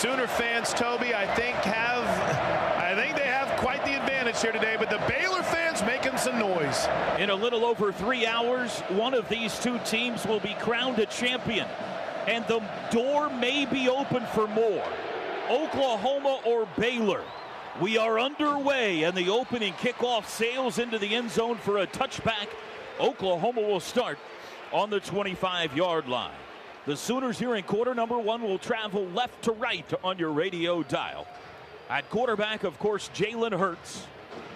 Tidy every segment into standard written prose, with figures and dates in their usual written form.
Sooner fans, Toby, I think they have quite the advantage here today, but the Baylor fans making some noise. In a little over 3 hours, one of these two teams will be crowned a champion, and the door may be open for more. Oklahoma or Baylor. We are underway, and the opening kickoff sails into the end zone for a touchback. Oklahoma will start on the 25-yard line. The Sooners here in quarter number one will travel left to right on your radio dial. At quarterback, of course, Jalen Hurts.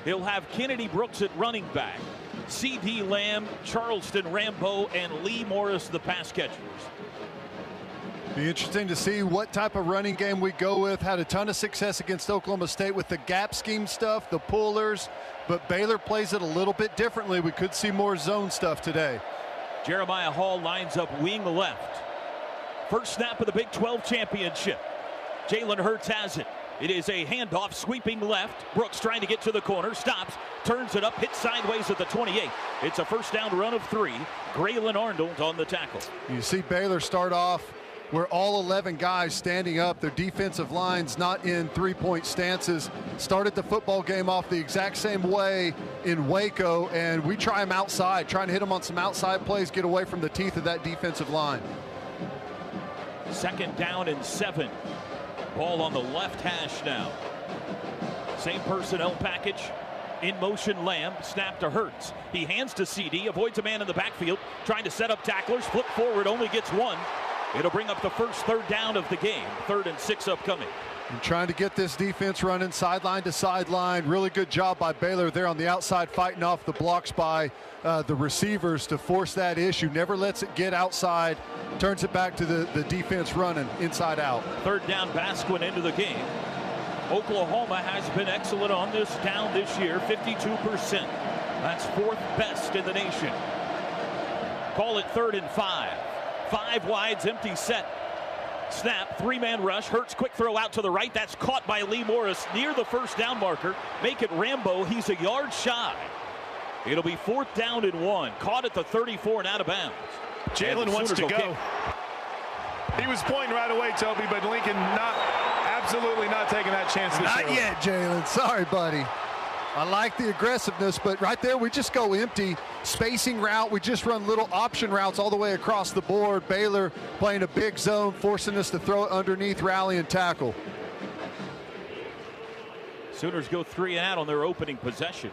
He'll have Kennedy Brooks at running back. C.D. Lamb, Charleston Rambo, and Lee Morris, the pass catchers. Be interesting to see what type of running game we go with. Had a ton of success against Oklahoma State with the gap scheme stuff, the pullers, but Baylor plays it a little bit differently. We could see more zone stuff today. Jeremiah Hall lines up wing left. First snap of the Big 12 championship. Jalen Hurts has it. It is a handoff sweeping left. Brooks trying to get to the corner, stops, turns it up, hits sideways at the 28. It's a first down run of 3. Graylin Arnold on the tackle. You see Baylor start off where all 11 guys standing up, their defensive lines not in three-point stances. Started the football game off the exact same way in Waco, and we try them outside, trying to hit them on some outside plays, get away from the teeth of that defensive line. Second down and 7. Ball on the left hash now. Same personnel package. In motion, Lamb. Snap to Hurts. He hands to CD. Avoids a man in the backfield. Trying to set up tacklers. Flip forward. Only gets one. It'll bring up the first third down of the game. 3rd and 6 upcoming. And trying to get this defense running sideline to sideline. Really good job by Baylor there on the outside, fighting off the blocks by the receivers to force that issue. Never lets it get outside. Turns it back to the defense running inside out. 3rd down, Basquin into the game. Oklahoma has been excellent on this down this year, 52%. That's 4th best in the nation. Call it 3rd and 5. 5 wides, empty set. Snap, 3-man rush. Hurts quick throw out to the right. That's caught by Lee Morris near the first down marker. Make it Rambo. He's a yard shy. It'll be 4th down and 1. Caught at the 34 and out of bounds. Jalen wants to go. He was pointing right away, Toby, but Lincoln absolutely not taking that chance. Not yet, Jalen. Sorry, buddy. I like the aggressiveness, but right there we just go empty. Spacing route, we just run little option routes all the way across the board. Baylor playing a big zone, forcing us to throw it underneath, rally, and tackle. Sooners go 3 and out on their opening possession.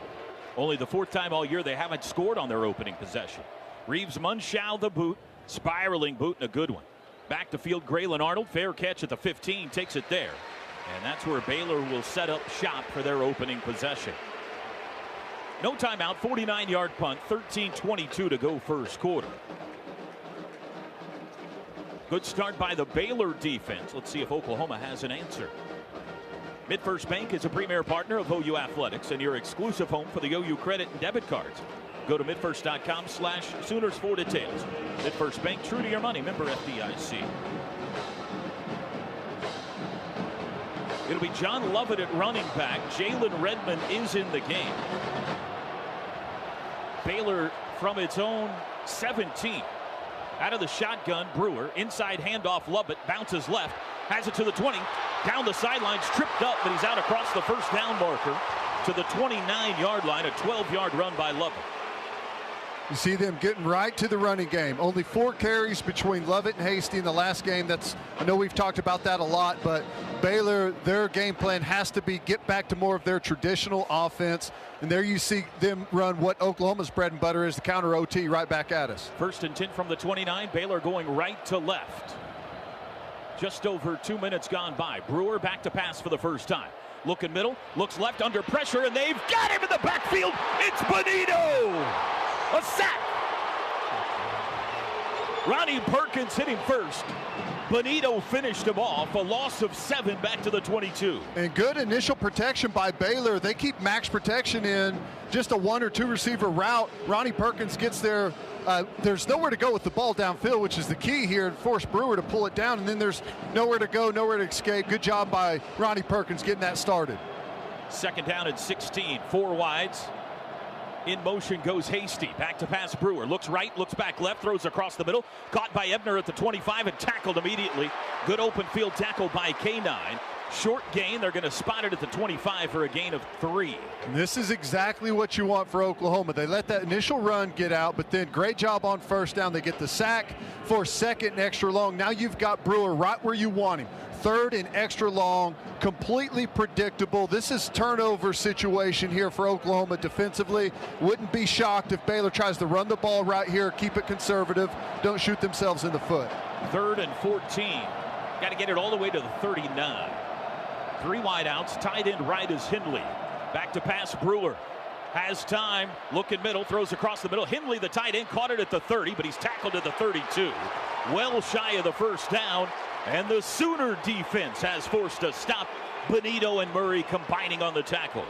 Only the 4th time all year they haven't scored on their opening possession. Reeves Munchau the boot, spiraling boot and a good one. Back to field, Graylin Arnold, fair catch at the 15, takes it there. And that's where Baylor will set up shop for their opening possession. No timeout, 49-yard punt, 13:22 to go first quarter. Good start by the Baylor defense. Let's see if Oklahoma has an answer. MidFirst Bank is a premier partner of OU Athletics and your exclusive home for the OU credit and debit cards. Go to midfirst.com/Sooners for details. MidFirst Bank, true to your money, member FDIC. It'll be John Lovett at running back. Jalen Redmond is in the game. Baylor from its own 17. Out of the shotgun, Brewer. Inside handoff, Lovett bounces left. Has it to the 20. Down the sidelines, tripped up, but he's out across the first down marker to the 29-yard line. A 12-yard run by Lovett. You see them getting right to the running game. Only 4 carries between Lovett and Hasty in the last game. I know we've talked about that a lot, but Baylor, their game plan has to be get back to more of their traditional offense. And there you see them run what Oklahoma's bread and butter is, the counter OT right back at us. 1st and 10 from the 29. Baylor going right to left. Just over 2 minutes gone by. Brewer back to pass for the first time. Looking middle, looks left under pressure, and they've got him in the backfield. It's Bonito. A sack. Ronnie Perkins hit him first. Bonito finished him off. A loss of 7 back to the 22. And good initial protection by Baylor. They keep max protection in just a 1 or 2 receiver route. Ronnie Perkins gets there. There's nowhere to go with the ball downfield, which is the key here, and force Brewer to pull it down. And then there's nowhere to go, nowhere to escape. Good job by Ronnie Perkins getting that started. 2nd down and 16. 4 wides. In motion goes Hasty. Back to pass Brewer. Looks right, looks back left, throws across the middle. Caught by Ebner at the 25 and tackled immediately. Good open field tackle by K9. Short gain. They're going to spot it at the 25 for a gain of 3. And this is exactly what you want for Oklahoma. They let that initial run get out, but then great job on first down. They get the sack for second and extra long. Now you've got Brewer right where you want him. Third and extra long, completely predictable. This is turnover situation here for Oklahoma defensively. Wouldn't be shocked if Baylor tries to run the ball right here, keep it conservative, don't shoot themselves in the foot. 3rd and 14. Got to get it all the way to the 39. 3 wide outs. Tight end right is Hindley. Back to pass Brewer. Has time. Looking middle. Throws across the middle. Hindley, the tight end, caught it at the 30, but he's tackled at the 32. Well shy of the first down. And the Sooner defense has forced a stop. Benito and Murray combining on the tackle.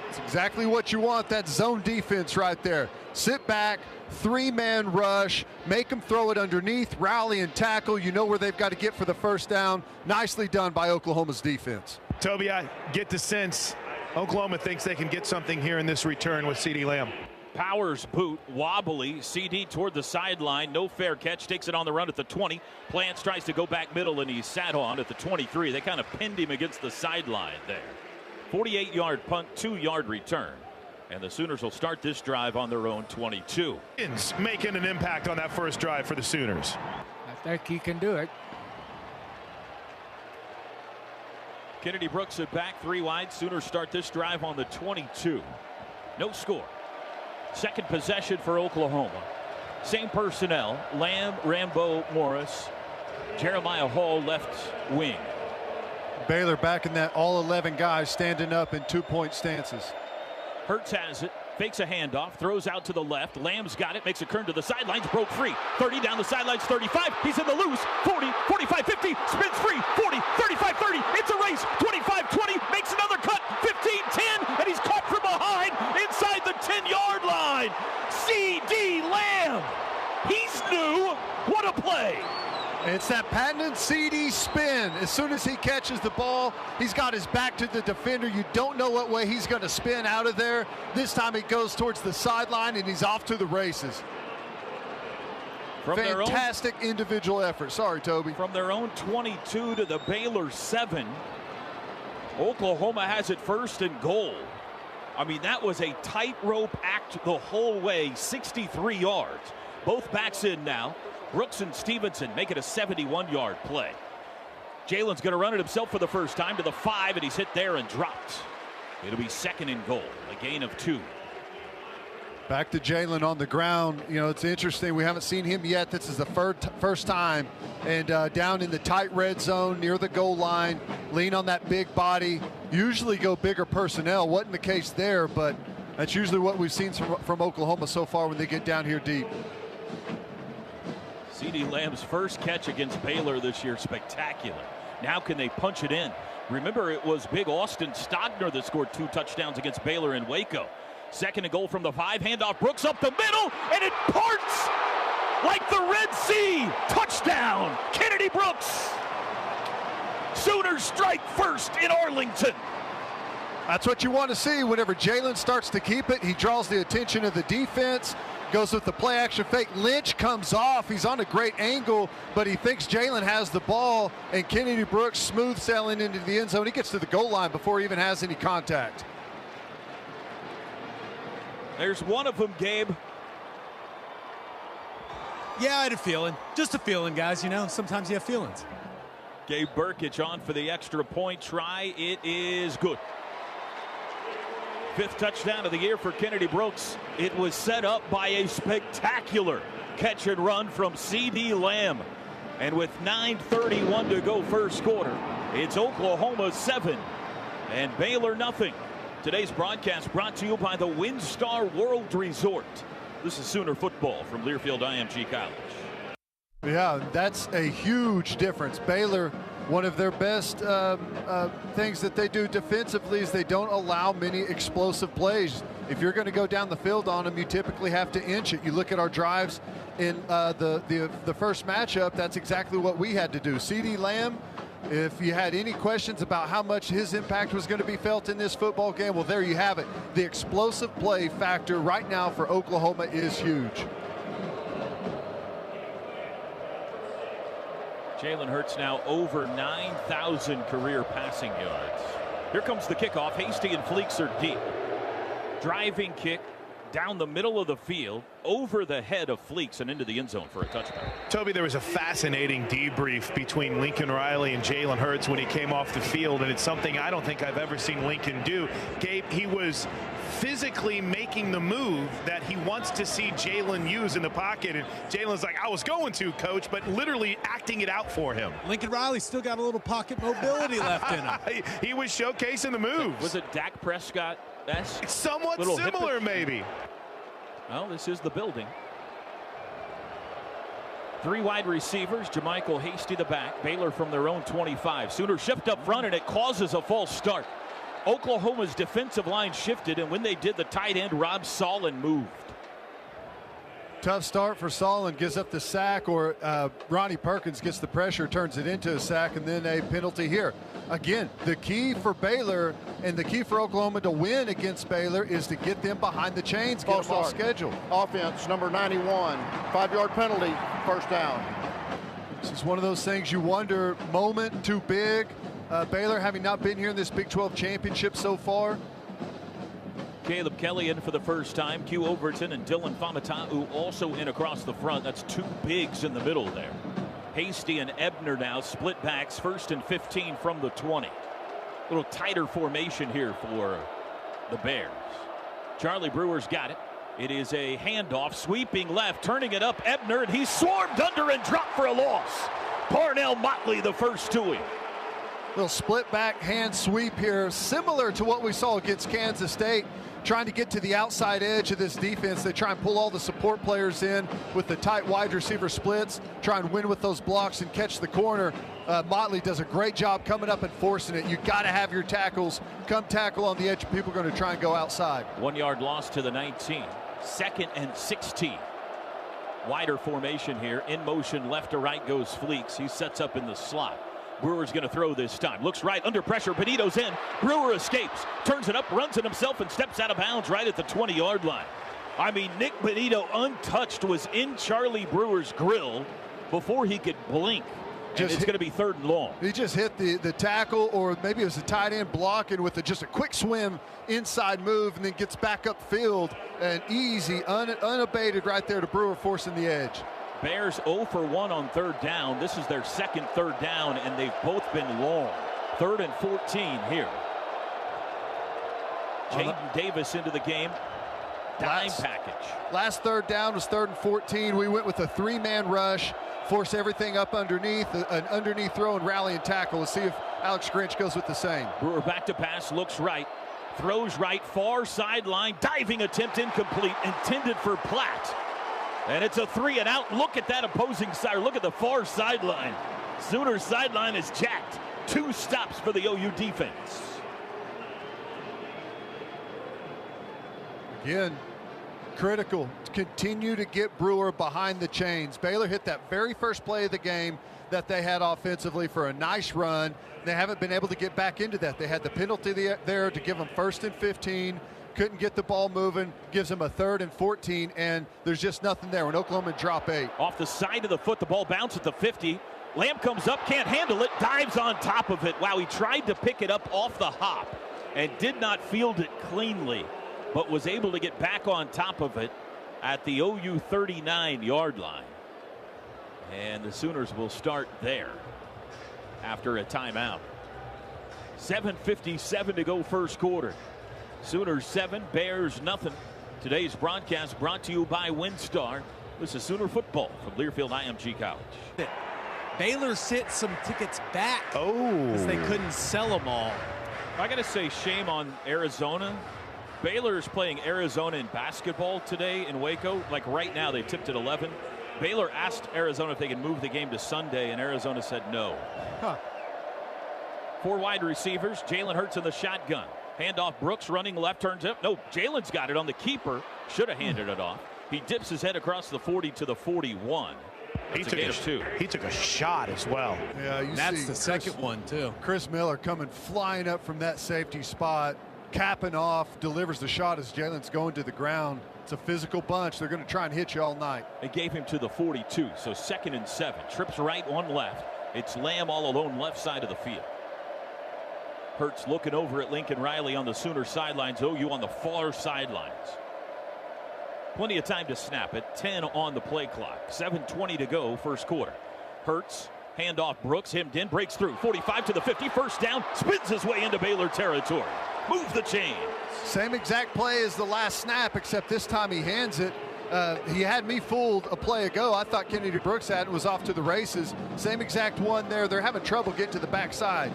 It's exactly what you want, that zone defense right there. Sit back, 3-man rush, make them throw it underneath, rally and tackle. You know where they've got to get for the first down. Nicely done by Oklahoma's defense. Toby, I get the sense Oklahoma thinks they can get something here in this return with CeeDee Lamb. Powers boot, wobbly, CD toward the sideline, no fair catch, takes it on the run at the 20. Plants tries to go back middle and he's sat on at the 23. They kind of pinned him against the sideline there. 48-yard punt, 2-yard return. And the Sooners will start this drive on their own 22. Making an impact on that first drive for the Sooners. I think he can do it. Kennedy Brooks at back, 3 wide. Sooners start this drive on the 22. No score. Second possession for Oklahoma. Same personnel. Lamb, Rambo, Morris. Jeremiah Hall left wing. Baylor back in that all 11 guys standing up in 2-point stances. Hurts has it. Fakes a handoff. Throws out to the left. Lamb's got it. Makes a turn to the sidelines. Broke free. 30 down the sidelines. 35. He's in the loose. 40, 45, 50. Spins free. 40, 35, 30. It's a race. 25, 20. Makes another cut. 15, 10. And he's caught from behind inside the 10-yard line. CeeDee Lamb. He's new. What a play. It's that patented CD spin. As soon as he catches the ball, he's got his back to the defender. You don't know what way he's going to spin out of there. This time it goes towards the sideline, and he's off to the races. From Fantastic individual effort. Sorry, Toby. From their own 22 to the Baylor 7. Oklahoma has it 1st and goal. I mean, that was a tightrope act the whole way, 63 yards. Both backs in now. Brooks and Stevenson make it a 71-yard play. Jalen's going to run it himself for the first time to the 5, and he's hit there and dropped. It'll be 2nd and goal, a gain of 2. Back to Jalen on the ground. You know, it's interesting. We haven't seen him yet. This is the first time. And down in the tight red zone near the goal line, lean on that big body. Usually go bigger personnel. Wasn't the case there, but that's usually what we've seen from Oklahoma so far when they get down here deep. CeeDee Lamb's first catch against Baylor this year, spectacular. Now can they punch it in? Remember, it was big Austin Stogner that scored 2 touchdowns against Baylor in Waco. 2nd and goal from the 5, handoff Brooks up the middle, and it parts like the Red Sea. Touchdown, Kennedy Brooks. Sooners strike first in Arlington. That's what you want to see. Whenever Jalen starts to keep it, he draws the attention of the defense. Goes with the play action fake. Lynch comes off. He's on a great angle, but he thinks Jalen has the ball, and Kennedy Brooks smooth sailing into the end zone. He gets to the goal line before he even has any contact. There's one of them, Gabe. Yeah, I had a feeling. Just a feeling, guys. You know, sometimes you have feelings. Gabe Burkich on for the extra point try. It is good. 5th touchdown of the year for Kennedy Brooks. It was set up by a spectacular catch and run from CeeDee Lamb. And with 9:31 to go first quarter, it's Oklahoma 7 and Baylor nothing. Today's broadcast brought to you by the WinStar World Resort. This is Sooner football from Learfield IMG College. Yeah, that's a huge difference. Baylor, one of their best things that they do defensively is they don't allow many explosive plays. If you're going to go down the field on them, you typically have to inch it. You look at our drives in the first matchup, that's exactly what we had to do. CeeDee Lamb, If you had any questions about how much his impact was going to be felt in this football game, well, there you have it. The explosive play factor right now for Oklahoma is huge. Jalen Hurts now over 9,000 career passing yards. Here comes the kickoff. Hasty and Fleeks are deep. Driving kick down the middle of the field, over the head of Fleeks and into the end zone for a touchdown. Toby, there was a fascinating debrief between Lincoln Riley and Jalen Hurts when he came off the field, and it's something I don't think I've ever seen Lincoln do. Gabe, he was physically making the move that he wants to see Jalen use in the pocket, and Jalen's like, I was going to, coach, but literally acting it out for him. Lincoln Riley still got a little pocket mobility left in him. He was showcasing the moves. Was it Dak Prescott? It's somewhat similar, maybe. Well, this is the building. 3 wide receivers. JaMychal Hasty the back. Baylor from their own 25. Sooners shift up front, and it causes a false start. Oklahoma's defensive line shifted, and when they did, the tight end Rob Solin moved. Tough start for Solin, gives up the sack, or Ronnie Perkins gets the pressure, turns it into a sack, and then a penalty here. Again, the key for Baylor and the key for Oklahoma to win against Baylor is to get them behind the chains, get them off schedule. Offense, number 91, 5-yard penalty, first down. This is one of those things you wonder, moment too big. Baylor having not been here in this Big 12 championship so far. Caleb Kelly in for the first time. Q Overton and Dylan Famatau also in across the front. That's 2 bigs in the middle there. Hasty and Ebner now split backs, 1st and 15 from the 20. A little tighter formation here for the Bears. Charlie Brewer's got it. It is a handoff, sweeping left, turning it up. Ebner, and he's swarmed under and dropped for a loss. Parnell Motley the first to him. Little split back hand sweep here, similar to what we saw against Kansas State. Trying to get to the outside edge of this defense. They try and pull all the support players in with the tight wide receiver splits, try and win with those blocks and catch the corner. Motley does a great job coming up and forcing it. You got to have your tackles come tackle on the edge. People are going to try and go outside. 1 yard loss to the 19. 2nd and 16. Wider formation here. In motion, left to right goes Fleeks. He sets up in the slot. Brewer's going to throw this time. Looks right, under pressure. Benito's in. Brewer escapes. Turns it up, runs it himself, and steps out of bounds right at the 20-yard line. I mean, Nick Benito, untouched, was in Charlie Brewer's grill before he could blink. And it's going to be 3rd and long. He just hit the tackle, or maybe it was a tight end blocking with just a quick swim inside move, and then gets back upfield. And easy, unabated right there to Brewer, forcing the edge. Bears 0 for 1 on 3rd down. This is their 2nd 3rd down, and they've both been long. 3rd and 14 here. Jaden Davis into the game. Dime package. Last 3rd down was 3rd and 14. We went with a 3-man rush, force everything up underneath, an underneath throw and rally and tackle. Let's see if Alex Grinch goes with the same. Brewer back to pass, looks right, throws right, far sideline, diving attempt incomplete, intended for Platt. And it's a 3 and out. Look at that opposing side. Look at the far sideline. Sooners sideline is jacked. 2 stops for the OU defense. Again, critical to continue to get Brewer behind the chains. Baylor hit that very first play of the game that they had offensively for a nice run. They haven't been able to get back into that. They had the penalty there to give them 1st and 15. Couldn't get the ball moving, gives them a 3rd and 14, and there's just nothing there when Oklahoma drop 8. Off the side of the foot, the ball bounced at the 50. Lamb comes up, can't handle it, dives on top of it. Wow, he tried to pick it up off the hop and did not field it cleanly, but was able to get back on top of it at the OU 39-yard line. And the Sooners will start there after a timeout. 7:57 to go first quarter. Sooners 7, Bears nothing. Today's broadcast brought to you by WinStar. This is Sooner football from Learfield IMG College. Baylor sent some tickets back because they couldn't sell them all. I got to say, shame on Arizona. Baylor is playing Arizona in basketball today in Waco. Like right now, they tipped at 11. Baylor asked Arizona if they could move the game to Sunday, and Arizona said no. 4 wide receivers. Jalen Hurts in the shotgun. Handoff, Brooks running left, turns up. No, Jalen's got it on the keeper. Should have handed it off. He dips his head across the 40 to the 41. He took a shot as well. Yeah, that's the second one too. Chris Miller coming flying up from that safety spot, capping off, delivers the shot as Jalen's going to the ground. It's a physical bunch. They're going to try and hit you all night. They gave him to the 42, so 2nd and 7. Trips right, one left. It's Lamb all alone left side of the field. Hurts looking over at Lincoln Riley on the Sooner sidelines. OU on the far sidelines. Plenty of time to snap it. 10 on the play clock. 7:20 to go, first quarter. Hurts, handoff Brooks, hemmed in, breaks through. 45 to the 50, first down, spins his way into Baylor territory. Move the chains. Same exact play as the last snap, except this time he hands it. He had me fooled a play ago. I thought Kennedy Brooks had it, was off to the races. Same exact one there. They're having trouble getting to the backside.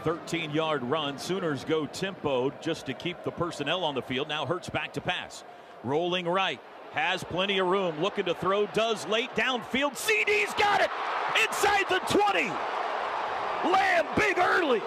13-yard run. Sooners go tempoed just to keep the personnel on the field. Now Hurts back to pass. Rolling right. Has plenty of room. Looking to throw. Does late downfield. CD's got it. Inside the 20. Lamb big early.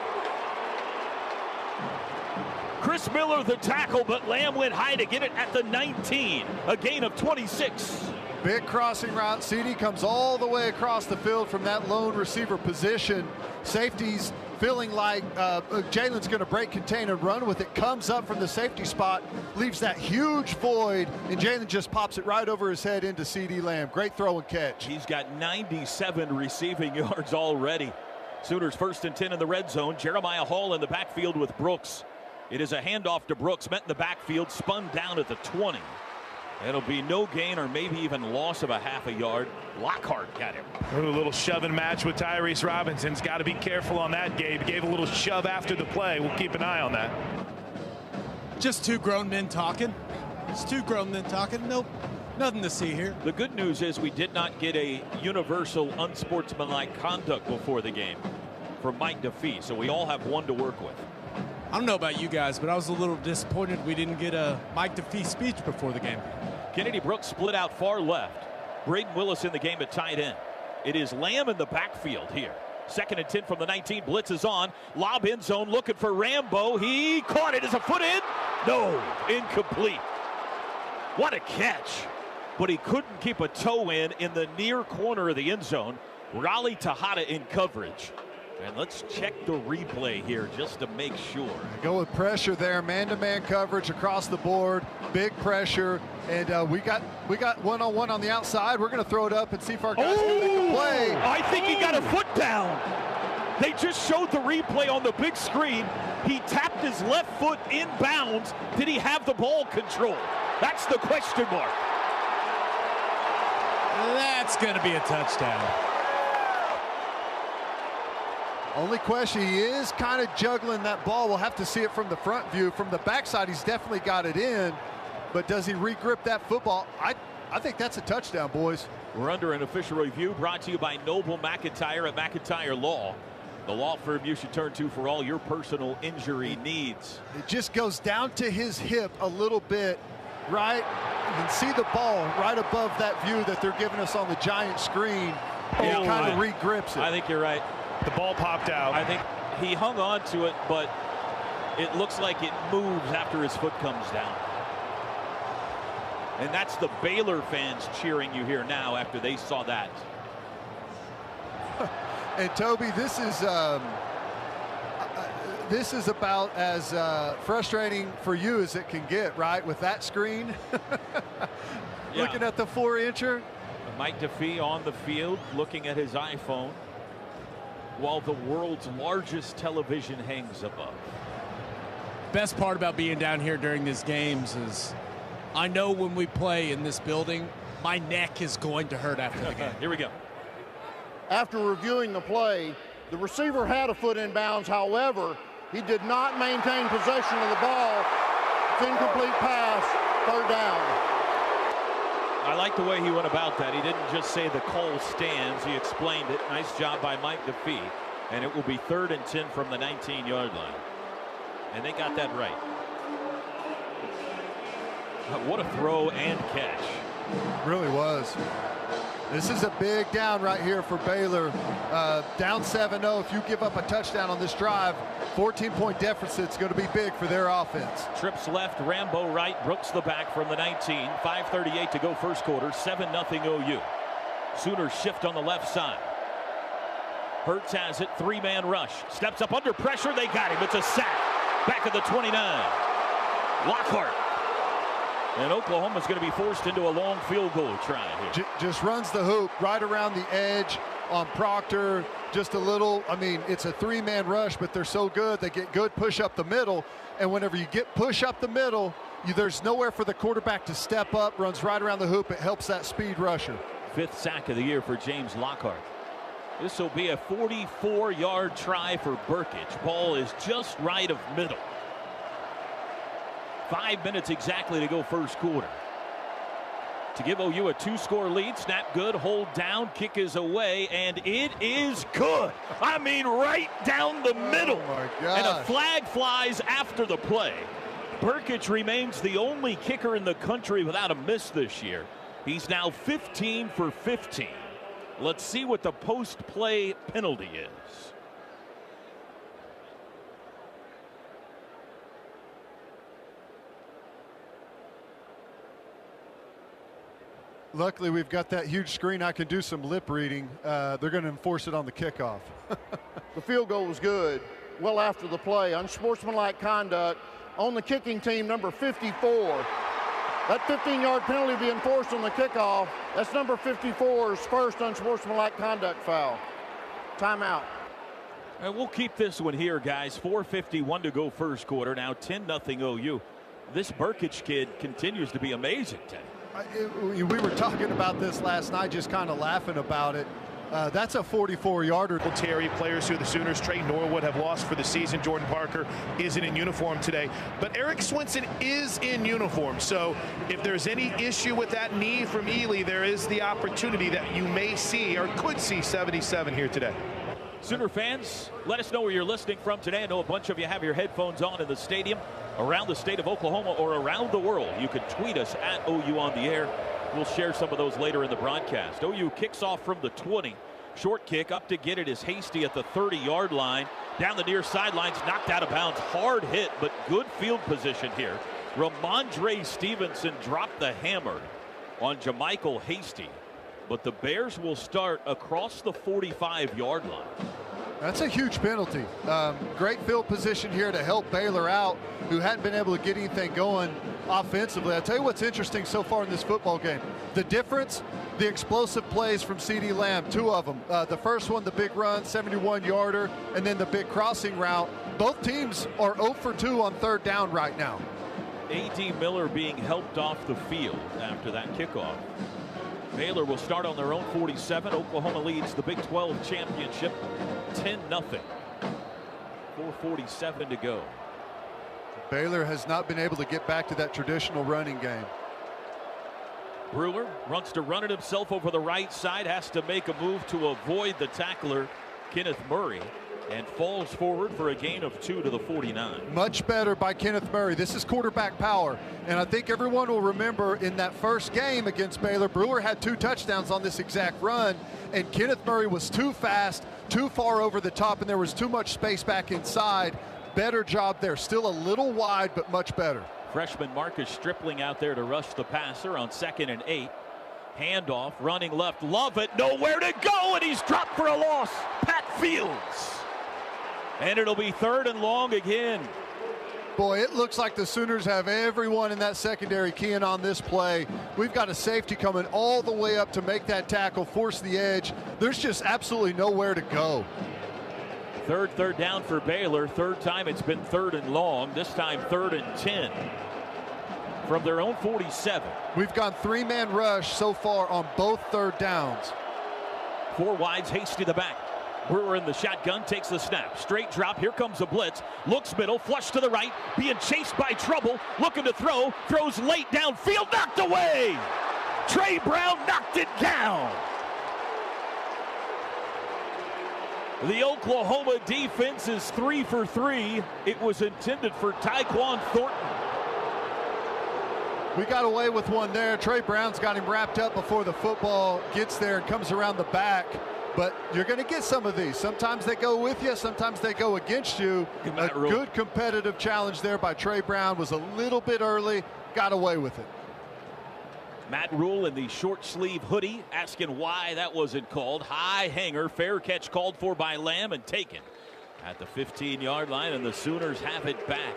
Chris Miller the tackle, but Lamb went high to get it at the 19. A gain of 26. Big crossing route. CD comes all the way across the field from that lone receiver position. Safeties feeling like Jalen's going to break contain and run with it. Comes up from the safety spot, leaves that huge void, and Jalen just pops it right over his head into CD Lamb. Great throw and catch. He's got 97 receiving yards already. Sooners 1st and 10 in the red zone. Jeremiah Hall in the backfield with Brooks. It is a handoff to Brooks, met in the backfield, spun down at the 20. It'll be no gain or maybe even loss of a half a yard. Lockhart got him. Ooh, a little shoving match with Tyrese Robinson's got to be careful on that, Gabe. He gave a little shove after the play. We'll keep an eye on that. Just two grown men talking. It's two grown men talking. Nope. Nothing to see here. The good news is we did not get a universal unsportsmanlike conduct before the game from Mike DeFee, so we all have one to work with. I don't know about you guys, but I was a little disappointed we didn't get a Mike DeFee speech before the game. Kennedy Brooks split out far left. Braden Willis in the game at tight end. It is Lamb in the backfield here. 2nd and 10 from the 19. Blitz is on. Lob end zone looking for Rambo. He caught it. Is a foot in? No. Incomplete. What a catch. But he couldn't keep a toe in the near corner of the end zone. Raleigh Tejada in coverage. And let's check the replay here just to make sure. Go with pressure there, man-to-man coverage across the board, big pressure, and we got one-on-one on the outside. We're going to throw it up and see if our guys can make a play. I think he got a foot down. They just showed the replay on the big screen. He tapped his left foot in bounds. Did he have the ball control? That's the question mark. That's going to be a touchdown. Only question, he is kind of juggling that ball. We'll have to see it from the front view. From the backside, he's definitely got it in, but does he re-grip that football? I think that's a touchdown, boys. We're under an official review brought to you by Noble McIntyre at McIntyre Law. The law firm you should turn to for all your personal injury needs. It just goes down to his hip a little bit, right? You can see the ball right above that view that they're giving us on the giant screen. And he kind of re-grips it. I think you're right. The ball popped out. I think he hung on to it, but it looks like it moves after his foot comes down. And that's the Baylor fans cheering you here now after they saw that. And Toby, this is about as frustrating for you as it can get, right? With that screen, looking at the 4-incher. Mike DeFee on the field looking at his iPhone while the world's largest television hangs above. Best part about being down here during these games is I know when we play in this building, my neck is going to hurt after the game. Here we go. After reviewing the play, the receiver had a foot in bounds. However, he did not maintain possession of the ball. It's incomplete pass, 3rd down. I like the way he went about that. He didn't just say the call stands. He explained it. Nice job by Mike DeFee. And it will be 3rd and 10 from the 19-yard line. And they got that right. What a throw and catch. Really was. This is a big down right here for Baylor. Down 7-0. If you give up a touchdown on this drive, 14-point deficit's going to be big for their offense. Trips left, Rambo right, Brooks the back from the 19. 5:38 to go first quarter, 7-0 OU. Sooners shift on the left side. Hurts has it, three-man rush. Steps up under pressure, they got him. It's a sack. Back at the 29. Lockhart. And Oklahoma's going to be forced into a long field goal try here. Just runs the hoop right around the edge on Proctor. Just a little, I mean, it's a three-man rush, but they're so good. They get good push up the middle. And whenever you get push up the middle, there's nowhere for the quarterback to step up. Runs right around the hoop. It helps that speed rusher. 5th sack of the year for James Lockhart. This will be a 44-yard try for Burkage. Ball is just right of middle. 5 minutes exactly to go first quarter. To give OU a 2-score lead. Snap good, hold down, kick is away, and it is good. I mean, right down the middle. Oh my gosh. And a flag flies after the play. Burkage remains the only kicker in the country without a miss this year. He's now 15 for 15. Let's see what the post-play penalty is. Luckily, we've got that huge screen. I can do some lip reading. They're going to enforce it on the kickoff. The field goal was good. Well after the play, unsportsmanlike conduct on the kicking team, number 54. That 15-yard penalty be enforced on the kickoff. That's number 54's first unsportsmanlike conduct foul. Timeout. And we'll keep this one here, guys. 4:51 to go first quarter. Now 10-0 OU. This Burkage kid continues to be amazing, Ted. We were talking about this last night, just kind of laughing about it. That's a 44-yarder. Terry, players who the Sooners, Trey Norwood, have lost for the season. Jordan Parker isn't in uniform today. But Eric Swinson is in uniform. So if there's any issue with that knee from Ely, there is the opportunity that you may see or could see 77 here today. Sooner fans, let us know where you're listening from today. I know a bunch of you have your headphones on in the stadium, around the state of Oklahoma, or around the world. You can tweet us at OU on the air. We'll share some of those later in the broadcast. OU kicks off from the 20. Short kick up to get it is Hasty at the 30-yard line. Down the near sidelines, knocked out of bounds. Hard hit, but good field position here. Ramondre Stevenson dropped the hammer on Jamichael Hasty. But the Bears will start across the 45-yard line. That's a huge penalty. Great field position here to help Baylor out, who hadn't been able to get anything going offensively. I'll tell you what's interesting so far in this football game. The difference, the explosive plays from CeeDee Lamb, 2 of them. The first one, the big run, 71-yarder, and then the big crossing route. Both teams are 0 for 2 on 3rd down right now. A.D. Miller being helped off the field after that kickoff. Baylor will start on their own 47. Oklahoma leads the Big 12 championship 10-0. 4:47 to go. Baylor has not been able to get back to that traditional running game. Brewer wants to run it himself over the right side, has to make a move to avoid the tackler, Kenneth Murray, and falls forward for a gain of 2 to the 49. Much better by Kenneth Murray. This is quarterback power. And I think everyone will remember in that first game against Baylor, Brewer had 2 touchdowns on this exact run, and Kenneth Murray was too fast, too far over the top, and there was too much space back inside. Better job there. Still a little wide, but much better. Freshman Marcus Stripling out there to rush the passer on 2nd and 8. Handoff, running left, Lovett, nowhere to go, and he's dropped for a loss. Pat Fields. And it'll be 3rd and long again. Boy, it looks like the Sooners have everyone in that secondary keying on this play. We've got a safety coming all the way up to make that tackle, force the edge. There's just absolutely nowhere to go. Third down for Baylor. 3rd time it's been 3rd and long. This time 3rd and 10 from their own 47. We've gone 3-man rush so far on both 3rd downs. 4 wides, Hasty the back. Brewer in the shotgun, takes the snap. Straight drop, here comes a blitz. Looks middle, flush to the right, being chased by trouble. Looking to throw, throws late downfield, knocked away. Trey Brown knocked it down. The Oklahoma defense is 3 for 3. It was intended for Tyquan Thornton. We got away with one there. Trey Brown's got him wrapped up before the football gets there and comes around the back. But you're going to get some of these. Sometimes they go with you, sometimes they go against you. A good competitive challenge there by Trey Brown. Was a little bit early, got away with it. Matt Rule in the short sleeve hoodie asking why that wasn't called. High hanger, fair catch called for by Lamb and taken at the 15-yard line, and the Sooners have it back.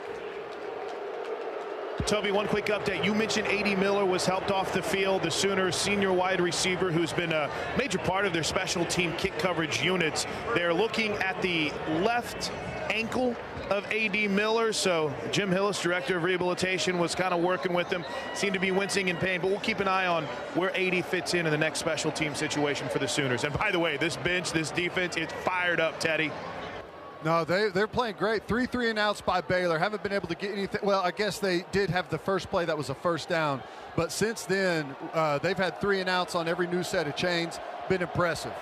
Toby, one quick update. You mentioned A.D. Miller was helped off the field, the Sooners senior wide receiver who's been a major part of their special team kick coverage units. They're looking at the left ankle of A.D. Miller, so Jim Hillis, director of rehabilitation, was kind of working with him. Seemed to be wincing in pain, but we'll keep an eye on where A.D. fits in the next special team situation for the Sooners. And by the way, this bench, this defense, it's fired up, Teddy. No, they're playing great. 3 and outs by Baylor. Haven't been able to get anything. Well, I guess they did have the first play that was a first down, but since then they've had 3 and outs on every new set of chains. Been impressive.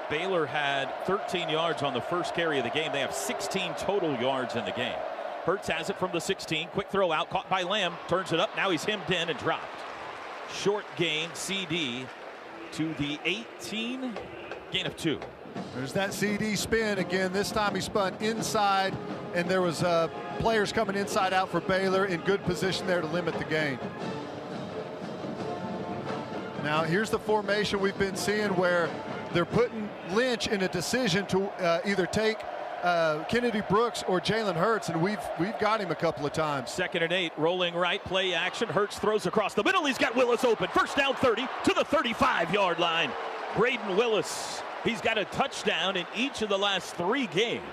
Baylor had 13 yards on the first carry of the game. They have 16 total yards in the game. Hurts has it from the 16. Quick throw out, caught by Lamb. Turns it up. Now he's hemmed in and dropped. Short gain, CD to the 18. Gain of 2. There's that CD spin again. This time he spun inside, and there was players coming inside out for Baylor in good position there to limit the gain. Now here's the formation we've been seeing where they're putting Lynch in a decision to either take Kennedy Brooks or Jalen Hurts, and we've got him a couple of times. 2nd and 8, rolling right, play action. Hurts throws across the middle. He's got Willis open. First down 30 to the 35-yard line. Braden Willis. He's got a touchdown in each of the last 3 games.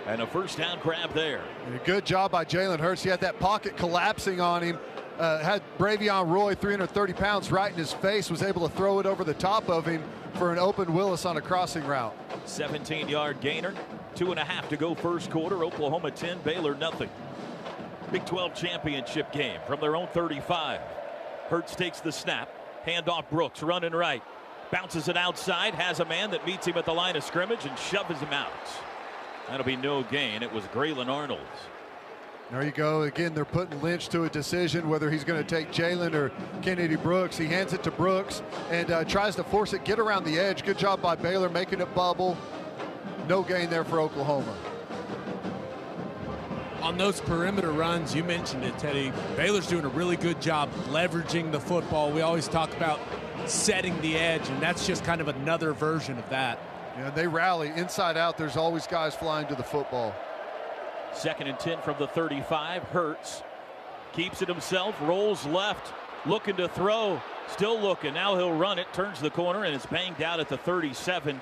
And a first down grab there. And a good job by Jalen Hurts. He had that pocket collapsing on him. Had Bravion Roy, 330 pounds, right in his face. Was able to throw it over the top of him for an open Willis on a crossing route. 17-yard gainer. 2.5 to go first quarter. Oklahoma 10, Baylor nothing. Big 12 championship game from their own 35. Hurts takes the snap. Handoff Brooks running right. Bounces it outside, has a man that meets him at the line of scrimmage and shoves him out. That'll be no gain. It was Graylin Arnold. There you go. Again, they're putting Lynch to a decision whether he's going to take Jalen or Kennedy Brooks. He hands it to Brooks and tries to force it, get around the edge. Good job by Baylor making it bubble. No gain there for Oklahoma. On those perimeter runs, you mentioned it, Teddy. Baylor's doing a really good job leveraging the football. We always talk about setting the edge, and that's just kind of another version of that. Yeah, they rally inside out. There's always guys flying to the football. 2nd and 10 from the 35. Hurts keeps it himself, rolls left, looking to throw, still looking. Now he'll run it, turns the corner, and is banged out at the 37.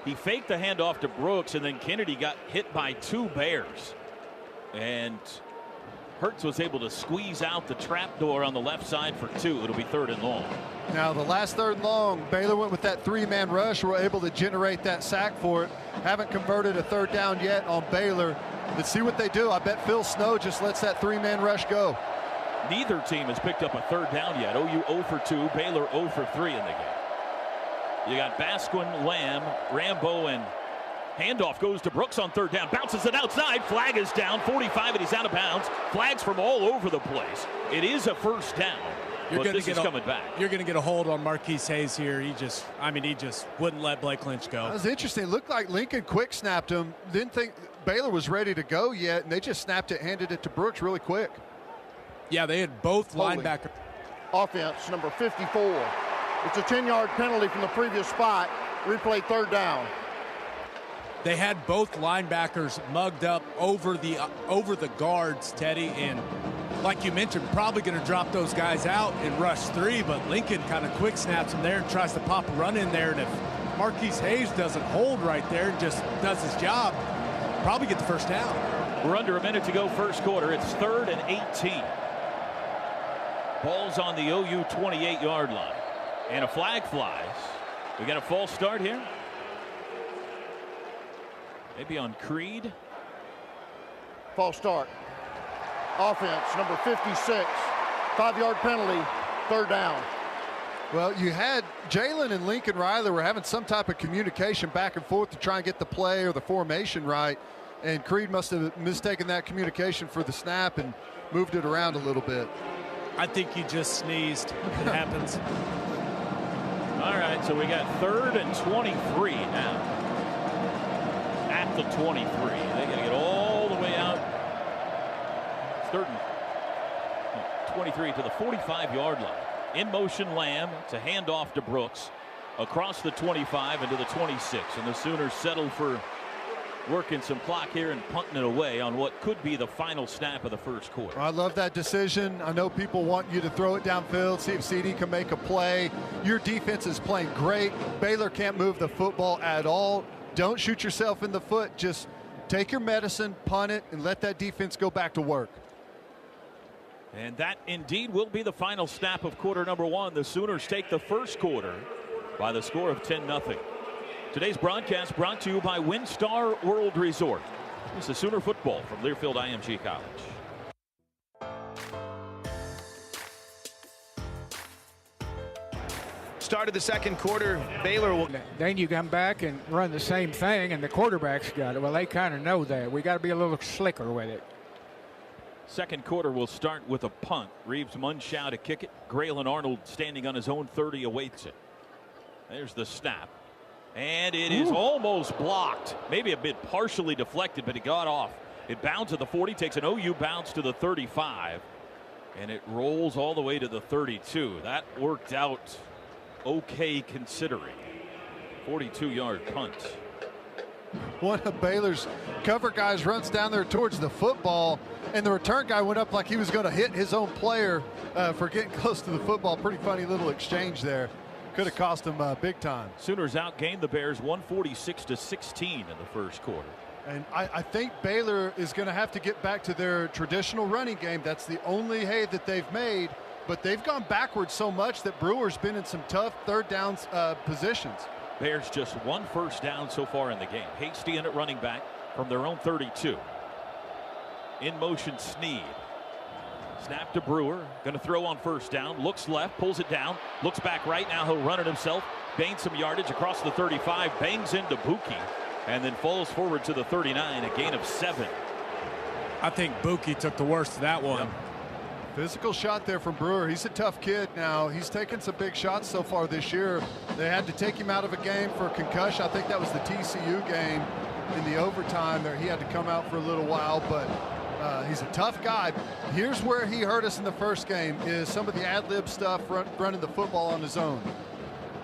He faked the handoff to Brooks, and then Kennedy got hit by 2 Bears. And Hurts was able to squeeze out the trapdoor on the left side for 2. It'll be 3rd and long. Now the last 3rd and long, Baylor went with that 3-man rush. We're able to generate that sack for it. Haven't converted a 3rd down yet on Baylor. Let's see what they do. I bet Phil Snow just lets that 3-man rush go. Neither team has picked up a 3rd down yet. OU 0 for 2, Baylor 0 for 3 in the game. You got Basquin, Lamb, Rambo, and handoff goes to Brooks on 3rd down. Bounces it outside. Flag is down. 45, and he's out of bounds. Flags from all over the place. It is a first down. This is coming back. You're going to get a hold on Marquise Hayes here. He just wouldn't let Blake Lynch go. That was interesting. It looked like Lincoln quick snapped him. Didn't think Baylor was ready to go yet, and they just snapped it, handed it to Brooks really quick. Yeah, they had both linebackers. Offense, number 54. It's a 10-yard penalty from the previous spot. Replay 3rd down. They had both linebackers mugged up over the guards, Teddy, and like you mentioned, probably going to drop those guys out in rush 3, but Lincoln kind of quick snaps him there and tries to pop a run in there, and if Marquise Hayes doesn't hold right there and just does his job, probably get the first down. We're under a minute to go first quarter. It's 3rd and 18. Ball's on the OU 28-yard line, and a flag flies. We got a false start here. Maybe on Creed. False start. Offense, number 56. 5-yard penalty, 3rd down. Well, you had Jalen and Lincoln Riley were having some type of communication back and forth to try and get the play or the formation right, and Creed must have mistaken that communication for the snap and moved it around a little bit. I think he just sneezed. It happens. All right, so we got 3rd and 23 now. At the 23. They got to get all the way out. 3rd and 23 to the 45-yard line. In motion Lamb to hand off to Brooks across the 25 into the 26, and the Sooners settle for working some clock here and punting it away on what could be the final snap of the first quarter. I love that decision. I know people want you to throw it downfield, see if CD can make a play. Your defense is playing great. Baylor can't move the football at all. Don't shoot yourself in the foot. Just take your medicine, punt it, and let that defense go back to work. And that indeed will be the final snap of quarter number one. The Sooners take the first quarter by the score of 10-0. Today's broadcast brought to you by WinStar World Resort. This is Sooner football from Learfield IMG College. Start of the second quarter, Baylor will. Then you come back and run the same thing, and the quarterback's got it. Well, they kind of know that. We got to be a little slicker with it. Second quarter will start with a punt. Reeves Munshaw to kick it. Graylin Arnold standing on his own 30 awaits it. There's the snap. And it is almost blocked. Maybe a bit partially deflected, but it got off. It bounds at the 40, takes an OU bounce to the 35, and it rolls all the way to the 32. That worked out okay considering. 42-yard punt. One of Baylor's cover guys runs down there towards the football, and the return guy went up like he was going to hit his own player for getting close to the football. Pretty funny little exchange there. Could have cost him big time. Sooners outgained the Bears 146-16 in the first quarter. And I think Baylor is going to have to get back to their traditional running game. That's the only hay that they've made, but they've gone backwards so much that Brewer's been in some tough third down positions. Bears just one first down so far in the game. Hasty in at running back from their own 32. In motion Sneed. Snap to Brewer. Going to throw on first down. Looks left. Pulls it down. Looks back right. Now he'll run it himself. Gains some yardage across the 35. Bangs into Buki. And then falls forward to the 39. A gain of 7. I think Buki took the worst of that one. Yep. Physical shot there from Brewer. He's a tough kid now. He's taken some big shots so far this year. They had to take him out of a game for a concussion. I think that was the TCU game in the overtime there. He had to come out for a little while, but he's a tough guy. Here's where he hurt us in the first game is some of the ad-lib stuff, running the football on his own.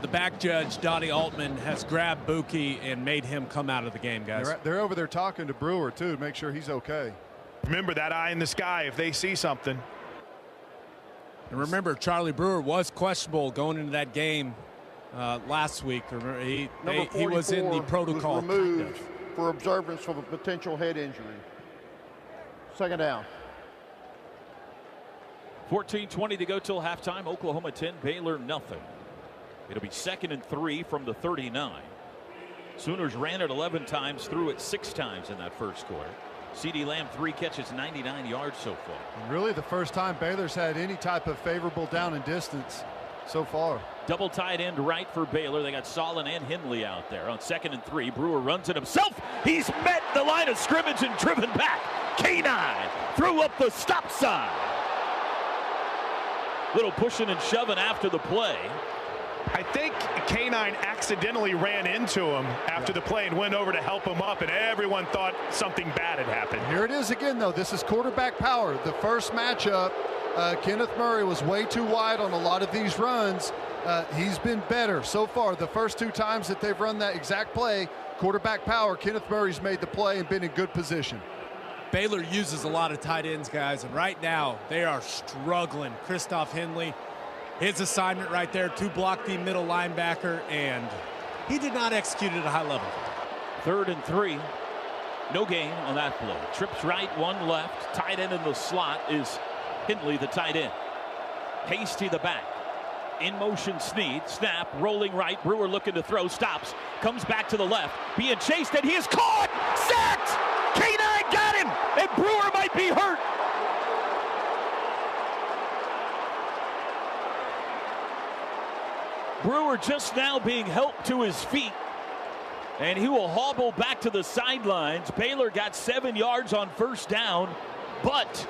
The back judge, Dottie Altman, has grabbed Buki and made him come out of the game, guys. They're over there talking to Brewer, too, to make sure he's okay. Remember that eye in the sky if they see something. And remember, Charlie Brewer was questionable going into that game last week. Remember, he was in the protocol. Was removed for observance of a potential head injury. Second down. 14:20 to go till halftime. Oklahoma 10, Baylor nothing. It'll be 2nd and 3 from the 39. Sooners ran it 11 times, threw it 6 times in that first quarter. CeeDee Lamb 3 catches, 99 yards so far. And really the first time Baylor's had any type of favorable down and distance so far. Double tight end right for Baylor. They got Solon and Henley out there on 2nd and 3. Brewer runs it himself. He's met the line of scrimmage and driven back. K9 threw up the stop sign. Little pushing and shoving after the play. I think K9 accidentally ran into him after the play and went over to help him up, and everyone thought something bad had happened. Here it is again, though. This is quarterback power. The first matchup, Kenneth Murray was way too wide on a lot of these runs. He's been better so far. The first 2 times that they've run that exact play, quarterback power, Kenneth Murray's made the play and been in good position. Baylor uses a lot of tight ends, guys, and right now they are struggling. Christoph Henley, his assignment right there to block the middle linebacker, and he did not execute at a high level. 3rd and 3. No gain on that play. Trips right, 1 left. Tight end in the slot is Henley, the tight end. Hasty the back. In motion Sneed. Snap, rolling right. Brewer looking to throw. Stops. Comes back to the left. Being chased, and he is caught! Sacked! K9 got him! And Brewer might be hurt. Brewer just now being helped to his feet, and he will hobble back to the sidelines. Baylor got 7 yards on first down, but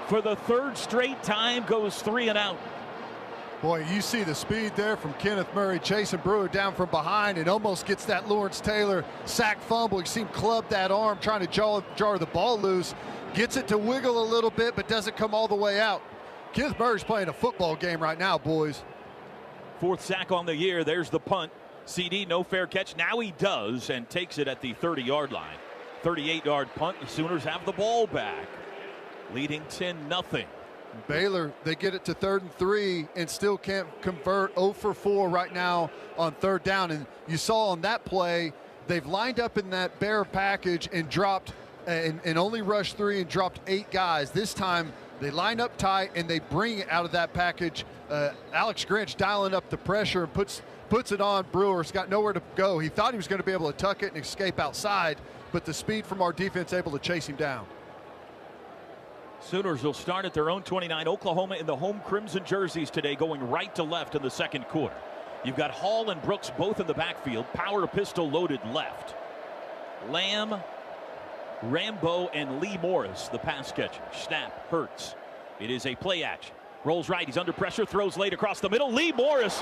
for the 3rd straight time goes 3 and out. Boy, you see the speed there from Kenneth Murray chasing Brewer down from behind and almost gets that Lawrence Taylor sack fumble. You see him club that arm trying to jar the ball loose. Gets it to wiggle a little bit, but doesn't come all the way out. Kenneth Murray's playing a football game right now, boys. 4th sack on the year. There's the punt. CD, no fair catch. Now he does and takes it at the 30-yard line. 38-yard punt. The Sooners have the ball back, leading 10-0. Baylor, they get it to 3rd and 3 and still can't convert. 0 for 4 right now on 3rd down. And you saw on that play, they've lined up in that bear package and dropped and only rushed 3 and dropped 8 guys. This time they line up tight and they bring it out of that package. Alex Grinch dialing up the pressure and puts it on. Brewer's got nowhere to go. He thought he was going to be able to tuck it and escape outside, but the speed from our defense able to chase him down. Sooners will start at their own 29. Oklahoma in the home crimson jerseys today, going right to left in the 2nd quarter. You've got Hall and Brooks both in the backfield. Power pistol loaded left. Lamb, Rambo, and Lee Morris, the pass catcher. Snap, Hurts. It is a play action. Rolls right, he's under pressure, throws late across the middle. Lee Morris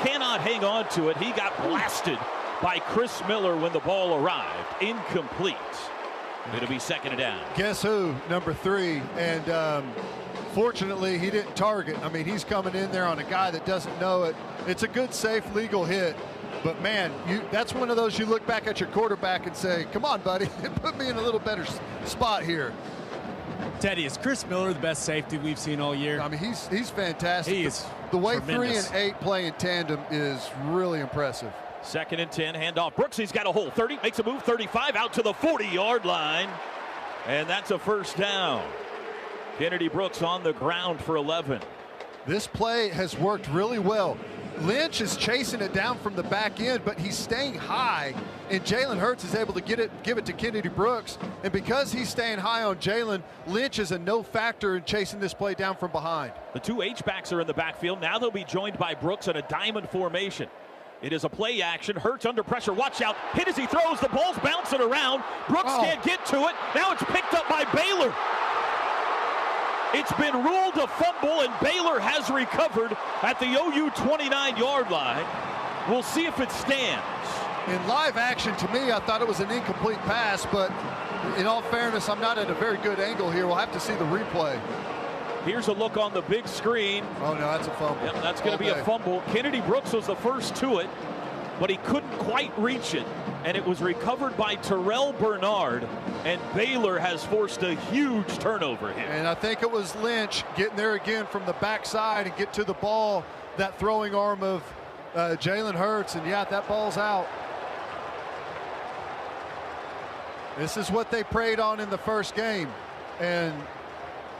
cannot hang on to it. He got blasted by Chris Miller when the ball arrived. Incomplete. It'll be 2nd and down. Guess who? Number 3. And fortunately, he didn't target. I mean, he's coming in there on a guy that doesn't know it. It's a good, safe, legal hit. But, man, that's one of those you look back at your quarterback and say, come on, buddy, put me in a little better spot here. Teddy, is Chris Miller the best safety we've seen all year? I mean, he's fantastic. He is the way tremendous. 3 and 8 play in tandem is really impressive. 2nd and 10, handoff. Brooks, he's got a hole. 30, makes a move, 35, out to the 40-yard line. And that's a 1st down. Kennedy Brooks on the ground for 11. This play has worked really well. Lynch is chasing it down from the back end, but he's staying high, and Jalen Hurts is able to give it to Kennedy Brooks. And because he's staying high on Jalen, Lynch is a no factor in chasing this play down from behind. The 2 H-backs are in the backfield. Now they'll be joined by Brooks in a diamond formation. It is a play action. Hurts under pressure. Watch out. Hit as he throws. The ball's bouncing around. Brooks can't get to it. Now it's picked up by Baylor. It's been ruled a fumble, and Baylor has recovered at the OU 29-yard line. We'll see if it stands. In live action, to me, I thought it was an incomplete pass, but in all fairness, I'm not at a very good angle here. We'll have to see the replay. Here's a look on the big screen. Oh, no, that's a fumble. Yep, that's going to be a fumble. Kennedy Brooks was the first to it, but he couldn't quite reach it, and it was recovered by Terrell Bernard, and Baylor has forced a huge turnover here. And I think it was Lynch getting there again from the backside and get to the ball, that throwing arm of Jalen Hurts, and yeah, that ball's out. This is what they preyed on in the first game, and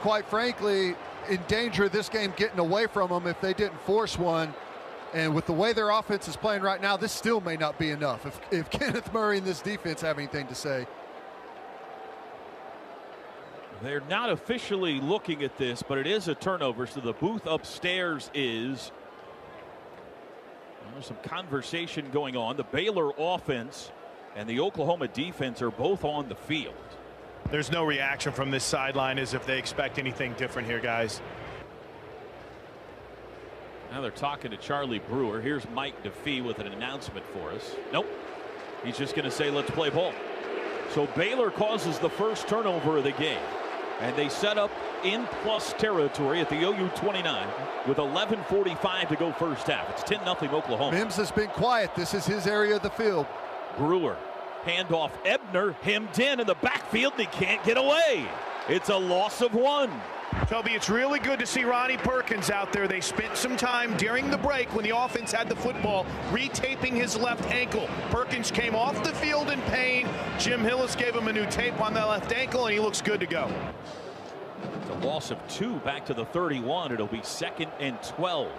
quite frankly, in danger of this game getting away from them if they didn't force one. And with the way their offense is playing right now, this still may not be enough if Kenneth Murray and this defense have anything to say. They're not officially looking at this, but it is a turnover, so the booth upstairs is. There's some conversation going on. The Baylor offense and the Oklahoma defense are both on the field. There's no reaction from this sideline as if they expect anything different here, guys. Now they're talking to Charlie Brewer. Here's Mike DeFee with an announcement for us. Nope. He's just going to say, let's play ball. So Baylor causes the first turnover of the game, and they set up in plus territory at the OU 29 with 11:45 to go first half. It's 10-0 Oklahoma. Mims has been quiet. This is his area of the field. Brewer, handoff. Ebner hemmed in the backfield, and he can't get away. It's a loss of 1. Toby, it's really good to see Ronnie Perkins out there. They spent some time during the break when the offense had the football retaping his left ankle. Perkins came off the field in pain. Jim Hillis gave him a new tape on that left ankle, and he looks good to go. It's a loss of 2 back to the 31. It'll be 2nd and 12.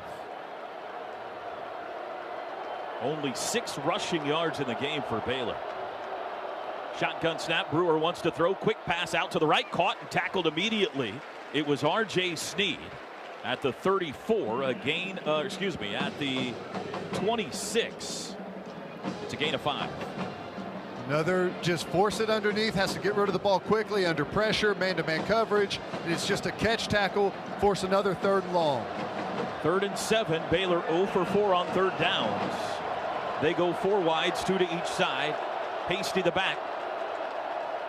Only 6 rushing yards in the game for Baylor. Shotgun snap. Brewer wants to throw. Quick pass out to the right. Caught and tackled immediately. It was R.J. Sneed at the 34. A gain, at the 26. It's a gain of 5. Another just force it underneath. Has to get rid of the ball quickly under pressure. Man-to-man coverage. And it's just a catch tackle. Force another 3rd and long. 3rd and 7. Baylor 0 for 4 on 3rd downs. They go 4 wides, 2 to each side. Hasty the back.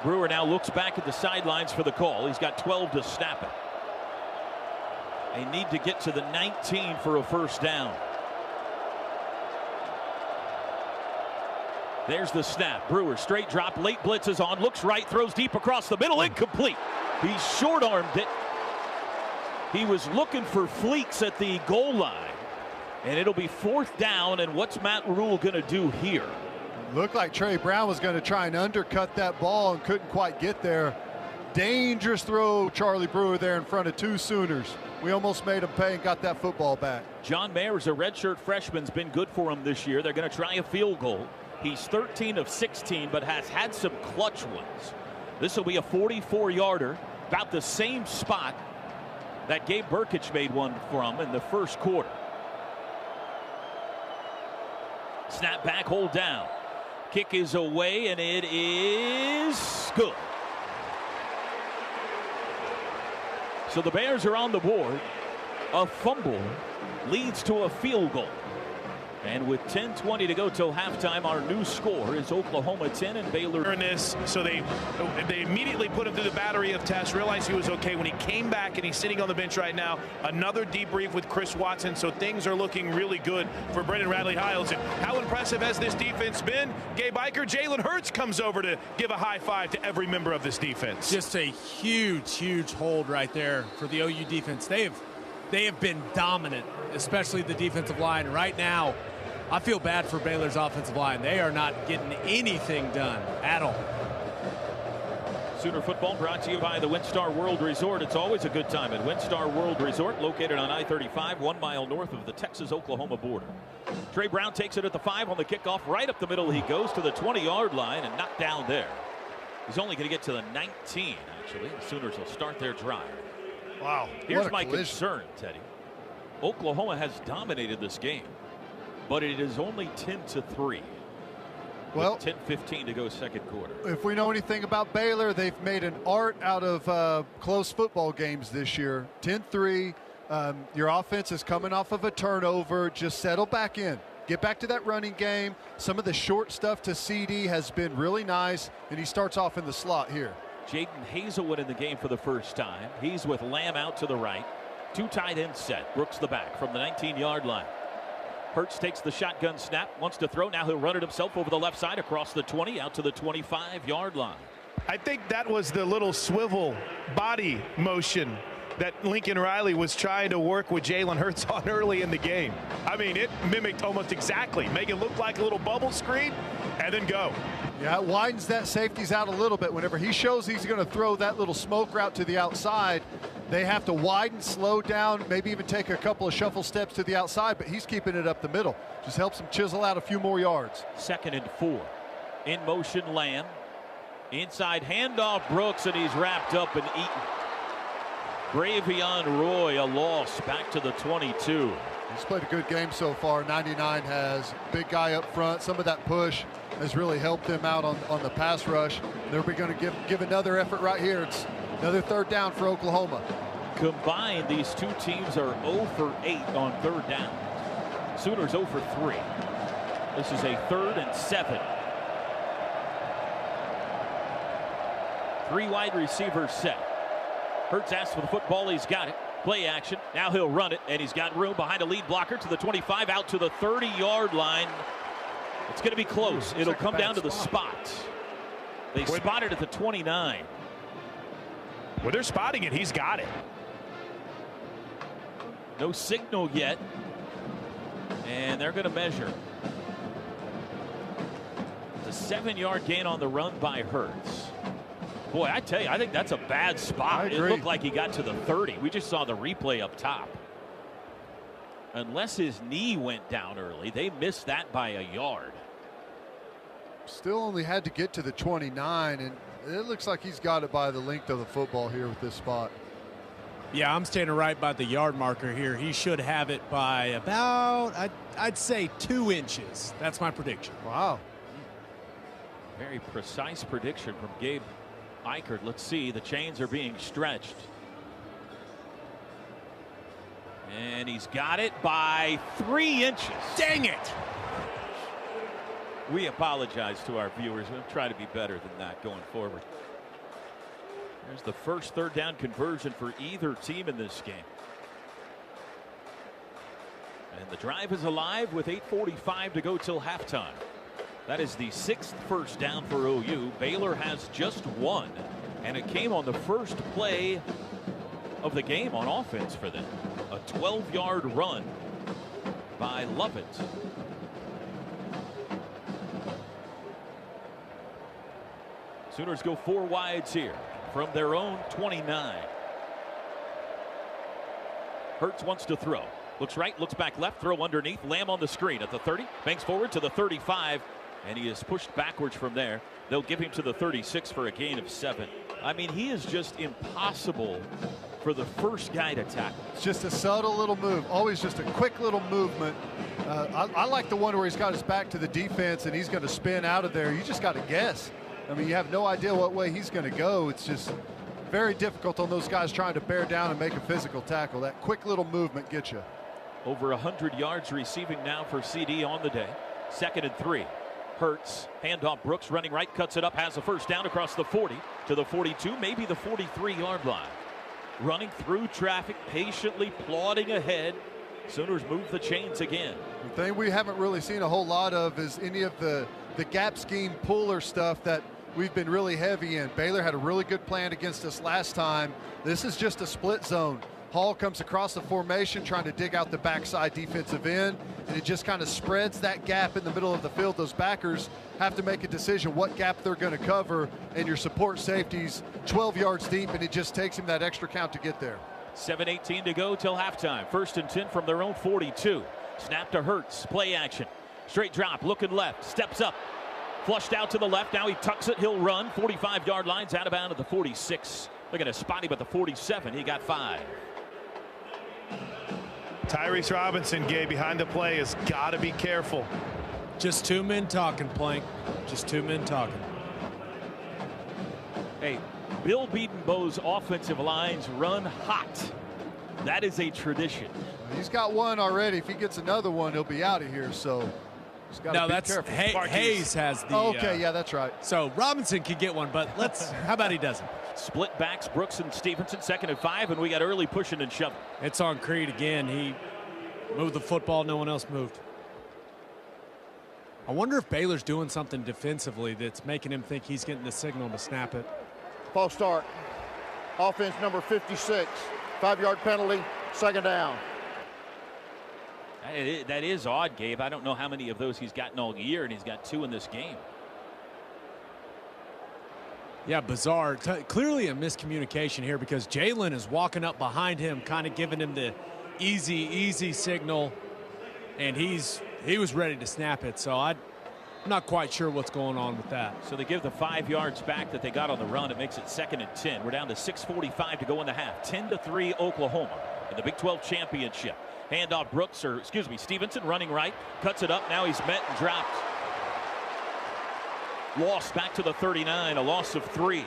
Brewer now looks back at the sidelines for the call. He's got 12 to snap it. They need to get to the 19 for a first down. There's the snap. Brewer straight drop, late blitz is on, looks right, throws deep across the middle, incomplete. He short-armed it. He was looking for Fleeks at the goal line. And it'll be fourth down, and what's Matt Rule going to do here? Looked like Trey Brown was going to try and undercut that ball and couldn't quite get there. Dangerous throw, Charlie Brewer there in front of two Sooners. We almost made him pay and got that football back. John Mayer's a redshirt freshman, has been good for him this year. They're going to try a field goal. He's 13 of 16, but has had some clutch ones. This will be a 44-yarder, about the same spot that Gabe Burkich made one from in the first quarter. Snap back, hold down. Kick is away, and it is good. So the Bears are on the board. A fumble leads to a field goal. And with 10:20 to go till halftime, our new score is Oklahoma 10 and Baylor. So they immediately put him through the battery of tests, realized he was okay. When he came back, and he's sitting on the bench right now, another debrief with Chris Watson. So things are looking really good for Brendan Radley-Hiles. And how impressive has this defense been? Gabe Eicher, Jalen Hurts comes over to give a high five to every member of this defense. Just a huge hold right there for the OU defense. They have been dominant, especially the defensive line. Right now, I feel bad for Baylor's offensive line. They are not getting anything done at all. Sooner football brought to you by the WinStar World Resort. It's always a good time at WinStar World Resort, located on I-35, 1 mile north of the Texas-Oklahoma border. Trey Brown takes it at the 5 on the kickoff. Right up the middle he goes to the 20-yard line and knocked down there. He's only going to get to the 19, actually. The Sooners will start their drive. Wow. Here's my concern, Teddy. Oklahoma has dominated this game, but it is only 10-3. Well, 10:15 to go second quarter. If we know anything about Baylor, they've made an art out of close football games this year. 10-3. Your offense is coming off of a turnover. Just settle back in. Get back to that running game. Some of the short stuff to CD has been really nice, and he starts off in the slot here. Jaden Hazelwood in the game for the first time. He's with Lamb out to the right. Two tight end set. Brooks the back from the 19-yard line. Hurts takes the shotgun snap, wants to throw. Now he'll run it himself over the left side across the 20 out to the 25-yard line. I think that was the little swivel body motion that Lincoln Riley was trying to work with Jalen Hurts on early in the game. I mean, it mimicked almost exactly. Make it look like a little bubble screen and then go. Yeah, it widens that safeties out a little bit. Whenever he shows he's going to throw that little smoke route to the outside, they have to widen, slow down, maybe even take a couple of shuffle steps to the outside, but he's keeping it up the middle. Just helps him chisel out a few more yards. 2nd and 4. In motion, Lamb. Inside handoff, Brooks, and he's wrapped up and eaten. Bravion Roy, a loss, back to the 22. He's played a good game so far. 99 has. Big guy up front. Some of that push has really helped them out on the pass rush. They're going to give another effort right here. It's another third down for Oklahoma. Combined, these two teams are 0 for 8 on third down. Sooners 0 for 3. This is a 3rd and 7. 3 wide receivers set. Hurts asks for the football. He's got it. Play action. Now he'll run it, and he's got room behind a lead blocker to the 25, out to the 30-yard line. It's going to be close. It'll come down to the spot. They spotted at the 29. Well, they're spotting it. He's got it. No signal yet. And they're going to measure. It's a 7-yard gain on the run by Hurts. Boy, I tell you, I think that's a bad spot. It looked like he got to the 30. We just saw the replay up top. Unless his knee went down early, they missed that by a yard. Still only had to get to the 29, and it looks like he's got it by the length of the football here with this spot. Yeah, I'm standing right by the yard marker here. He should have it by about, I'd say 2 inches. That's my prediction. Wow. Very precise prediction from Gabe Eichert. Let's see. The chains are being stretched. And he's got it by 3 inches. Dang it. We apologize to our viewers. We'll try to be better than that going forward. There's the first third down conversion for either team in this game. And the drive is alive with 8:45 to go till halftime. That is the 6th first down for OU. Baylor has just one, and it came on the first play of the game on offense for them. A 12-yard run by Lovett. Sooners go 4 wides here from their own 29. Hurts wants to throw. Looks right, looks back left, throw underneath. Lamb on the screen at the 30. Banks forward to the 35, and he is pushed backwards from there. They'll give him to the 36 for a gain of 7. I mean, he is just impossible for the first guy to tackle. It's just a subtle little move, always just a quick little movement. I like the one where he's got his back to the defense and he's going to spin out of there. You just got to guess. I mean, you have no idea what way he's going to go. It's just very difficult on those guys trying to bear down and make a physical tackle. That quick little movement gets you. Over 100 yards receiving now for CD on the day. 2nd and 3. Hurts, handoff, Brooks running right, cuts it up, has a first down across the 40 to the 42, maybe the 43-yard line. Running through traffic, patiently plodding ahead. Sooners move the chains again. The thing we haven't really seen a whole lot of is any of the gap scheme puller stuff that we've been really heavy in. Baylor had a really good plan against us last time. This is just a split zone. Hall comes across the formation trying to dig out the backside defensive end, and it just kind of spreads that gap in the middle of the field. Those backers have to make a decision what gap they're going to cover, and your support safety's 12 yards deep, and it just takes him that extra count to get there. 7:18 to go till halftime. 1st and 10 from their own 42. Snap to Hurts. Play action. Straight drop. Looking left. Steps up. Flushed out to the left. Now he tucks it. He'll run. 45-yard lines out of bounds at the 46. Looking to spot him at the 47. He got 5. Tyrese Robinson, Gabe, behind the play has got to be careful. Just 2 men talking, Plank. Just 2 men talking. Hey, Bill Beatonbow's offensive lines run hot. That is a tradition. He's got one already. If he gets another one, he'll be out of here. So he's got to be careful. Hayes has the. Okay, yeah, that's right. So Robinson could get one, but how about he doesn't? Split backs, Brooks and Stevenson, 2nd and 5, and we got early pushing and shoving. It's on Creed again. He moved the football. No one else moved. I wonder if Baylor's doing something defensively that's making him think he's getting the signal to snap it. False start. Offense number 56. 5-yard penalty. 2nd down. That is odd, Gabe. I don't know how many of those he's gotten all year, and he's got 2 in this game. Yeah, bizarre. Clearly a miscommunication here because Jalen is walking up behind him, kind of giving him the easy signal, and he was ready to snap it. So I'm not quite sure what's going on with that. So they give the 5 yards back that they got on the run. It makes it 2nd and 10. We're down to 6:45 to go in the half. 10-3 Oklahoma in the Big 12 championship. Handoff Stevenson running right, cuts it up. Now he's met and dropped. Lost back to the 39, a loss of 3. You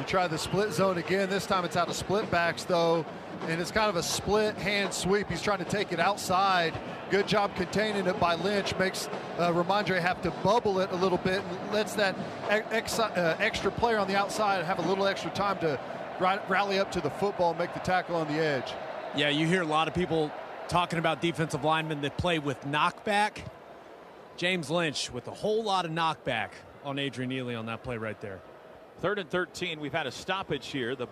try the split zone again. This time it's out of split backs, though, and it's kind of a split hand sweep. He's trying to take it outside. Good job containing it by Lynch. Makes Ramondre have to bubble it a little bit and lets that extra player on the outside have a little extra time to rally up to the football and make the tackle on the edge. Yeah, you hear a lot of people talking about defensive linemen that play with knockback. James Lynch with a whole lot of knockback on Adrian Neely on that play right there. 3rd and 13. We've had a stoppage here. The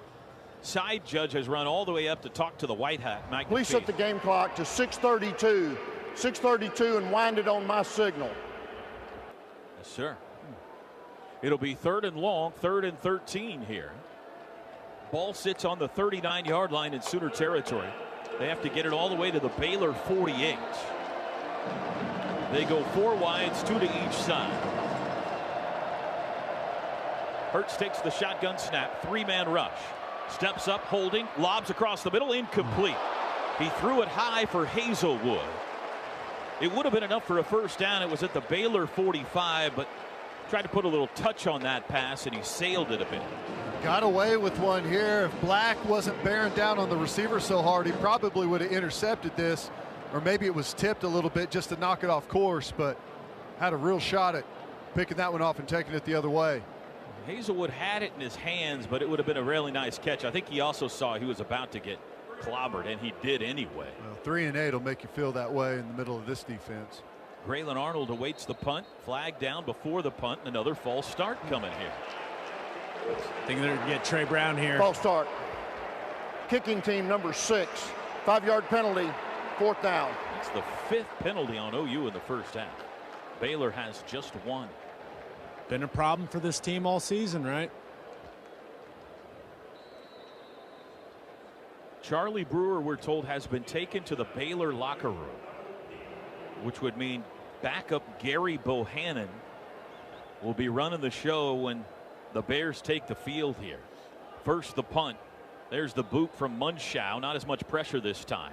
side judge has run all the way up to talk to the white hat, Mike. Please set the game clock to 6:32. 6:32 and wind it on my signal. Yes, sir. It'll be 3rd and long, 3rd and 13 here. Ball sits on the 39-yard line in Sooner territory. They have to get it all the way to the Baylor 48. They go 4 wides, 2 to each side. Hurts takes the shotgun snap, 3-man rush. Steps up, holding, lobs across the middle, incomplete. He threw it high for Hazelwood. It would have been enough for a first down. It was at the Baylor 45, but tried to put a little touch on that pass, and he sailed it a bit. Got away with one here. If Black wasn't bearing down on the receiver so hard, he probably would have intercepted this, or maybe it was tipped a little bit just to knock it off course, but had a real shot at picking that one off and taking it the other way. Hazelwood had it in his hands, but it would have been a really nice catch. I think he also saw he was about to get clobbered, and he did anyway. Well, 3 and 8 will make you feel that way in the middle of this defense. Braylon Arnold awaits the punt. Flag down before the punt. And another false start coming here. I think they're going to get Trey Brown here. False start. Kicking team number 6. 5-yard penalty. 4th down. It's the 5th penalty on OU in the first half. Baylor has just 1. Been a problem for this team all season, right? Charlie Brewer, we're told, has been taken to the Baylor locker room, which would mean backup Gary Bohannon will be running the show when the Bears take the field here. First the punt. There's the boot from Munschow. Not as much pressure this time.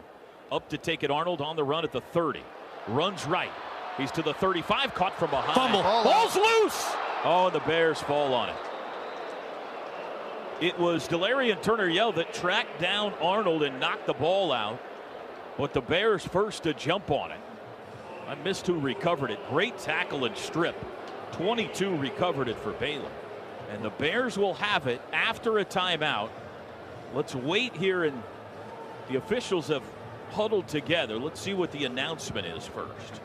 Up to take it, Arnold on the run at the 30. Runs right. He's to the 35. Caught from behind. Fumble. Ball's loose. Oh, and the Bears fall on it. It was Delarian Turner-Yell that tracked down Arnold and knocked the ball out. But the Bears first to jump on it. I missed who recovered it. Great tackle and strip. 22 recovered it for Baylor. And the Bears will have it after a timeout. Let's wait here, and the officials have huddled together. Let's see what the announcement is first.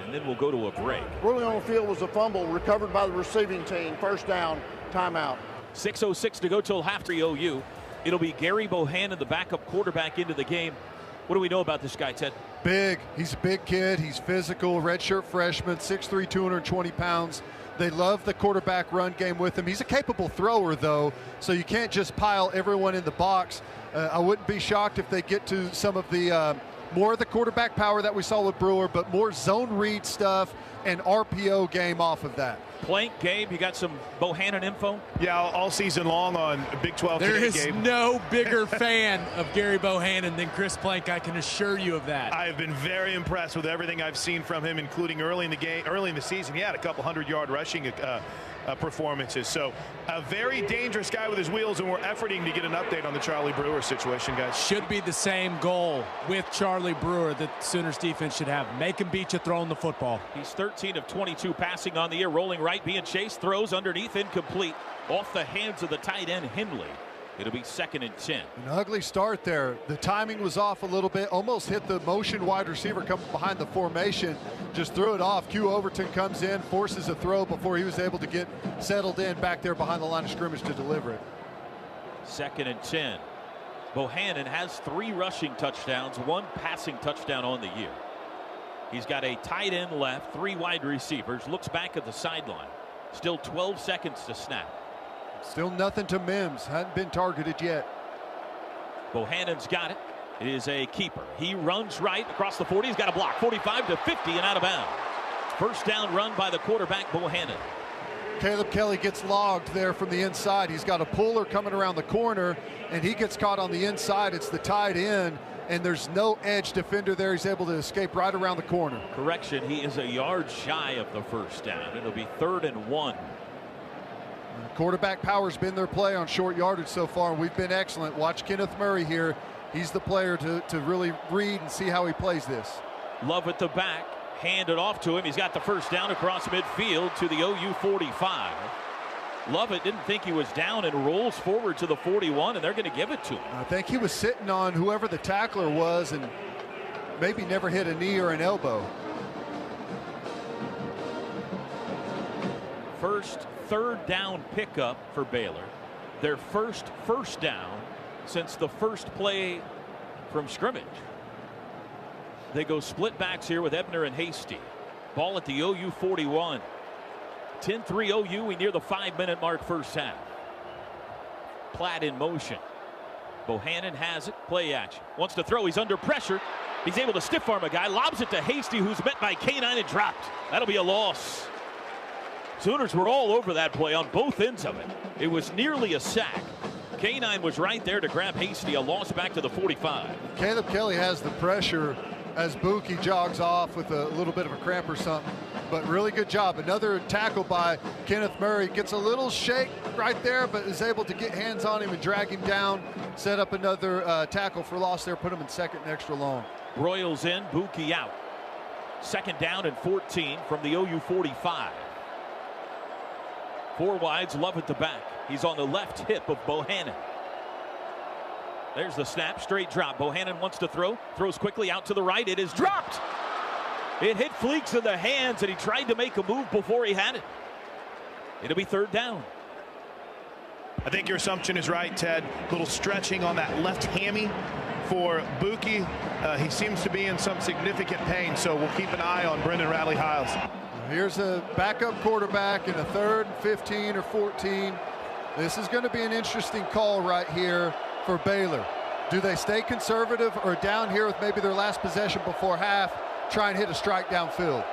And then we'll go to a break. Ruling on the field was a fumble recovered by the receiving team. First down, timeout. 6:06 to go till half OU. It'll be Gary Bohannon, the backup quarterback, into the game. What do we know about this guy, Ted? Big. He's a big kid. He's physical, redshirt freshman, 6'3", 220 pounds. They love the quarterback run game with him. He's a capable thrower, though, so you can't just pile everyone in the box. I wouldn't be shocked if they get to some of the more of the quarterback power that we saw with Brewer, but more zone read stuff and RPO game off of that. Plank, Gabe, you got some Bohannon info? Yeah, all season long on Big 12 There today, is Gabe. no bigger fan of Gary Bohannon than Chris Plank. I can assure you of that. I have been very impressed with everything I've seen from him, including early in the game, early in the season. He had a couple 100-yard rushing performances. So a very dangerous guy with his wheels, and we're efforting to get an update on the Charlie Brewer situation, guys. Should be the same goal with Charlie Brewer that the Sooners defense should have. Make him beat you throwing the football. He's 13 of 22 passing on the year, rolling right, being chased, throws underneath, incomplete, off the hands of the tight end Hindley. It'll be 2nd and 10. An ugly start there. The timing was off a little bit, almost hit the motion wide receiver coming behind the formation, just threw it off. Q Overton comes in, forces a throw before he was able to get settled in back there behind the line of scrimmage to deliver it. 2nd and 10. Bohannon has 3 rushing touchdowns, 1 passing touchdown on the year. He's got a tight end left, 3 wide receivers, looks back at the sideline. Still 12 seconds to snap. Still nothing to Mims. Hadn't been targeted yet. Bohannon's got it. It is a keeper. He runs right across the 40. He's got a block. 45 to 50 and out of bounds. First down run by the quarterback, Bohannon. Caleb Kelly gets logged there from the inside. He's got a puller coming around the corner, and he gets caught on the inside. It's the tight end, and there's no edge defender there. He's able to escape right around the corner. Correction, he is a yard shy of the first down. It'll be 3rd and 1. Quarterback power's been their play on short yardage so far, and we've been excellent. Watch Kenneth Murray here. He's the player to really read and see how he plays this. Love at the back. Hand it off to him. He's got the first down across midfield to the OU 45. Lovett didn't think he was down and rolls forward to the 41, and they're going to give it to him. I think he was sitting on whoever the tackler was and maybe never hit a knee or an elbow. First 3rd down pickup for Baylor. Their first down since the first play from scrimmage. They go split backs here with Ebner and Hasty. Ball at the OU 41. 10-3 OU. We near the 5-minute mark first half. Platt in motion. Bohannon has it. Play action. Wants to throw. He's under pressure. He's able to stiff arm a guy. Lobs it to Hasty, who's met by K9 and dropped. That'll be a loss. Sooners were all over that play on both ends of it. It was nearly a sack. K9 was right there to grab Hasty. A loss back to the 45. Caleb Kelly has the pressure as Buki jogs off with a little bit of a cramp or something. But really good job. Another tackle by Kenneth Murray. Gets a little shake right there, but is able to get hands on him and drag him down. Set up another tackle for loss there. Put him in 2nd and extra long. Royals in, Buki out. 2nd down and 14 from the OU 45. 4 wides, Love at the back. He's on the left hip of Bohannon. There's the snap, straight drop. Bohannon wants to throw, throws quickly out to the right. It is dropped. It hit Fleeks in the hands, and he tried to make a move before he had it. It'll be 3rd down. I think your assumption is right, Ted. A little stretching on that left hammy for Buki. He seems to be in some significant pain, so we'll keep an eye on Brendan Radley-Hiles. Here's a backup quarterback in a 3rd and 15 or 14. This is going to be an interesting call right here for Baylor. Do they stay conservative or down here with maybe their last possession before half, try and hit a strike downfield?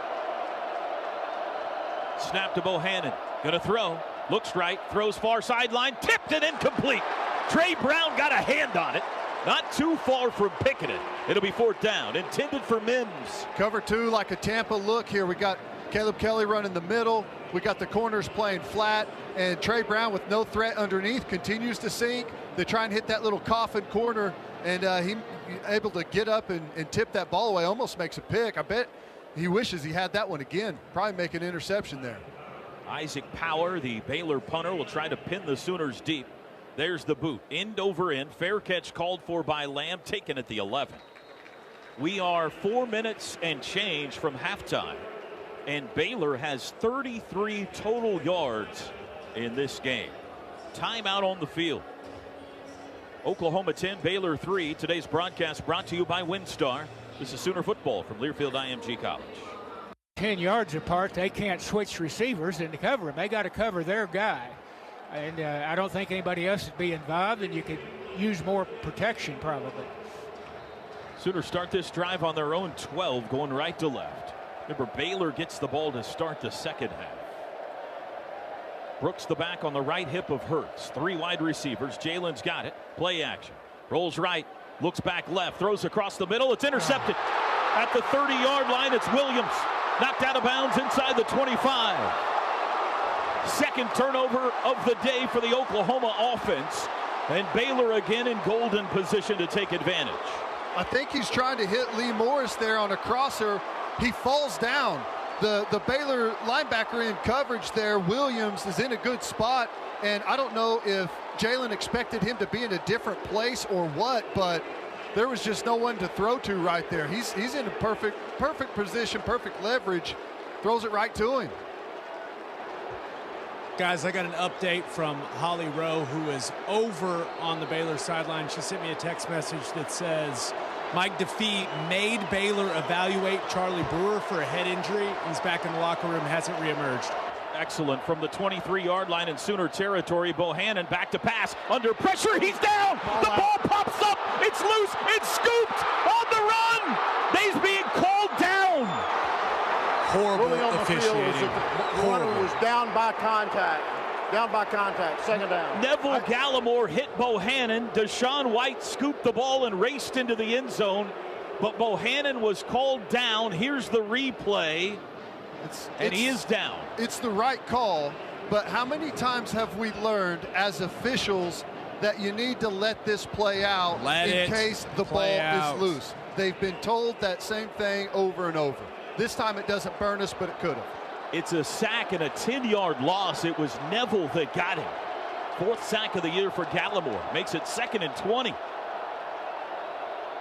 Snap to Bohannon. Gonna throw. Looks right. Throws far sideline. Tipped and incomplete. Trey Brown got a hand on it. Not too far from picking it. It'll be 4th down. Intended for Mims. Cover 2 like a Tampa look here. We got Caleb Kelly running the middle. We got the corners playing flat. And Trey Brown with no threat underneath continues to sink. They try and hit that little coffin corner. And he able to get up and tip that ball away. Almost makes a pick. I bet he wishes he had that one again. Probably make an interception there. Isaac Power, the Baylor punter, will try to pin the Sooners deep. There's the boot. End over end. Fair catch called for by Lamb, taken at the 11. We are 4 minutes and change from halftime. And Baylor has 33 total yards in this game. Timeout on the field. Oklahoma 10, Baylor 3. Today's broadcast brought to you by WinStar. This is Sooner football from Learfield IMG College. 10 yards apart, they can't switch receivers and to cover them. They got to cover their guy. And I don't think anybody else would be involved, and you could use more protection probably. Sooners start this drive on their own 12, going right to left. Remember, Baylor gets the ball to start the second half. Brooks the back on the right hip of Hurts. 3 wide receivers. Jalen's got it. Play action. Rolls right. Looks back left. Throws across the middle. It's intercepted. At the 30-yard line, it's Williams. Knocked out of bounds inside the 25. Second turnover of the day for the Oklahoma offense. And Baylor again in golden position to take advantage. I think he's trying to hit Lee Morris there on a crosser. He falls down. The Baylor linebacker in coverage there, Williams, is in a good spot. And I don't know if Jalen expected him to be in a different place or what, but there was just no one to throw to right there. He's in a perfect position, perfect leverage. Throws it right to him. Guys, I got an update from Holly Rowe, who is over on the Baylor sideline. She sent me a text message that says, Mike DeFee made Baylor evaluate Charlie Brewer for a head injury. He's back in the locker room, hasn't reemerged. Excellent from the 23-yard line in Sooner territory. Bohannon back to pass. Under pressure, he's down. The ball pops up. It's loose. It's scooped on the run. He's being called down. Horrible Ruling on the field officiating. the one who was down by contact. Down by contact, second down. Neville Gallimore hit Bohannon. Deshaun White scooped the ball and raced into the end zone. But Bohannon was called down. Here's the replay. He is down. It's the right call, but how many times have we learned as officials that you need to let this play out in case the ball is loose? They've been told that same thing over and over. This time it doesn't burn us, but it could have. It's a sack and a 10-yard loss. It was Neville that got him. 4th sack of the year for Gallimore. Makes it 2nd and 20.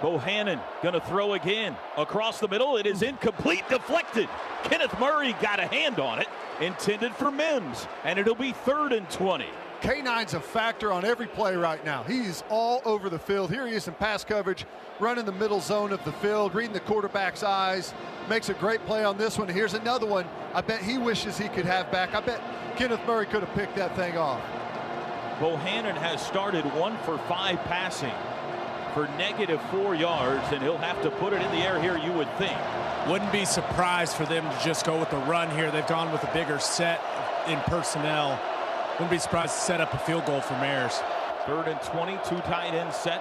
Bohannon gonna throw again. Across the middle, it is incomplete, deflected. Kenneth Murray got a hand on it. Intended for Mims, and it'll be 3rd and 20. K9's a factor on every play right now. He's all over the field. Here he is in pass coverage, running the middle zone of the field, reading the quarterback's eyes. Makes a great play on this one. Here's another one I bet he wishes he could have back. I bet Kenneth Murray could have picked that thing off. Bohannon has started 1 for 5 passing for -4 yards, and he'll have to put it in the air here, you would think. Wouldn't be surprised for them to just go with the run here. They've gone with a bigger set in personnel. Wouldn't be surprised to set up a field goal for Mares. 3rd and 20, 2 tight ends set.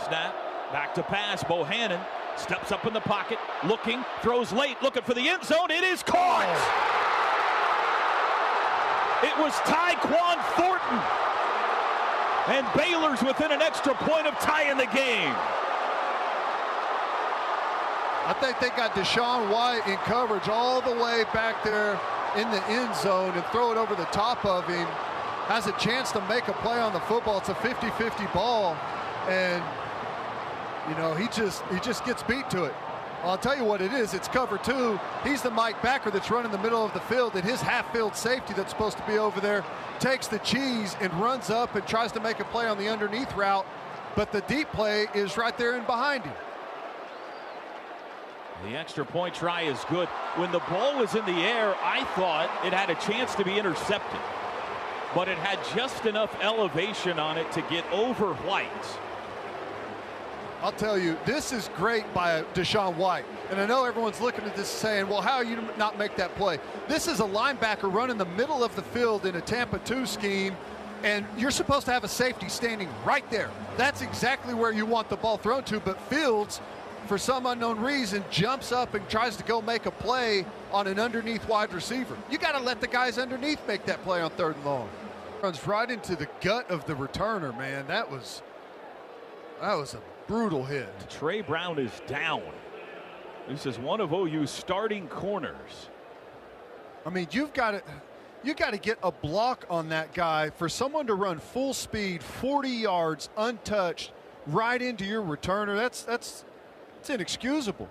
Snap, back to pass. Bohannon steps up in the pocket, looking, throws late, looking for the end zone. It is caught. It was Tyquan Thornton. And Baylor's within an extra point of tying the game. I think they got Deshaun White in coverage all the way back there in the end zone and throw it over the top of him. Has a chance to make a play on the football. It's a 50-50 ball. and you know, he just gets beat to it. I'll tell you what it is. It's cover two. He's the Mike backer that's running the middle of the field, and his half-field safety that's supposed to be over there takes the cheese and runs up and tries to make a play on the underneath route, but the deep play is right there and behind him. The extra point try is good. When the ball was in the air, I thought it had a chance to be intercepted, but it had just enough elevation on it to get over White. I'll tell you, this is great by Deshaun White. And I know everyone's looking at this saying, well, how you not make that play? This is a linebacker running the middle of the field in a Tampa 2 scheme, and you're supposed to have a safety standing right there. That's exactly where you want the ball thrown to, but Fields, for some unknown reason, jumps up and tries to go make a play on an underneath wide receiver. You got to let the guys underneath make that play on 3rd and long. Runs right into the gut of the returner, man. That was a brutal hit. Trey Brown is down. This is one of OU's starting corners. I mean, you got to get a block on that guy for someone to run full speed 40 yards untouched right into your returner. That's inexcusable.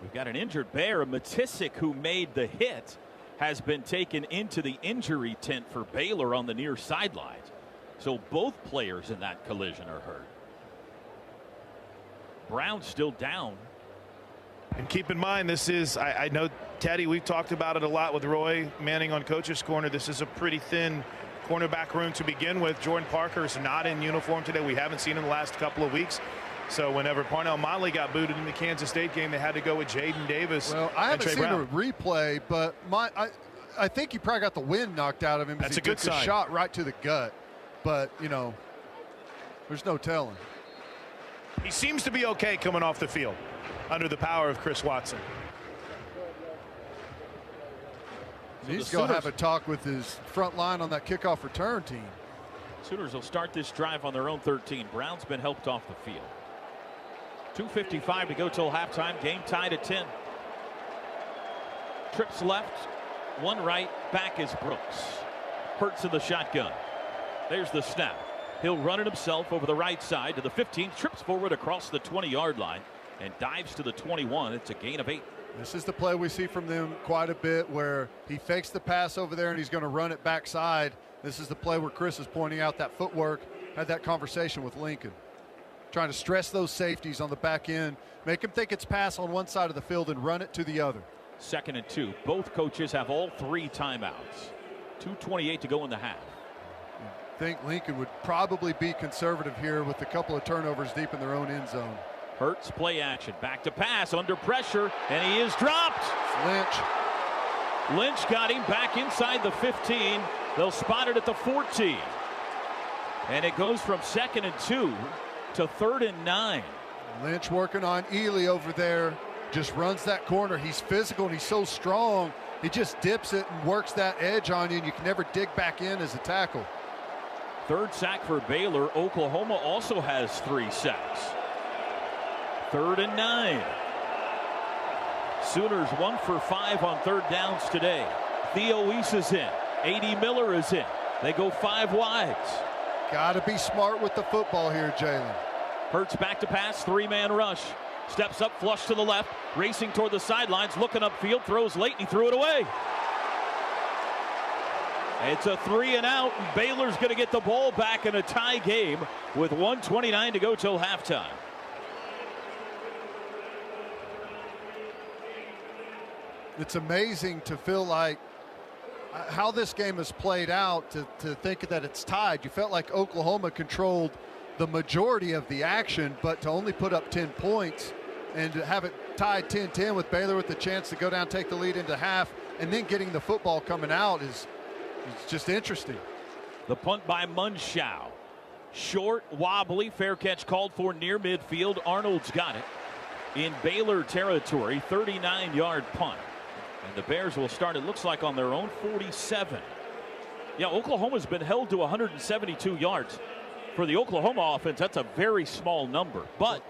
We've got an injured Bear. Matisik, who made the hit, has been taken into the injury tent for Baylor on the near sidelines. So both players in that collision are hurt. Brown still down. And keep in mind, this is, I know, Teddy, we've talked about it a lot with Roy Manning on Coach's Corner. This is a pretty thin cornerback room to begin with. Jordan Parker's not in uniform today. We haven't seen him the last couple of weeks. So whenever Parnell Motley got booted in the Kansas State game, they had to go with Jaden Davis. Well, I haven't seen Brown. a replay, but I think he probably got the wind knocked out of him. That's a good sign. Shot right to the gut. But, you know, there's no telling. He seems to be okay coming off the field under the power of Chris Watson. He's going to have a talk with his front line on that kickoff return team. Sooners will start this drive on their own 13. Brown's been helped off the field. 2:55 to go till halftime. Game tied at 10. Trips left, one right, back is Brooks. Hurts in the shotgun. There's the snap. He'll run it himself over the right side to the 15, trips forward across the 20-yard line and dives to the 21. It's a gain of 8. This is the play we see from them quite a bit, where he fakes the pass over there and he's going to run it backside. This is the play where Chris is pointing out that footwork. Had that conversation with Lincoln, trying to stress those safeties on the back end, make them think it's pass on one side of the field and run it to the other. 2nd and 2. Both coaches have all 3 timeouts. 2:28 to go in the half. I think Lincoln would probably be conservative here with a couple of turnovers deep in their own end zone. Hurts play action, back to pass, under pressure, and he is dropped. Lynch got him back inside the 15. They'll spot it at the 14. And it goes from 2nd and 2 to 3rd and 9. Lynch working on Ely over there, just runs that corner. He's physical and he's so strong. He just dips it and works that edge on you, and you can never dig back in as a tackle. 3rd sack for Baylor. Oklahoma also has 3 sacks. 3rd and 9. Sooners 1 for 5 on 3rd downs today. Theo Weiss is in. A.D. Miller is in. They go 5 wides. Got to be smart with the football here, Jalen. Hurts back to pass, 3-man rush. Steps up, flush to the left, racing toward the sidelines, looking upfield, throws late, and he threw it away. It's a 3 and out, and Baylor's going to get the ball back in a tie game with 1:29 to go till halftime. It's amazing to feel like how this game has played out, to think that it's tied. You felt like Oklahoma controlled the majority of the action, but to only put up 10 points and to have it tied 10-10 with Baylor with the chance to go down, take the lead into half, and then getting the football coming out is just interesting. The punt by Munshow. Short, wobbly, fair catch called for near midfield. Arnold's got it in Baylor territory. 39-yard punt. And the Bears will start, it looks like, on their own 47. Yeah, Oklahoma's been held to 172 yards. For the Oklahoma offense, that's a very small number. But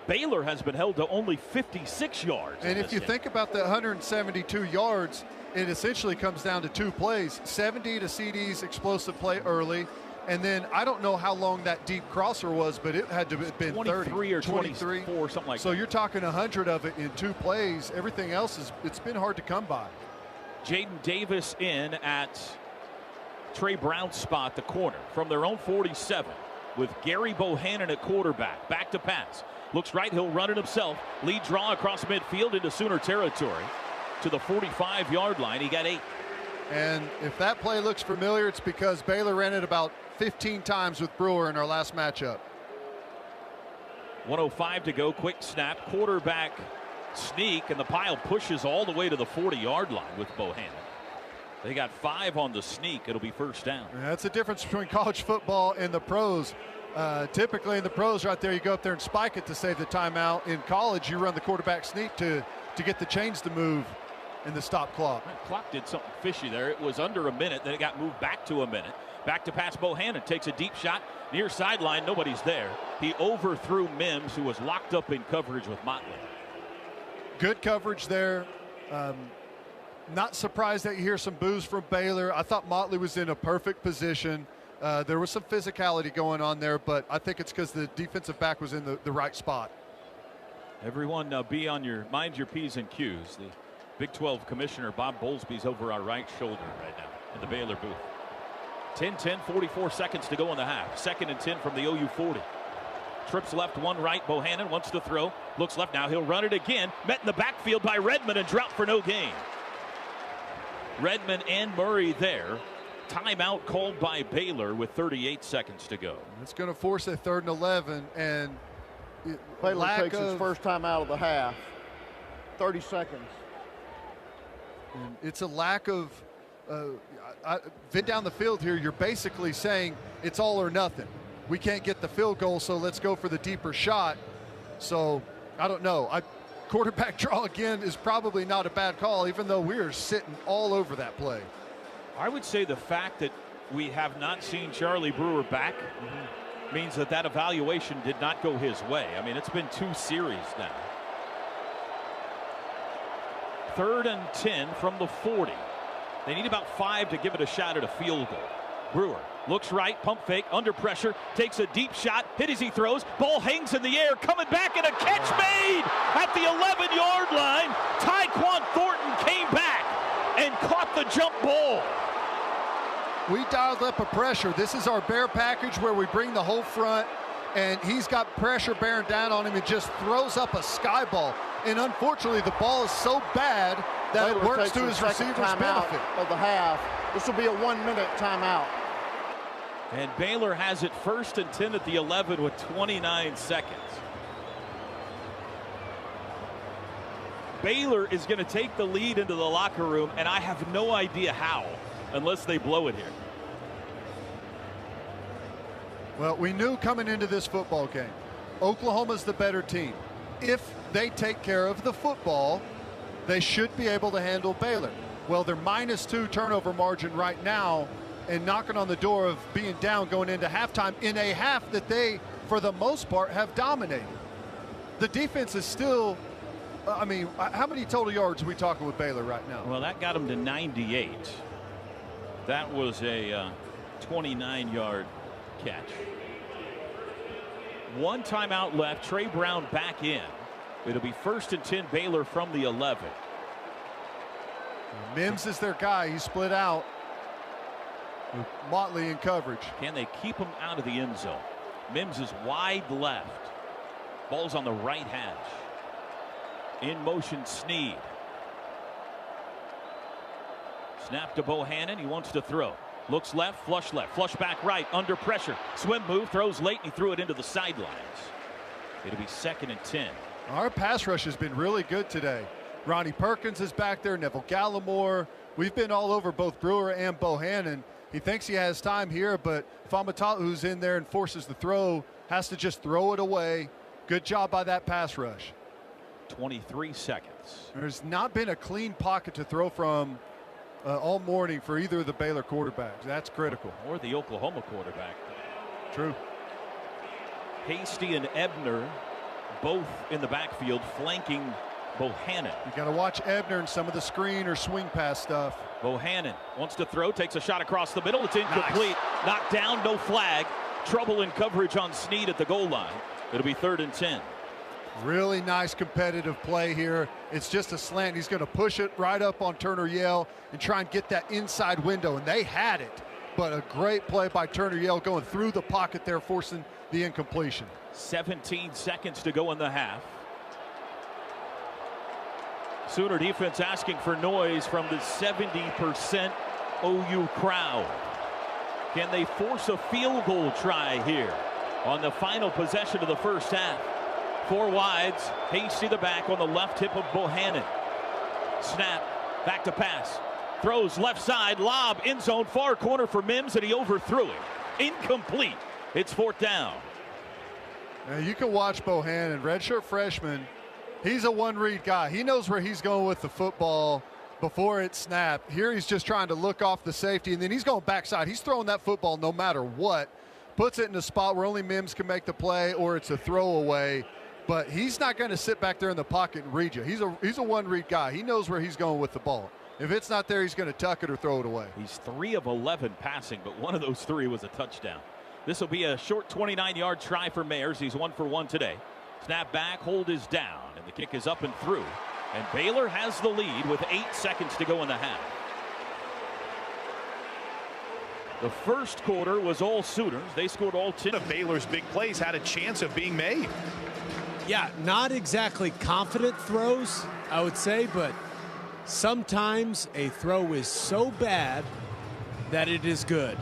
Baylor has been held to only 56 yards. And if you think about the 172 yards, it essentially comes down to 2 plays. 70 to CD's explosive play early, And then I don't know how long that deep crosser was, but it had to have been 23 or 23, 24, something like that. So you're talking 100 of it in 2 plays. Everything else it's been hard to come by. Jaden Davis in at Trey Brown's spot, the corner, from their own 47, with Gary Bohannon at quarterback. Back to pass. Looks right, he'll run it himself. Lead draw across midfield into Sooner territory to the 45-yard line. He got 8. And if that play looks familiar, it's because Baylor ran it about 15 times with Brewer in our last matchup. 1:05 to go. Quick snap. Quarterback sneak, and the pile pushes all the way to the 40-yard line with Bohannon. They got 5 on the sneak. It'll be first down. That's the difference between college football and the pros. Typically in the pros right there, you go up there and spike it to save the timeout. In college, you run the quarterback sneak to get the chains to move in the stop clock. That clock did something fishy there. It was under a minute, then it got moved back to a minute. Back to pass. Bohannon takes a deep shot near sideline. Nobody's there. He overthrew Mims, who was locked up in coverage with Motley. Good coverage there. Not surprised that you hear some boos from Baylor. I thought Motley was in a perfect position. There was some physicality going on there, but I think it's because the defensive back was in the right spot. Everyone mind your P's and Q's. The Big 12 Commissioner Bob Bowlesby's over our right shoulder right now in the Baylor booth. 10-10, 44 seconds to go in the half. 2nd and 10 from the OU 40. Trips left, 1 right. Bohannon wants to throw. Looks left now. He'll run it again. Met in the backfield by Redmond and dropped for no gain. Redmond and Murray there. Timeout called by Baylor with 38 seconds to go. It's going to force a 3rd and 11. And Baylor takes his first time out of the half. 30 seconds. And it's a lack of fit down the field here. You're basically saying it's all or nothing. We can't get the field goal, so let's go for the deeper shot. So I don't know. Quarterback draw again is probably not a bad call, even though we are sitting all over that play. I would say the fact that we have not seen Charlie Brewer back means that evaluation did not go his way. I mean, it's been 2 series now. 3rd and 10 from the 40. They need about 5 to give it a shot at a field goal. Brewer looks right, pump fake, under pressure, takes a deep shot, hit as he throws, ball hangs in the air, coming back, and a catch made at the 11-yard line. Tyquan Thornton came back and caught the jump ball. We dialed up a pressure. This is our bear package where we bring the whole front, and he's got pressure bearing down on him and just throws up a sky ball. And unfortunately, the ball is so bad that it works to his receiver's benefit. Of the half. This will be a 1-minute timeout. And Baylor has it 1st and 10 at the 11 with 29 seconds. Baylor is going to take the lead into the locker room, and I have no idea how, unless they blow it here. Well, we knew coming into this football game, Oklahoma's the better team. If they take care of the football, they should be able to handle Baylor. Well, they're -2 turnover margin right now and knocking on the door of being down going into halftime in a half that they, for the most part, have dominated. The defense is still, I mean, how many total yards are we talking with Baylor right now? Well, that got them to 98. That was a 29-yard catch. 1 timeout left. Trey Brown back in. It'll be 1st and 10 Baylor from the 11. Mims is their guy. He split out with Motley in coverage. Can they keep him out of the end zone? Mims is wide left. Ball's on the right hash. In motion, Sneed. Snap to Bohannon. He wants to throw. Looks left, flush back right, under pressure. Swim move, throws late, and he threw it into the sidelines. It'll be 2nd and 10. Our pass rush has been really good today. Ronnie Perkins is back there, Neville Gallimore. We've been all over both Brewer and Bohannon. He thinks he has time here, but Famatalu, who's in there and forces the throw, has to just throw it away. Good job by that pass rush. 23 seconds. There's not been a clean pocket to throw from all morning for either of the Baylor quarterbacks. That's critical. Or the Oklahoma quarterback. True. Hasty and Ebner both in the backfield flanking Bohannon. You got to watch Ebner and some of the screen or swing pass stuff. Bohannon wants to throw, takes a shot across the middle. It's incomplete. Nice. Knocked down, no flag. Trouble in coverage on Snead at the goal line. It'll be 3rd and 10. Really nice competitive play here. It's just a slant. He's going to push it right up on Turner-Yell and try and get that inside window, and they had it. But a great play by Turner-Yell going through the pocket there, forcing the incompletion. 17 seconds to go in the half. Sooner defense asking for noise from the 70% OU crowd. Can they force a field goal try here on the final possession of the first half? 4 wides, Hasty the back on the left hip of Bohannon. Snap, back to pass. Throws left side, lob, end zone, far corner for Mims, and he overthrew it. Incomplete. It's 4th down. Now you can watch Bohannon, redshirt freshman. He's a one-read guy. He knows where he's going with the football before it's snapped. Here he's just trying to look off the safety, and then he's going backside. He's throwing that football no matter what. Puts it in a spot where only Mims can make the play, or it's a throwaway. But he's not going to sit back there in the pocket and read you. He's a one-read guy. He knows where he's going with the ball. If it's not there, he's going to tuck it or throw it away. He's 3 of 11 passing, but one of those 3 was a touchdown. This will be a short 29-yard try for Mayers. He's 1 for 1 today. Snap back, hold is down, and the kick is up and through. And Baylor has the lead with 8 seconds to go in the half. The first quarter was all Sooners. They scored all 10. One of Baylor's big plays had a chance of being made. Yeah, not exactly confident throws, I would say, but sometimes a throw is so bad that it is good.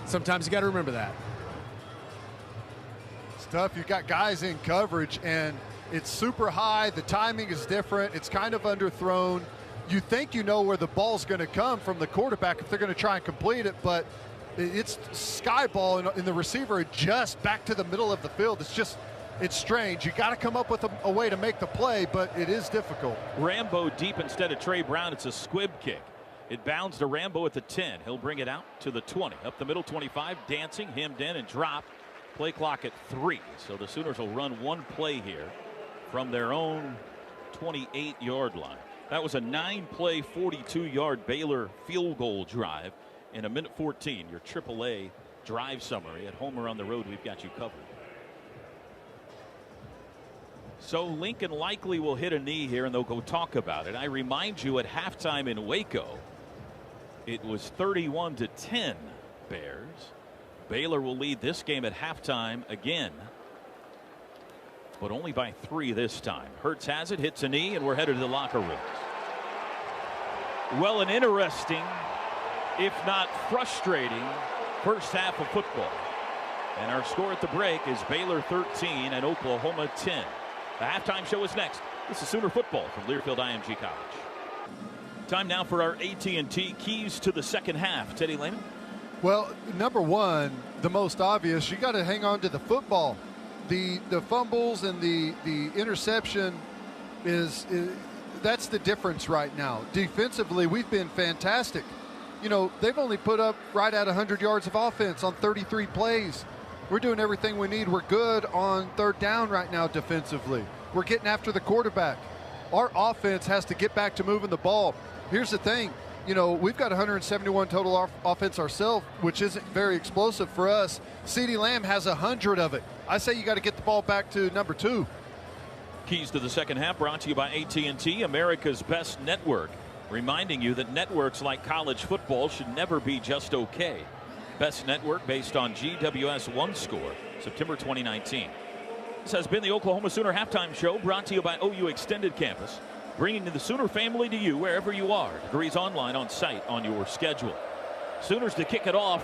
Sometimes you got to remember that. It's tough. You've got guys in coverage, and it's super high. The timing is different. It's kind of underthrown. You think you know where the ball's going to come from the quarterback if they're going to try and complete it, but it's sky ball, and the receiver adjusts back to the middle of the field. It's strange. You got to come up with a way to make the play, but it is difficult. Rambo deep instead of Trey Brown. It's a squib kick. It bounds to Rambo at the 10. He'll bring it out to the 20. Up the middle, 25. Dancing, hemmed in, and dropped. Play clock at 3. So the Sooners will run one play here from their own 28-yard line. That was a 9-play, 42-yard Baylor field goal drive in a minute 14. Your AAA drive summary. At home or on the road, we've got you covered. So Lincoln likely will hit a knee here, and they'll go talk about it. I remind you, at halftime in Waco, it was 31-10 Bears. Baylor will lead this game at halftime again, but only by 3 this time. Hurts has it, hits a knee, and we're headed to the locker rooms. Well, an interesting, if not frustrating, first half of football. And our score at the break is Baylor 13 and Oklahoma 10. The halftime show is next. This is Sooner football from Learfield IMG College. Time now for our AT&T keys to the second half. Teddy Lehman. Well, number one, the most obvious, you got to hang on to the football. The fumbles and the interception is that's the difference right now. Defensively, we've been fantastic. You know, they've only put up right at 100 yards of offense on 33 plays. We're doing everything we need. We're good on third down right now defensively. We're getting after the quarterback. Our offense has to get back to moving the ball. Here's the thing. You know, we've got 171 total offense ourselves, which isn't very explosive for us. CeeDee Lamb has 100 of it. I say you got to get the ball back to number 2. Keys to the second half brought to you by AT&T, America's best network. Reminding you that networks like college football should never be just okay. Best network based on GWS One Score, September 2019. This has been the Oklahoma Sooner halftime show, brought to you by OU Extended Campus, bringing the Sooner family to you wherever you are. Degrees online, on site, on your schedule. Sooners to kick it off.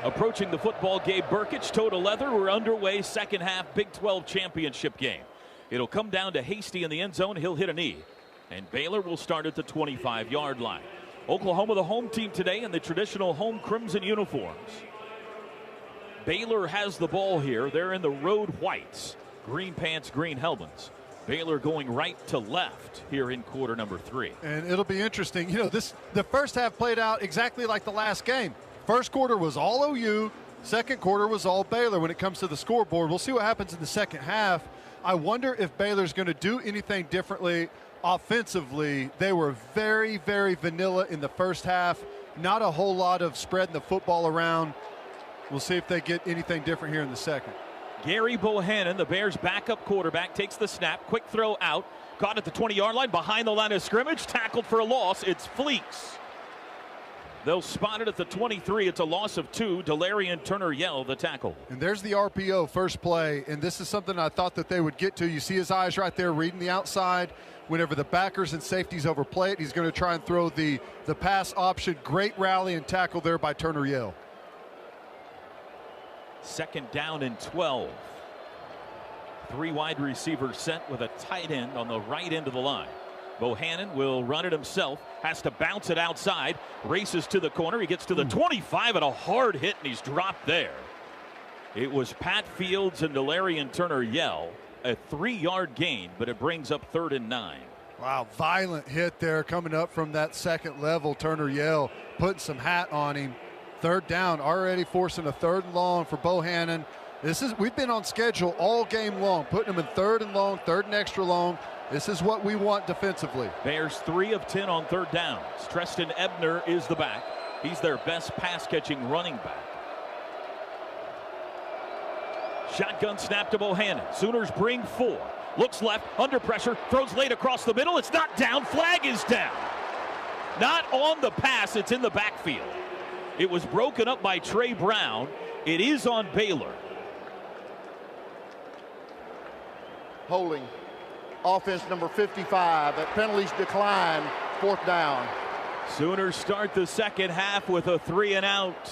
Approaching the football, Gabe Burkich, toe to leather. We're underway, second half Big 12 championship game. It'll come down to Hasty in the end zone. He'll hit a knee. And Baylor will start at the 25-yard line. Oklahoma, the home team today, in the traditional home crimson uniforms. Baylor has the ball here. They're in the road whites. Green pants, green helmets. Baylor going right to left here in quarter number 3. And it'll be interesting. You know, the first half played out exactly like the last game. First quarter was all OU. Second quarter was all Baylor when it comes to the scoreboard. We'll see what happens in the second half. I wonder if Baylor's going to do anything differently offensively, they were very, very vanilla in the first half. Not a whole lot of spreading the football around. We'll see if they get anything different here in the second. Gary Bohannon, the Bears' backup quarterback, takes the snap. Quick throw out. Caught at the 20-yard line, behind the line of scrimmage. Tackled for a loss. It's Fleeks. They'll spot it at the 23. It's a loss of 2. Delarian Turner-Yell, the tackle. And there's the RPO first play, and this is something I thought that they would get to. You see his eyes right there reading the outside. Whenever the backers and safeties overplay it, he's going to try and throw the pass option. Great rally and tackle there by Turner-Yell. Second down and 12. 3 wide receivers set with a tight end on the right end of the line. Bohannon will run it himself, has to bounce it outside, races to the corner. He gets to the 25 and a hard hit, and he's dropped there. It was Pat Fields and Delarian Turner-Yell. A 3-yard gain, but it brings up 3rd and 9. Wow, violent hit there coming up from that second level. Turner-Yell putting some hat on him. 3rd down, already forcing a 3rd and long for Bohannon. We've been on schedule all game long, putting them in 3rd and long, 3rd and extra long. This is what we want defensively. Bears 3 of 10 on 3rd downs. Treston Ebner is the back. He's their best pass-catching running back. Shotgun snap to Bohannon. Sooners bring 4. Looks left, under pressure, throws late across the middle. It's not down. Flag is down. Not on the pass. It's in the backfield. It was broken up by Trey Brown. It is on Baylor. Holding. Offense number 55. That penalties decline. 4th down. Sooners start the second half with a 3-and-out.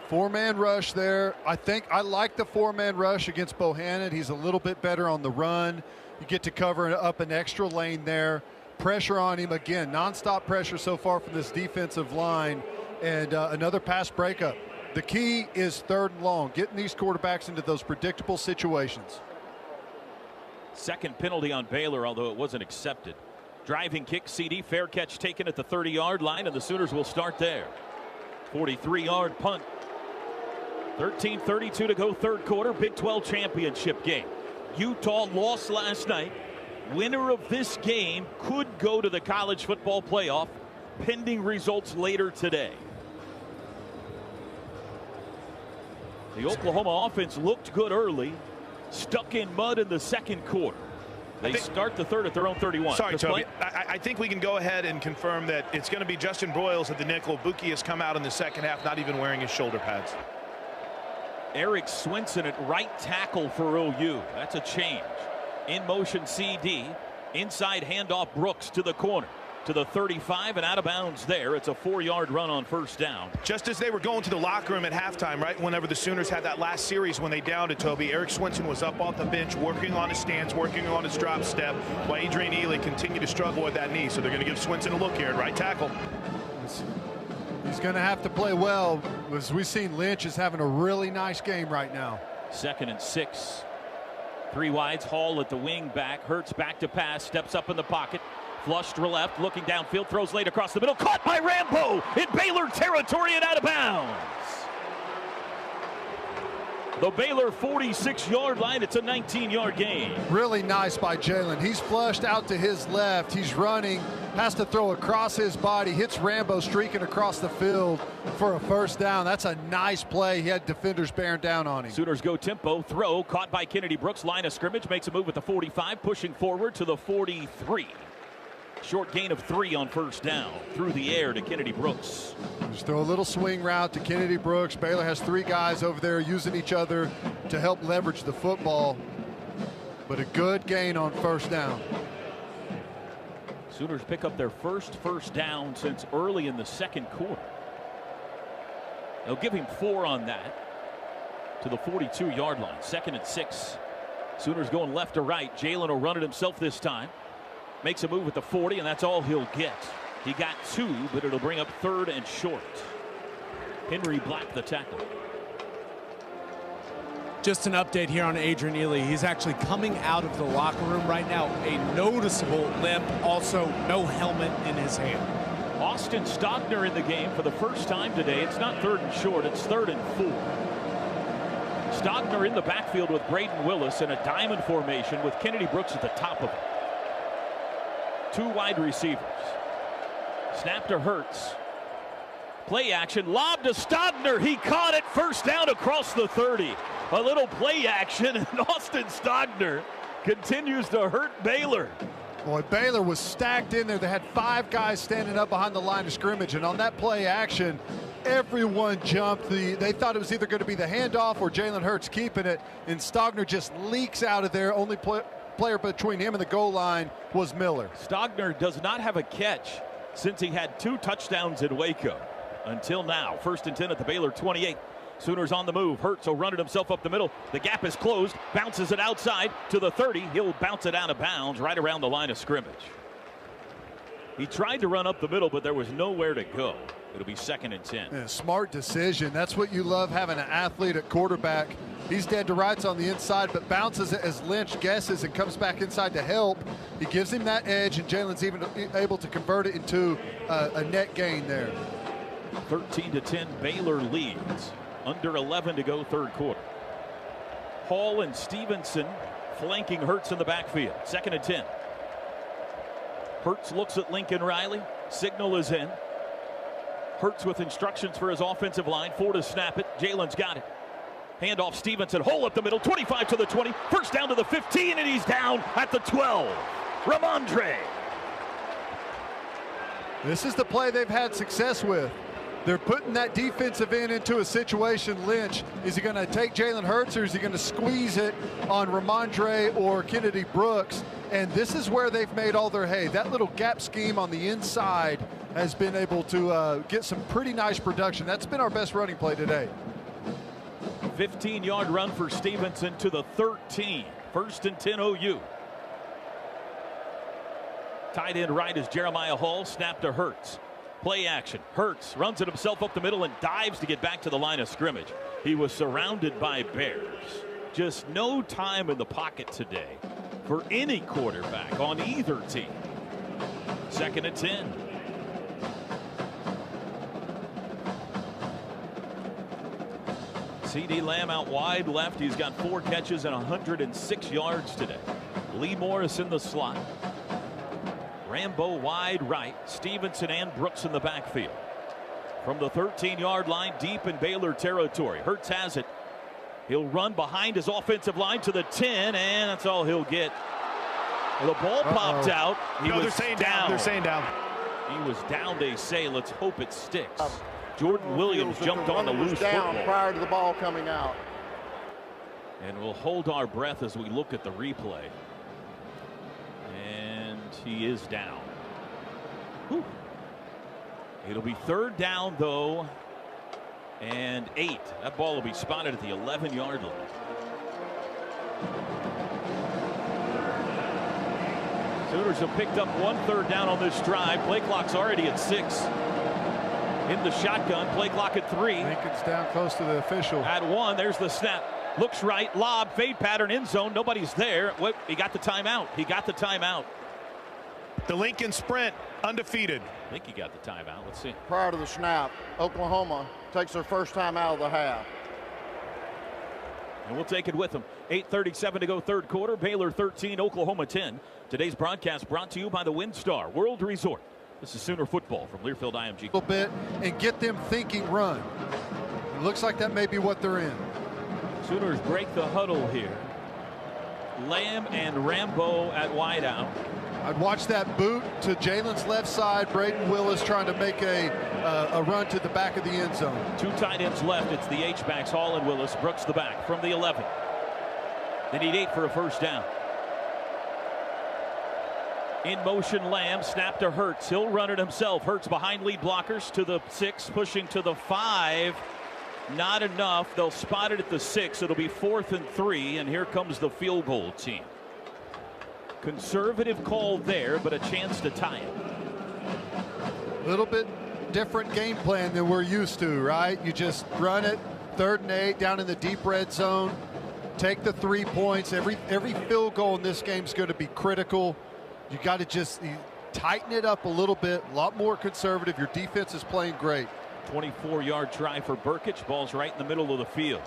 4-man rush there. I like the 4-man rush against Bohannon. He's a little bit better on the run. You get to cover up an extra lane there. Pressure on him again. Nonstop pressure so far from this defensive line. And another pass breakup. The key is 3rd and long. Getting these quarterbacks into those predictable situations. Second penalty on Baylor, although it wasn't accepted. Driving kick, CD, fair catch taken at the 30-yard line, and the Sooners will start there. 43-yard punt. 13:32 to go, 3rd quarter, Big 12 championship game. Utah lost last night. Winner of this game could go to the college football playoff, pending results later today. The Oklahoma offense looked good early, stuck in mud in the second quarter. They start the third at their own 31. Sorry, Toby. I think we can go ahead and confirm that it's going to be Justin Broyles at the nickel. Buki has come out in the second half, not even wearing his shoulder pads. Eric Swinson at right tackle for OU. That's a change. In motion CD. Inside handoff Brooks to the corner. To the 35 and out of bounds there. It's a 4-yard run on 1st down. Just as they were going to the locker room at halftime, right, whenever the Sooners had that last series when they downed it, Toby, Eric Swinson was up off the bench working on his stance, working on his drop step, while Adrian Ely continued to struggle with that knee. So they're going to give Swinson a look here at right tackle. He's going to have to play well. As we've seen, Lynch is having a really nice game right now. 2nd and 6. 3 wides, Hall at the wing back. Hurts back to pass, steps up in the pocket. Flushed to left, looking downfield, throws late across the middle. Caught by Rambo in Baylor territory and out of bounds. The Baylor 46-yard line. It's a 19-yard gain. Really nice by Jalen. He's flushed out to his left. He's running, has to throw across his body, hits Rambo streaking across the field for a 1st down. That's a nice play. He had defenders bearing down on him. Sooners go tempo, throw, caught by Kennedy Brooks. Line of scrimmage, makes a move at the 45, pushing forward to the 43. Short gain of 3 on 1st down. Through the air to Kennedy Brooks. Just throw a little swing route to Kennedy Brooks. Baylor has 3 guys over there using each other to help leverage the football. But a good gain on 1st down. Sooners pick up their first down since early in the second quarter. They'll give him 4 on that to the 42-yard line. 2nd and 6. Sooners going left to right. Jalen will run it himself this time. Makes a move at the 40, and that's all he'll get. He got 2, but it'll bring up 3rd and short. Henry Black, the tackle. Just an update here on Adrian Ely. He's actually coming out of the locker room right now. A noticeable limp, also no helmet in his hand. Austin Stogner in the game for the first time today. It's not 3rd and short, it's 3rd and 4. Stogner in the backfield with Braden Willis in a diamond formation with Kennedy Brooks at the top of it. Two wide receivers. Snap to Hurts. Play action. Lob to Stogner. He caught it. First down across the 30. A little play action, and Austin Stogner continues to hurt Baylor. Boy, Baylor was stacked in there. They had 5 guys standing up behind the line of scrimmage, and on that play action, everyone jumped. They thought it was either going to be the handoff or Jalen Hurts keeping it, and Stogner just leaks out of there. Only player between him and the goal line was Miller. Stogner does not have a catch since he had 2 touchdowns in Waco until now. 1st and 10 at the Baylor 28. Sooners on the move. Hurts will run it himself up the middle. The gap is closed. Bounces it outside to the 30. He'll bounce it out of bounds right around the line of scrimmage. He tried to run up the middle, but there was nowhere to go. It'll be 2nd and 10. Yeah, smart decision. That's what you love, having an athlete at quarterback. He's dead to rights on the inside, but bounces it as Lynch guesses and comes back inside to help. He gives him that edge, and Jalen's even able to convert it into a net gain there. 13-10, Baylor leads. Under 11 to go, 3rd quarter. Hall and Stevenson flanking Hurts in the backfield. 2nd and 10. Hurts looks at Lincoln Riley. Signal is in. Hurts with instructions for his offensive line. 4 to snap it. Jalen's got it. Handoff Stevenson. Hole up the middle. 25 to the 20. First down to the 15, and he's down at the 12. Ramondre. This is the play they've had success with. They're putting that defensive end into a situation. Lynch, is he going to take Jalen Hurts, or is he going to squeeze it on Ramondre or Kennedy Brooks? And this is where they've made all their hay. That little gap scheme on the inside has been able to get some pretty nice production. That's been our best running play today. 15-yard run for Stevenson to the 13. 1st and 10 OU. Tight end right is Jeremiah Hall. Snap to Hurts. Play action. Hurts runs it himself up the middle and dives to get back to the line of scrimmage. He was surrounded by Bears. Just no time in the pocket today for any quarterback on either team. 2nd and 10. CeeDee Lamb out wide left. He's got 4 catches and 106 yards today. Lee Morris in the slot. Rambo wide right. Stevenson and Brooks in the backfield. From the 13-yard line, deep in Baylor territory. Hurts has it. He'll run behind his offensive line to the 10, and that's all he'll get. The ball popped out. They're saying down. They're saying down. He was down, they say. Let's hope it sticks. Jordan Williams jumped on the loose down football prior to the ball coming out. And we'll hold our breath as we look at the replay. And he is down. Whew. It'll be 3rd down, though, and 8. That ball will be spotted at the 11-yard line. Sooners have picked up 1 3rd down on this drive. Play clock's already at 6. In the shotgun, play clock at 3. Lincoln's down close to the official. At 1, there's the snap. Looks right, lob, fade pattern, end zone. Nobody's there. What? He got the timeout. He got the timeout. The Lincoln Sprint, undefeated. I think he got the timeout. Let's see. Prior to the snap, Oklahoma takes their first time out of the half. And we'll take it with them. 8:37 to go, 3rd quarter. Baylor 13, Oklahoma 10. Today's broadcast brought to you by the WinStar World Resort. This is Sooner football from Learfield IMG. A little bit and get them thinking run. It looks like that may be what they're in. Sooners break the huddle here. Lamb and Rambo at wideout. I'd watch that boot to Jalen's left side. Braden Willis trying to make a run to the back of the end zone. 2 tight ends left. It's the H-backs, Hall and Willis. Brooks the back from the 11. They need 8 for a first down. In motion, Lamb. Snap to Hurts. He'll run it himself. Hurts behind lead blockers to the 6, pushing to the 5. Not enough. They'll spot it at the 6. It'll be 4th and 3, and here comes the field goal team. Conservative call there, but a chance to tie it. A little bit different game plan than we're used to, right? You just run it, 3rd and 8, down in the deep red zone. Take the 3 points. Every field goal in this game is going to be critical. You got to just tighten it up a little bit, a lot more conservative. Your defense is playing great. 24-yard try for Burkich. Ball's right in the middle of the field.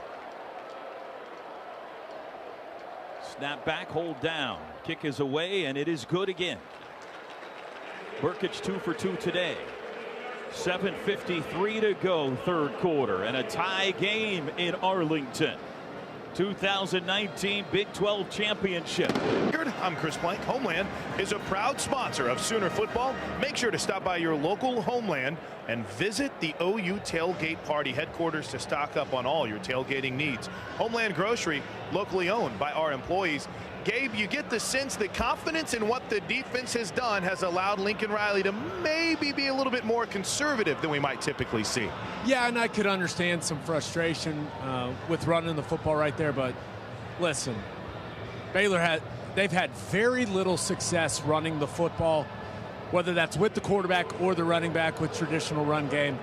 Snap back, hold down. Kick is away, and it is good again. Burkich 2 for 2 today. 7:53 to go, third quarter, and a tie game in Arlington. 2019 Big 12 Championship. I'm Chris Plank. Homeland is a proud sponsor of Sooner football. Make sure to stop by your local Homeland and visit the OU Tailgate Party headquarters to stock up on all your tailgating needs. Homeland Grocery, locally owned by our employees. Gabe, you get the sense that confidence in what the defense has done has allowed Lincoln Riley to maybe be a little bit more conservative than we might typically see. Yeah, and I could understand some frustration with running the football right there, but listen, they've had very little success running the football, whether that's with the quarterback or the running back with traditional run game.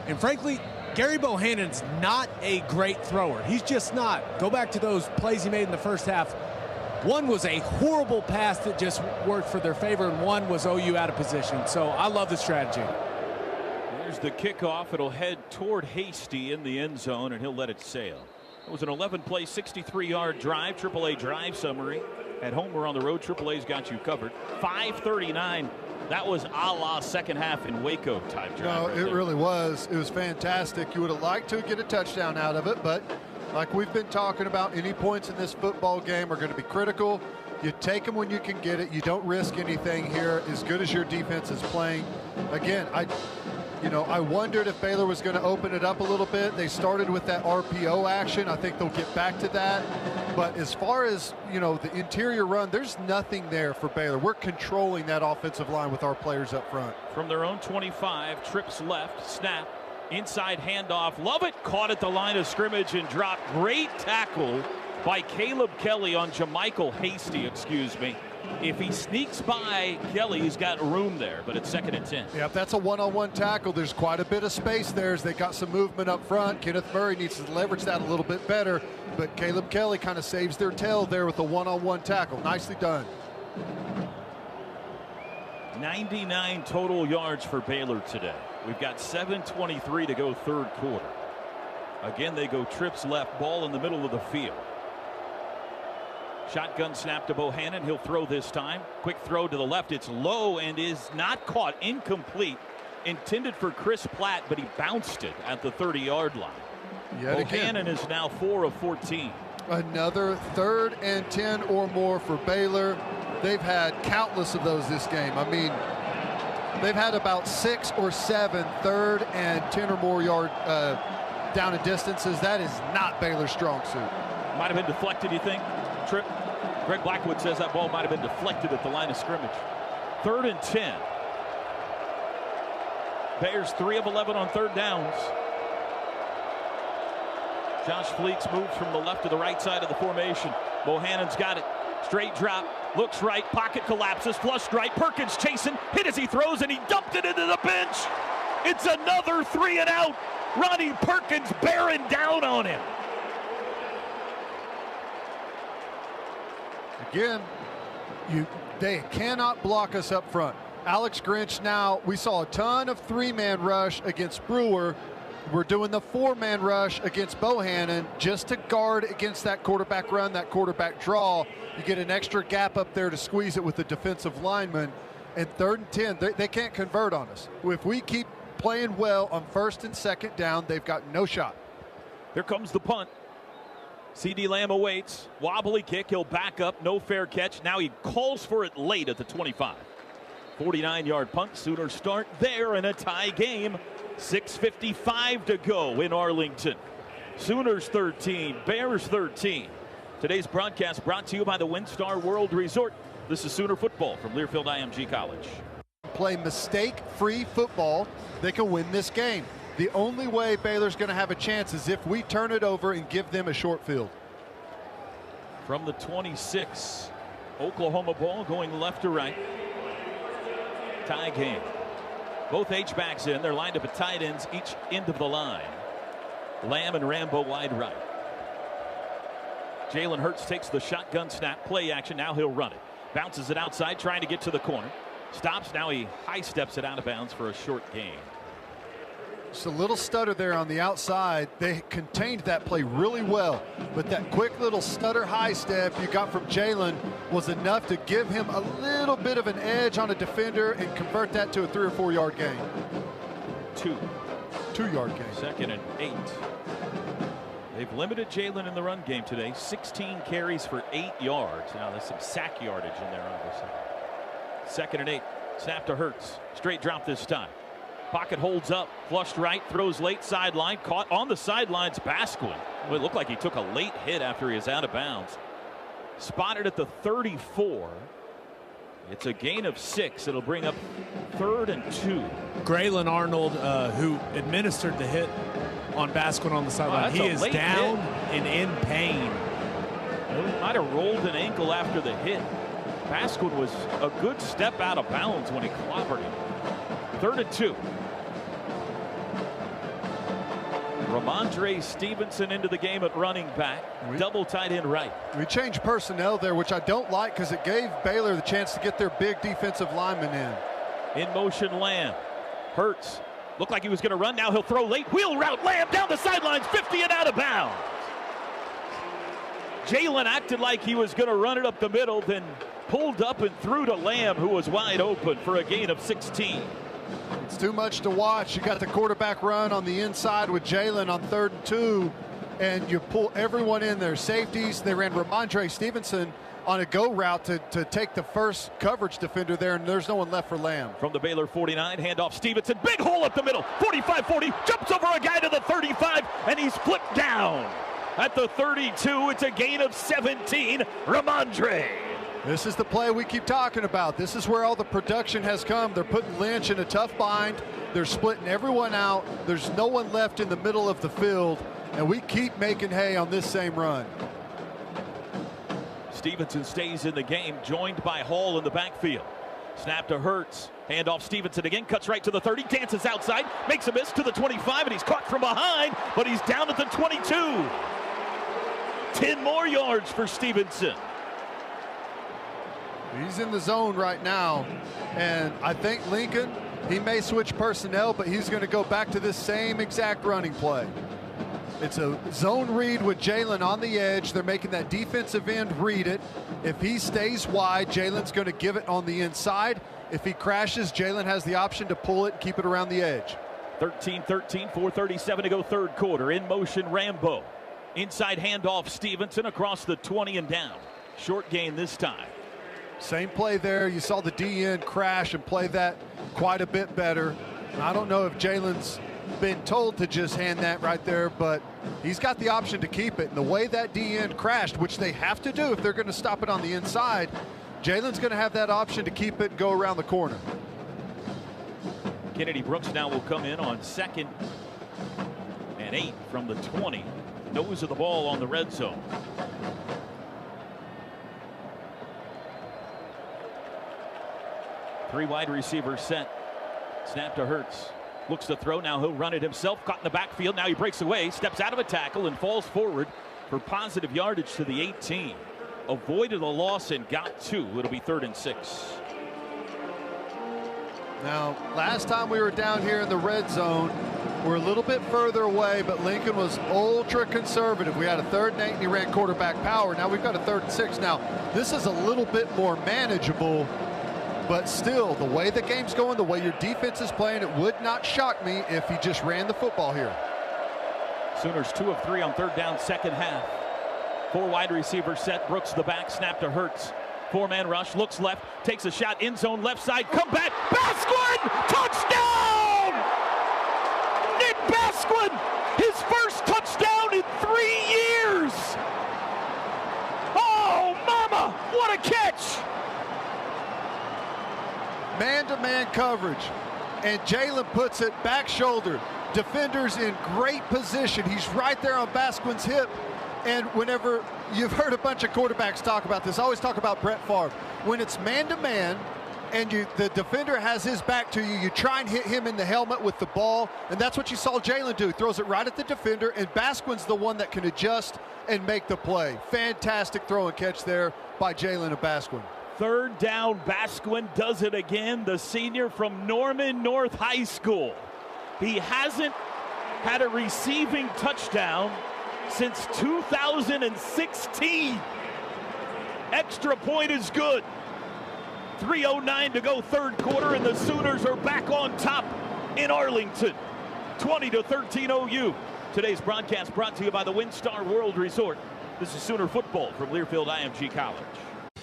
And frankly, Gary Bohannon's not a great thrower. He's just not. Go back to those plays he made in the first half. One was a horrible pass that just worked for their favor, and one was OU out of position. So I love the strategy. There's the kickoff. It'll head toward Hasty in the end zone, and he'll let it sail. It was an 11-play, 63-yard drive. AAA drive summary. At home or on the road, AAA's got you covered. 5:39. That was a la second half in Waco type drive. No, right it there. really was. It was fantastic. You would have liked to get a touchdown out of it, but like we've been talking about, any points in this football game are going to be critical. You take them when you can get it. You don't risk anything here as good as your defense is playing. Again, I wondered if Baylor was going to open it up a little bit. They started with that RPO action. I think they'll get back to that. But as far as, the interior run, there's nothing there for Baylor. We're controlling that offensive line with our players up front. From their own 25, trips left, snap, inside handoff. Lovett caught at the line of scrimmage and dropped. Great tackle by Caleb Kelly on Jamichael Hasty, If he sneaks by Kelly, he's got room there, but it's 2nd and 10. Yeah, if that's a one-on-one tackle, there's quite a bit of space there as they got some movement up front. Kenneth Murray needs to leverage that a little bit better, but Caleb Kelly kind of saves their tail there with a one-on-one tackle. Nicely done. 99 total yards for Baylor today. We've got 7:23 to go, third quarter. Again, they go trips left, ball in the middle of the field. Shotgun snap to Bohannon. He'll throw this time. Quick throw to the left. It's low and is not caught. Incomplete. Intended for Chris Platt, but he bounced it at the 30-yard line. Bohannon is now 4 of 14. Another 3rd and 10 or more for Baylor. They've had countless of those this game. I mean, they've had about 6 or 7 3rd and 10 or more yard down and distances. That is not Baylor's strong suit. Might have been deflected, you think? Trip. Greg Blackwood says that ball might have been deflected at the line of scrimmage. 3rd and 10. Bears 3 of 11 on 3rd downs. Josh Fleeks moves from the left to the right side of the formation. Bohannon's got it. Straight drop. Looks right. Pocket collapses. Flush right. Perkins chasing. Hit as he throws, and he dumped it into the bench. It's another 3 and out. Ronnie Perkins bearing down on him. Again, they cannot block us up front. Alex Grinch now, we saw a ton of 3-man rush against Brewer. We're doing the 4-man rush against Bohannon just to guard against that quarterback run, that quarterback draw. You get an extra gap up there to squeeze it with the defensive lineman. And 3rd and 10, they can't convert on us. If we keep playing well on 1st and 2nd down, they've got no shot. Here comes the punt. C.D. Lamb awaits. Wobbly kick. He'll back up. No fair catch. Now he calls for it late at the 25. 49-yard punt. Sooners start there in a tie game. 6:55 to go in Arlington. Sooners 13, Bears 13. Today's broadcast brought to you by the WinStar World Resort. This is Sooner football from Learfield IMG College. Play mistake-free football, they can win this game. The only way Baylor's going to have a chance is if we turn it over and give them a short field. From the 26, Oklahoma ball going left to right. Tie game. Both H-backs in. They're lined up at tight ends, each end of the line. Lamb and Rambo wide right. Jalen Hurts takes the shotgun snap, play action. Now he'll run it. Bounces it outside, trying to get to the corner. Stops. Now he high steps it out of bounds for a short gain. Just a little stutter there on the outside. They contained that play really well, but that quick little stutter high step you got from Jalen was enough to give him a little bit of an edge on a defender and convert that to a 3 or 4 yard gain. 2-yard gain. 2nd and 8. They've limited Jalen in the run game today. 16 carries for 8 yards. Now there's some sack yardage in there, obviously. 2nd and 8. Snap to Hurts. Straight drop this time. Pocket holds up, flushed right, throws late sideline, caught on the sidelines. Basquin. Well, it looked like he took a late hit after he was out of bounds. Spotted at the 34. It's a gain of 6. It'll bring up 3rd and 2. Graylin Arnold, who administered the hit on Basquin on the sideline, he is down and in pain. Well, he might have rolled an ankle after the hit. Basquin was a good step out of bounds when he clobbered him. 3rd and 2. Ramondre Stevenson into the game at running back. Double tight end right. We changed personnel there, which I don't like because it gave Baylor the chance to get their big defensive lineman in. In motion, Lamb. Hurts. Looked like he was going to run. Now he'll throw late. Wheel route. Lamb down the sidelines. 50 and out of bounds. Jalen acted like he was going to run it up the middle, then pulled up and threw to Lamb, who was wide open for a gain of 16. It's too much to watch. You got the quarterback run on the inside with Jalen on 3rd and 2, and you pull everyone in there. Safeties, they ran Ramondre Stevenson on a go route to take the first coverage defender there, and there's no one left for Lamb. From the Baylor 49, handoff Stevenson, big hole up the middle, 45-40, jumps over a guy to the 35, and he's flipped down. At the 32, it's a gain of 17, Ramondre. This is the play we keep talking about. This is where all the production has come. They're putting Lynch in a tough bind. They're splitting everyone out. There's no one left in the middle of the field, and we keep making hay on this same run. Stevenson stays in the game, joined by Hall in the backfield. Snap to Hurts. Handoff Stevenson again, cuts right to the 30, dances outside, makes a miss to the 25, and he's caught from behind, but he's down at the 22. 10 more yards for Stevenson. He's in the zone right now, and I think Lincoln, he may switch personnel, but he's going to go back to this same exact running play. It's a zone read with Jalen on the edge. They're making that defensive end read it. If he stays wide, Jalen's going to give it on the inside. If he crashes, Jalen has the option to pull it and keep it around the edge. 13-13, 4:37 to go, 3rd quarter. In motion, Rambo. Inside handoff, Stevenson across the 20 and down. Short gain this time. Same play there. You saw the DN crash and play that quite a bit better. I don't know if Jalen's been told to just hand that right there, but he's got the option to keep it. And the way that DN crashed, which they have to do if they're going to stop it on the inside, Jalen's going to have that option to keep it and go around the corner. Kennedy Brooks now will come in on 2nd and 8 from the 20. Nose of the ball on the red zone. Three wide receivers set. Snap to Hurts. Looks to throw. Now he'll run it himself. Caught in the backfield. Now he breaks away. Steps out of a tackle and falls forward for positive yardage to the 18. Avoided a loss and got 2. It'll be 3rd and 6. Now, last time we were down here in the red zone, we're a little bit further away, but Lincoln was ultra conservative. We had a 3rd and 8 and he ran quarterback power. Now we've got a 3rd and 6. Now, this is a little bit more manageable, but still, the way the game's going, the way your defense is playing, it would not shock me if he just ran the football here. Sooners 2 of 3 on 3rd down, 2nd half. 4 wide receivers set. Brooks the back, snap to Hurts. 4-man rush, looks left, takes a shot, end zone, left side, come back, Basquin, touchdown! Nick Basquin, his first touchdown in 3 years! Oh, mama, what a catch! Man-to-man coverage, and Jalen puts it back shoulder. Defenders in great position. He's right there on Basquin's hip. And whenever you've heard a bunch of quarterbacks talk about this, I always talk about Brett Favre. When it's man-to-man and the defender has his back to you, you try and hit him in the helmet with the ball, and that's what you saw Jalen do. He throws it right at the defender, and Basquin's the one that can adjust and make the play. Fantastic throw and catch there by Jalen and Basquin. 3rd down, Basquin does it again, the senior from Norman North High School. He hasn't had a receiving touchdown since 2016. Extra point is good. 3:09 to go third quarter, and the Sooners are back on top in Arlington. 20-13 OU. Today's broadcast brought to you by the WinStar World Resort. This is Sooner football from Learfield IMG College.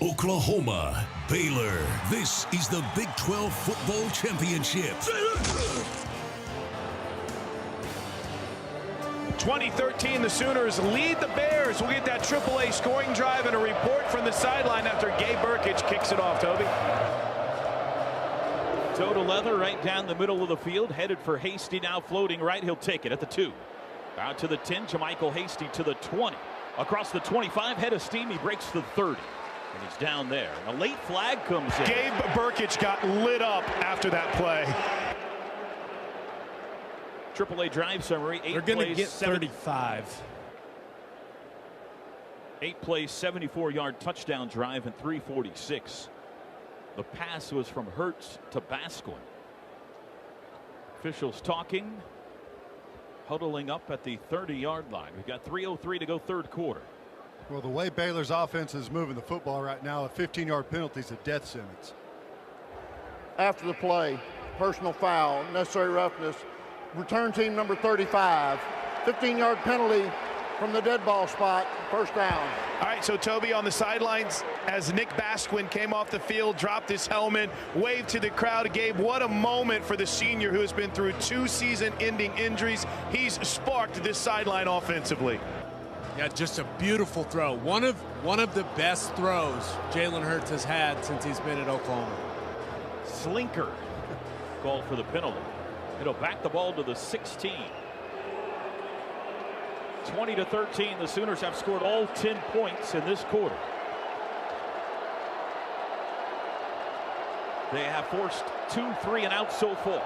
Oklahoma, Baylor. This is the Big 12 Football Championship. 2013, the Sooners lead the Bears. We'll get that AAA scoring drive and a report from the sideline after Gabe Burkich kicks it off, Toby. Toe to leather right down the middle of the field, headed for Hasty, now floating right. He'll take it at the 2. Out to the 10, Jamichael Hasty to the 20. Across the 25, head of steam, he breaks the 30. And he's down there. A late flag comes in. Gabe Burkich got lit up after that play. AAA drive summary. They're going to get 35. 8-play, 74-yard touchdown drive and 346. The pass was from Hurts to Basquin. Officials talking, huddling up at the 30-yard line. We've got 3:03 to go third quarter. Well, the way Baylor's offense is moving the football right now, a 15-yard penalty is a death sentence. After the play, personal foul, necessary roughness, return team number 35, 15-yard penalty from the dead ball spot, first down. All right, so Toby on the sidelines as Nick Basquin came off the field, dropped his helmet, waved to the crowd. Gabe, what a moment for the senior who has been through 2 season-ending injuries. He's sparked this sideline offensively. Yeah, just a beautiful throw. One of the best throws Jalen Hurts has had since he's been at Oklahoma. Slinker called for the penalty. It'll back the ball to the 16. 20-13, the Sooners have scored all 10 points in this quarter. They have forced 2 3 and out so far.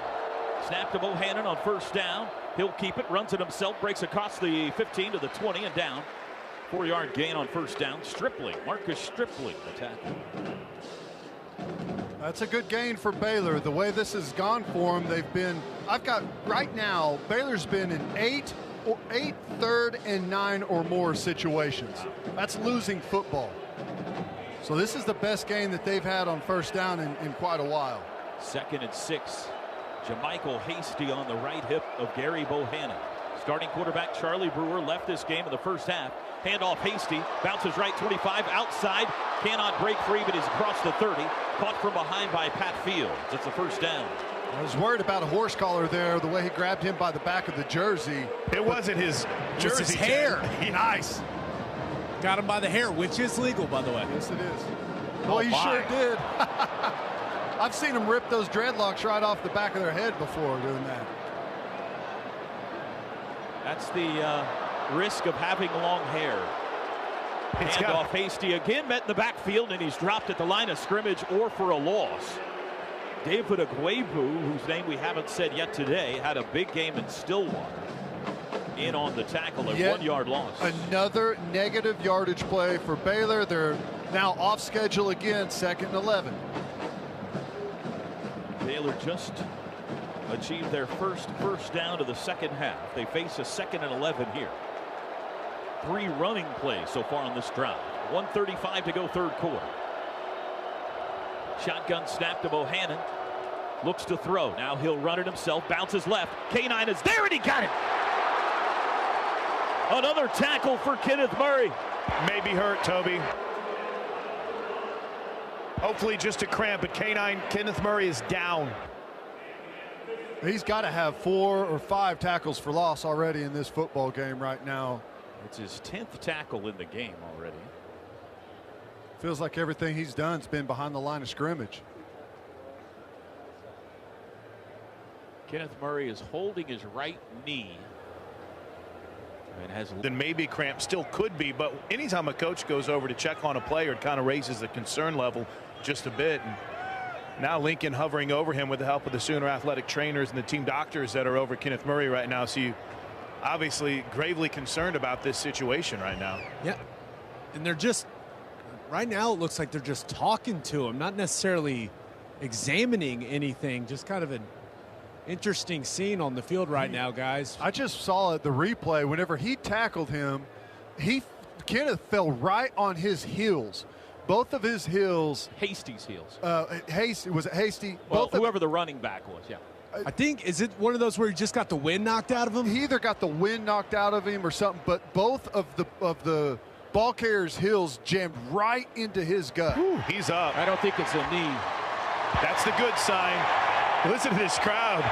Snap to Bohannon on first down. He'll keep it, runs it himself, breaks across the 15 to the 20 and down. 4-yard gain on first down. Stripley, Marcus Stripley, the tackle. That's a good gain for Baylor. The way this has gone for them, they've been, I've got right now, Baylor's been in 8 third and 9 or more situations. That's losing football. So this is the best game that they've had on first down in quite a while. 2nd and 6. Jamichael Hasty on the right hip of Gary Bohannon. Starting quarterback Charlie Brewer left this game in the first half. Handoff Hasty, bounces right 25, outside, cannot break free, but is across the 30. Caught from behind by Pat Fields. It's a first down. I was worried about a horse collar there, the way he grabbed him by the back of the jersey. It wasn't his jersey. His hair. Nice. Got him by the hair, which is legal, by the way. Yes, it is. Well, you sure did. I've seen them rip those dreadlocks right off the back of their head before doing that. That's the risk of having long hair. Handoff Hasty again, met in the backfield, and he's dropped at the line of scrimmage or for a loss. David Agwebu, whose name we haven't said yet today, had a big game in Stillwater. In on the tackle, a 1-yard loss. Another negative yardage play for Baylor. They're now off schedule again, 2nd and 11. Baylor just achieved their first down of the second half. They face a 2nd and 11 here. 3 running plays so far on this drive. 1:35 to go third quarter. Shotgun snap to Bohannon. Looks to throw. Now he'll run it himself. Bounces left. K9 is there and he got it. Another tackle for Kenneth Murray. Maybe hurt, Toby. Hopefully just a cramp, but K9, Kenneth Murray is down. He's got to have 4 or 5 tackles for loss already in this football game right now. It's his 10th tackle in the game already. Feels like everything he's done has been behind the line of scrimmage. Kenneth Murray is holding his right knee. And has then maybe cramp, still could be, but anytime a coach goes over to check on a player, it kind of raises the concern level just a bit. And now Lincoln hovering over him with the help of the Sooner athletic trainers and the team doctors that are over Kenneth Murray right now. So you obviously gravely concerned about this situation right now. Yeah, and they're just right now it looks like they're just talking to him, not necessarily examining anything, just kind of Interesting scene on the field right now, guys. I just saw it, the replay. Whenever he tackled him, Kenneth fell right on his heels. Both of his heels. Hasty's heels. Was it Hasty? Well, whoever the running back was, yeah. I think, is it one of those where he just got the wind knocked out of him? He either got the wind knocked out of him or something, but both of the ball carrier's heels jammed right into his gut. Whew, he's up. I don't think it's a knee. That's the good sign. Listen to this crowd.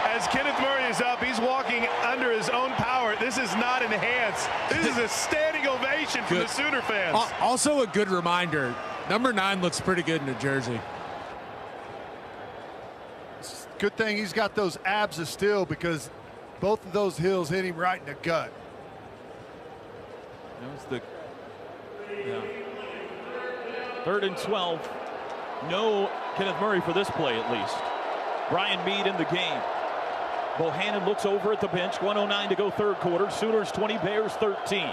As Kenneth Murray is up, he's walking under his own power. This is not enhanced. This is a standing ovation from the Sooner fans. Also a good reminder, number 9 looks pretty good in a jersey. Good thing he's got those abs of steel, because both of those heels hit him right in the gut. That was the 3rd and 12. No Kenneth Murray for this play, at least. Brian Mead in the game. Bohannon looks over at the bench. 1:09 to go, third quarter. Sooners 20, Bears 13.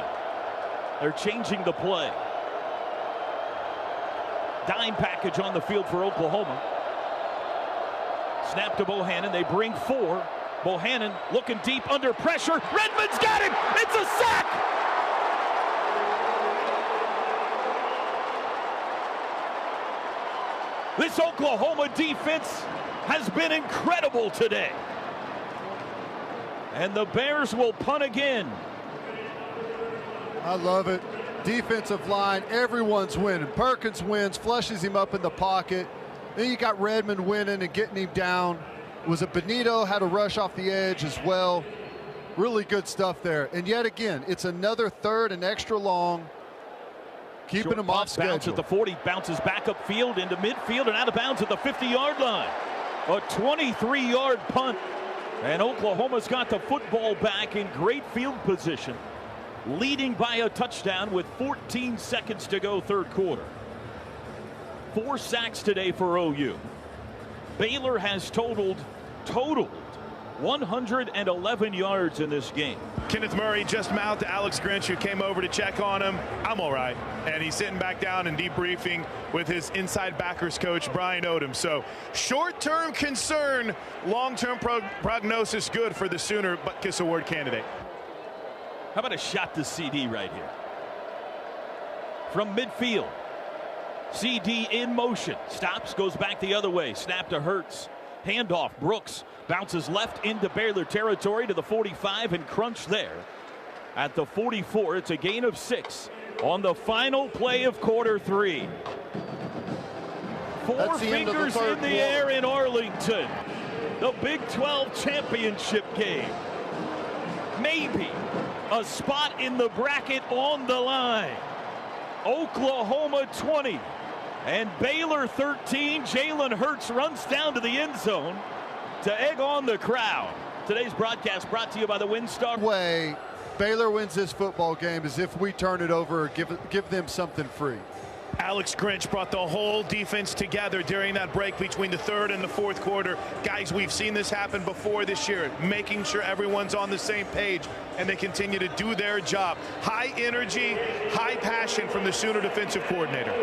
They're changing the play. Dime package on the field for Oklahoma. Snap to Bohannon. They bring 4. Bohannon looking deep under pressure. Redmond's got him. It's a sack. This Oklahoma defense has been incredible today. And the Bears will punt again. I love it. Defensive line, everyone's winning. Perkins wins, flushes him up in the pocket. Then you got Redmond winning and getting him down. Was it Benito had a rush off the edge as well? Really good stuff there. And yet again, it's another 3rd and extra long. Keeping him off schedule. Bounce at the 40, bounces back upfield into midfield and out of bounds at the 50-yard line. A 23-yard punt. And Oklahoma's got the football back in great field position, leading by a touchdown with 14 seconds to go, third quarter. 4 sacks today for OU. Baylor has totaled 111 yards in this game. Kenneth Murray just mouthed to Alex Grinch, who came over to check on him. I'm all right. And he's sitting back down and debriefing with his inside backers coach, Brian Odom. So short-term concern, long-term prognosis good for the Sooner Butkus Award candidate. How about a shot to CD right here? From midfield. CD in motion. Stops, goes back the other way. Snap to Hurts. Handoff. Brooks bounces left into Baylor territory to the 45 and crunch there. At the 44, it's a gain of 6 on the final play of quarter 3. 4 fingers in the air in Arlington. The Big 12 championship game. Maybe a spot in the bracket on the line. Oklahoma 20 and Baylor 13. Jalen Hurts runs down to the end zone to egg on the crowd. Today's broadcast brought to you by the WinStar. Way Baylor wins this football game is if we turn it over or give them something free. Alex Grinch brought the whole defense together during that break between the 3rd and the 4th quarter. Guys, we've seen this happen before this year, making sure everyone's on the same page, and they continue to do their job. High energy, high passion from the Sooner defensive coordinator.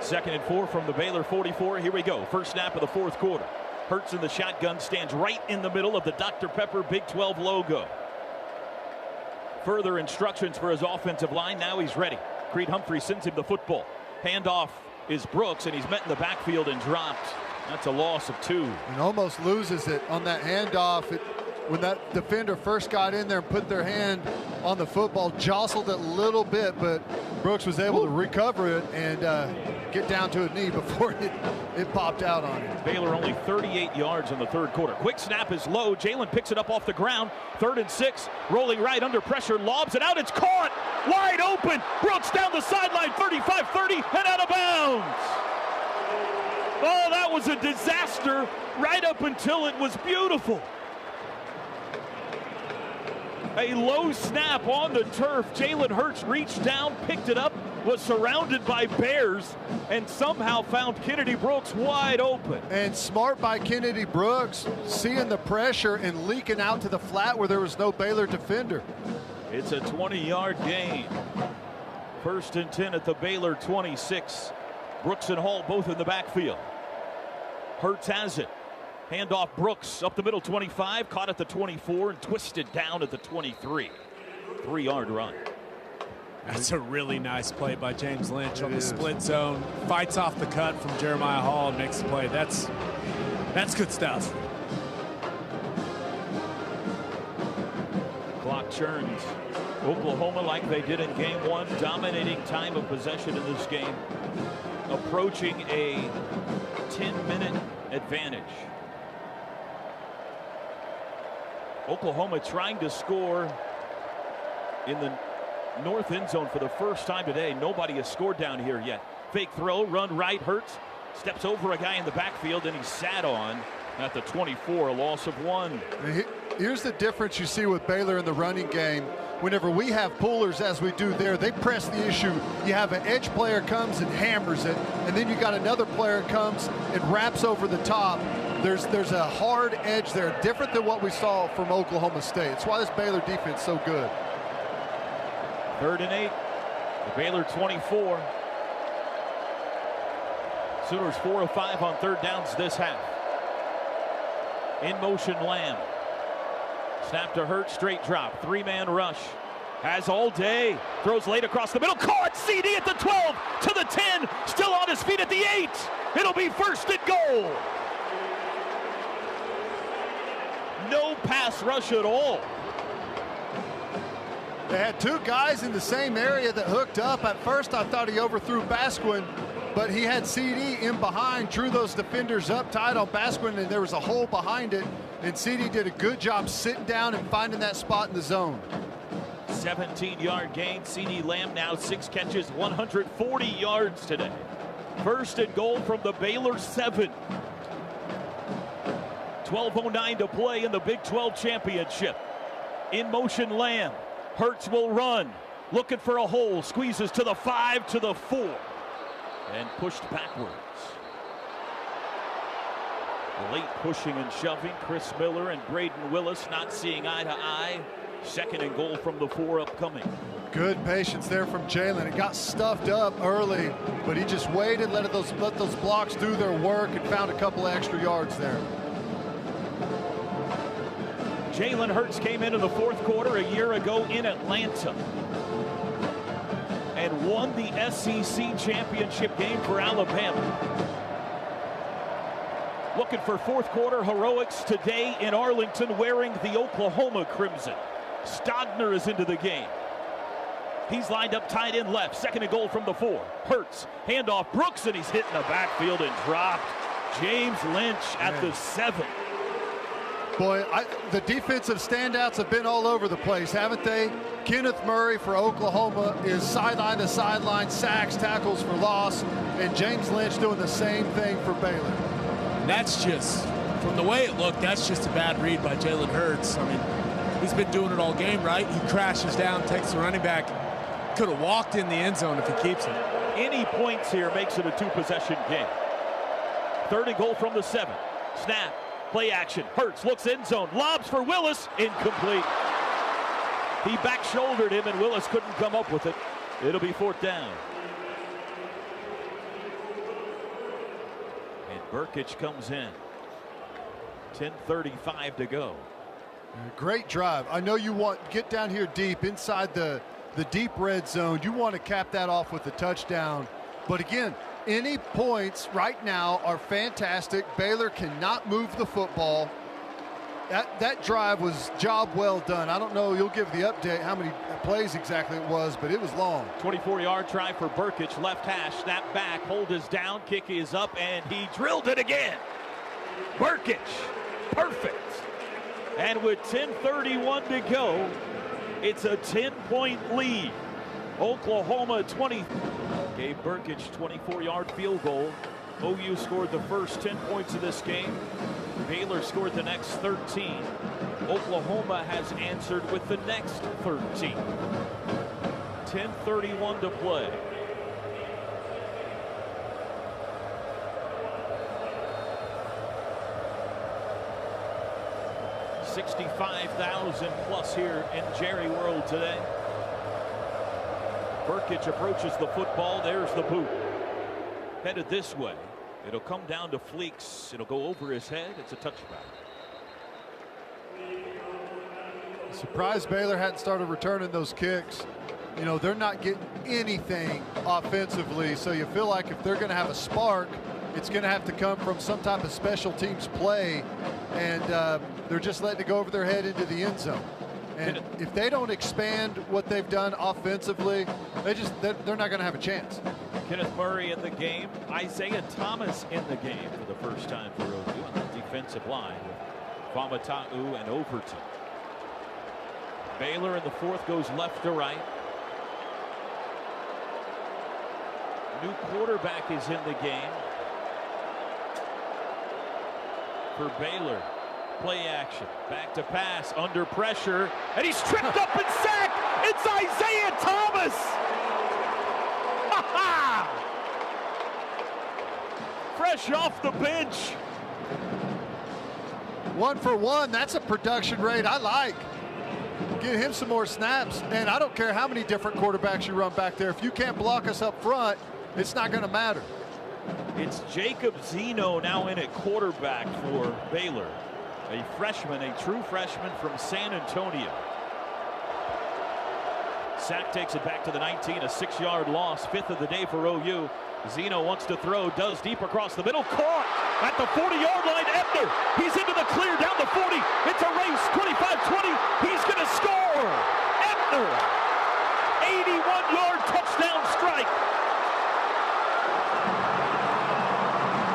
2nd and 4 from the Baylor 44. Here we go. First snap of the 4th quarter. Hurts in the shotgun, stands right in the middle of the Dr. Pepper Big 12 logo. Further instructions for his offensive line. Now he's ready. Creed Humphrey sends him the football. Handoff is Brooks, and he's met in the backfield and dropped. That's a loss of 2. And almost loses it on that handoff. When that defender first got in there and put their hand on the football, jostled it a little bit, but Brooks was able to recover it and get down to a knee before it popped out on him. Baylor only 38 yards in the 3rd quarter. Quick snap is low. Jalen picks it up off the ground. 3rd and 6, rolling right under pressure, lobs it out. It's caught, wide open. Brooks down the sideline, 35-30, and out of bounds. Oh, that was a disaster right up until it was beautiful. A low snap on the turf. Jalen Hurts reached down, picked it up, was surrounded by Bears, and somehow found Kennedy Brooks wide open. And smart by Kennedy Brooks, seeing the pressure and leaking out to the flat where there was no Baylor defender. It's a 20-yard gain. 1st and 10 at the Baylor 26. Brooks and Hall both in the backfield. Hurts has it. Handoff Brooks up the middle, 25, caught at the 24 and twisted down at the 23. 3-yard run. That's a really nice play by James Lynch on the split zone. Fights off the cut from Jeremiah Hall and makes the play. That's good stuff. Clock churns. Oklahoma, like they did in game one, dominating time of possession in this game, approaching a 10-minute advantage. Oklahoma trying to score in the north end zone for the first time today. Nobody has scored down here yet. Fake throw, run right, Hurts steps over a guy in the backfield, and he sat on at the 24, a loss of 1. Here's the difference you see with Baylor in the running game. Whenever we have pullers, as we do there, they press the issue. You have an edge player comes and hammers it, and then you got another player comes and wraps over the top. There's a hard edge there, different than what we saw from Oklahoma State. That's why this Baylor defense is so good. 3rd and 8. The Baylor 24. Sooners 4 of 5 on 3rd downs this half. In motion, Lamb. Snap to Hurts, straight drop, 3-man rush. Has all day, throws late across the middle, caught. CD at the 12, to the 10, still on his feet at the 8. It'll be 1st and goal. No pass rush at all. They had 2 guys in the same area that hooked up. At first, I thought he overthrew Basquin, but he had CD in behind, drew those defenders up tight on Basquin, and there was a hole behind it. And CD did a good job sitting down and finding that spot in the zone. 17-yard gain. CD Lamb now 6 catches, 140 yards today. 1st and goal from the Baylor 7. 12:09 to play in the Big 12 championship. In motion, Lamb. Hurts will run, looking for a hole, squeezes to the 5, to the 4, and pushed backwards. Late pushing and shoving. Chris Miller and Braden Willis not seeing eye to eye. 2nd and goal from the 4 upcoming. Good patience there from Jalen. It got stuffed up early, but he just waited, let those blocks do their work, and found a couple of extra yards there. Jalen Hurts came into the 4th quarter a year ago in Atlanta and won the SEC championship game for Alabama. Looking for 4th quarter heroics today in Arlington, wearing the Oklahoma crimson. Stogner is into the game. He's lined up tight end left. 2nd and goal from the 4. Hurts, handoff Brooks, and he's hit in the backfield and dropped. James Lynch at the 7. Boy, the defensive standouts have been all over the place, haven't they? Kenneth Murray for Oklahoma is sideline to sideline, sacks, tackles for loss, and James Lynch doing the same thing for Baylor. That's just, from the way it looked, that's just a bad read by Jalen Hurts. I mean, he's been doing it all game, right? He crashes down, takes the running back. Could have walked in the end zone if he keeps it. Any points here makes it a 2-possession game. 3rd and goal from the 7. Snap. Play action. Hurts looks end zone. Lobs for Willis. Incomplete. He back shouldered him and Willis couldn't come up with it. It'll be 4th down. And Burkich comes in. 10:35 to go. Great drive. I know you want get down here deep inside the deep red zone. You want to cap that off with a touchdown. But again, any points right now are fantastic. Baylor cannot move the football. That drive was job well done. I don't know, you'll give the update how many plays exactly it was, but it was long. 24-yard try for Burkich, left hash, snap back, hold is down, kick is up, and he drilled it again. Burkich, perfect. And with 10:31 to go, it's a 10-point lead. Oklahoma 20. Gabe Burkich, 24-yard field goal. OU scored the first 10 points of this game. Baylor scored the next 13. Oklahoma has answered with the next 13. 10:31 to play. $65,000 plus here in Jerry World today. Burkich approaches the football. There's the boot. Headed this way. It'll come down to Fleeks. It'll go over his head. It's a touchback. Surprised Baylor hadn't started returning those kicks. You know, they're not getting anything offensively, so you feel like if they're going to have a spark, it's going to have to come from some type of special teams play, and they're just letting it go over their head into the end zone. And if they don't expand what they've done offensively, they're not going to have a chance. Kenneth Murray in the game. Isaiah Thomas in the game for the first time for OU on the defensive line with Famatau and Overton. Baylor in the fourth goes left to right. New quarterback is in the game for Baylor. Play action, back to pass, under pressure, and he's tripped up and sacked. It's Isaiah Thomas. Fresh off the bench. 1 for 1, that's a production rate I like. Get him some more snaps, and I don't care how many different quarterbacks you run back there. If you can't block us up front, it's not going to matter. It's Jacob Zeno now in at quarterback for Baylor. A freshman, a true freshman from San Antonio. Sack takes it back to the 19, a 6-yard loss, 5th of the day for OU. Zeno wants to throw, does deep across the middle, caught at the 40-yard line. Ebner, he's into the clear down the 40. It's a race, 25-20. He's going to score. Ebner, 81-yard touchdown strike.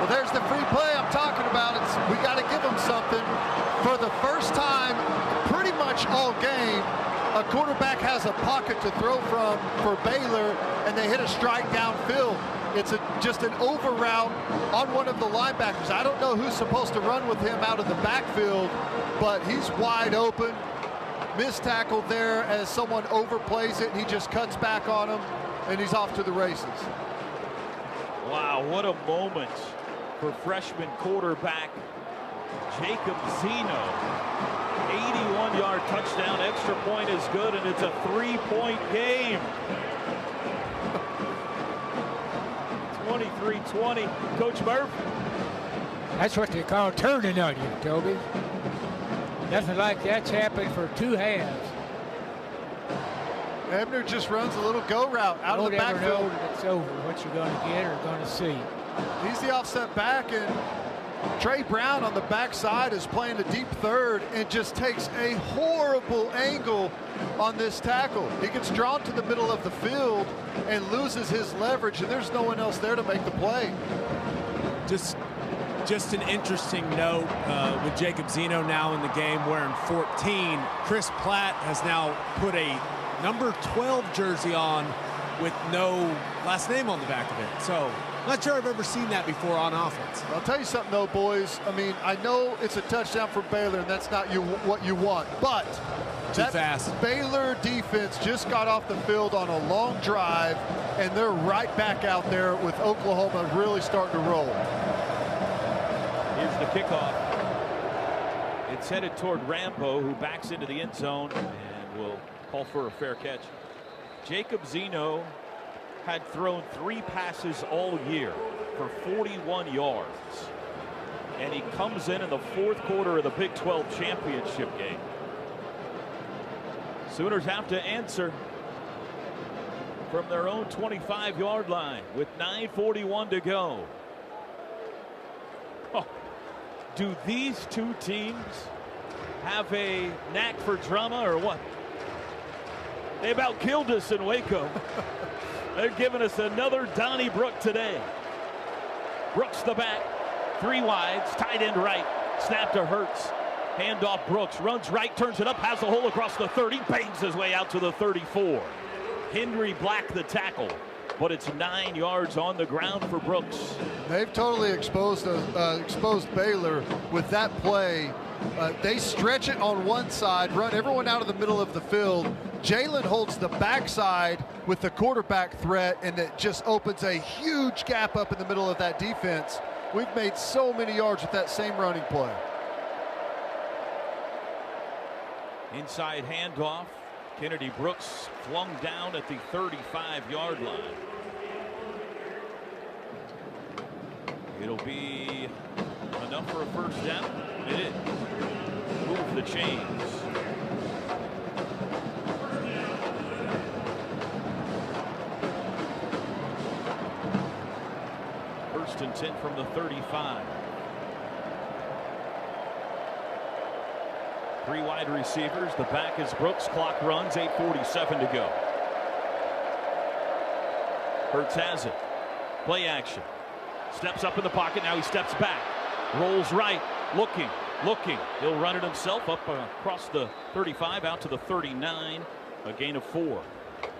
Well, there's the free play I'm talking about. We got to give them something. For the first time, pretty much all game, a quarterback has a pocket to throw from for Baylor, and they hit a strike downfield. It's just an over route on one of the linebackers. I don't know who's supposed to run with him out of the backfield, but he's wide open. Missed tackle there as someone overplays it, and he just cuts back on him, and he's off to the races. Wow, what a moment for freshman quarterback Jacob Zeno. 81-yard touchdown, extra point is good, and it's a 3-point game. 23-20. Coach Murph. That's what they call turning on you, Toby. Nothing like that's happened for 2 halves. Ebner just runs a little go route out of the backfield. Don't ever know that it's over, what you're going to get or going to see. He's the offset back, and Trey Brown on the backside is playing a deep third and just takes a horrible angle on this tackle. He gets drawn to the middle of the field and loses his leverage, and there's no one else there to make the play. Just an interesting note with Jacob Zeno now in the game wearing 14. Chris Platt has now put a number 12 jersey on with no last name on the back of it. So not sure I've ever seen that before on offense. I'll tell you something though, boys. I mean, I know it's a touchdown for Baylor, and that's not what you want, but too fast. Baylor defense just got off the field on a long drive, and they're right back out there with Oklahoma really starting to roll. Here's the kickoff. It's headed toward Rambo, who backs into the end zone and will call for a fair catch. Jacob Zeno had thrown 3 passes all year for 41 yards. And he comes in the 4th quarter of the Big 12 championship game. Sooners have to answer from their own 25-yard line with 9:41 to go. Oh, do these two teams have a knack for drama or what? They about killed us in Waco. They're giving us another Donnybrook today. Brooks the back, 3 wides, tight end right, snap to Hurts. Handoff Brooks, runs right, turns it up, has a hole across the 30, bangs his way out to the 34. Henry Black the tackle, but it's 9 yards on the ground for Brooks. They've totally exposed Baylor with that play. They stretch it on one side, run everyone out of the middle of the field. Jalen holds the backside with the quarterback threat, and it just opens a huge gap up in the middle of that defense. We've made so many yards with that same running play. Inside handoff. Kennedy Brooks flung down at the 35-yard line. It'll be enough for a first down. It is. Move the chains. First and 10 from the 35. 3 wide receivers. The back is Brooks. Clock runs. 8:47 to go. Hurts has it. Play action. Steps up in the pocket. Now he steps back. Rolls right. Looking. He'll run it himself up across the 35 out to the 39. A gain of 4.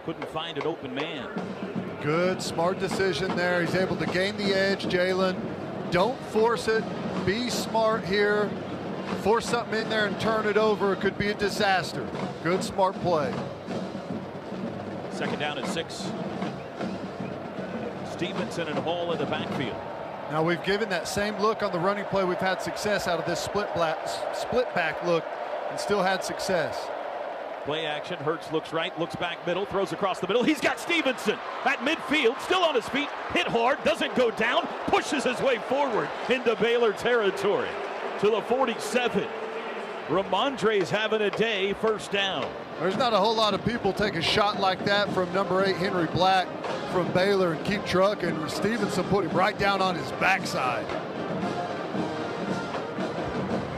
Couldn't find an open man. Good, smart decision there. He's able to gain the edge, Jalen. Don't force it. Be smart here. Force something in there and turn it over. It could be a disaster. Good, smart play. Second down at 6. Stevenson and Hall in the backfield. Now we've given that same look on the running play. We've had success out of this split back look and still had success. Play action. Hurts looks right, looks back middle, throws across the middle. He's got Stevenson at midfield, still on his feet, hit hard, doesn't go down, pushes his way forward into Baylor territory to the 47. Ramondre's having a day, first down. There's not a whole lot of people take a shot like that from number 8 Henry Black from Baylor and keep trucking. Stevenson put him right down on his backside.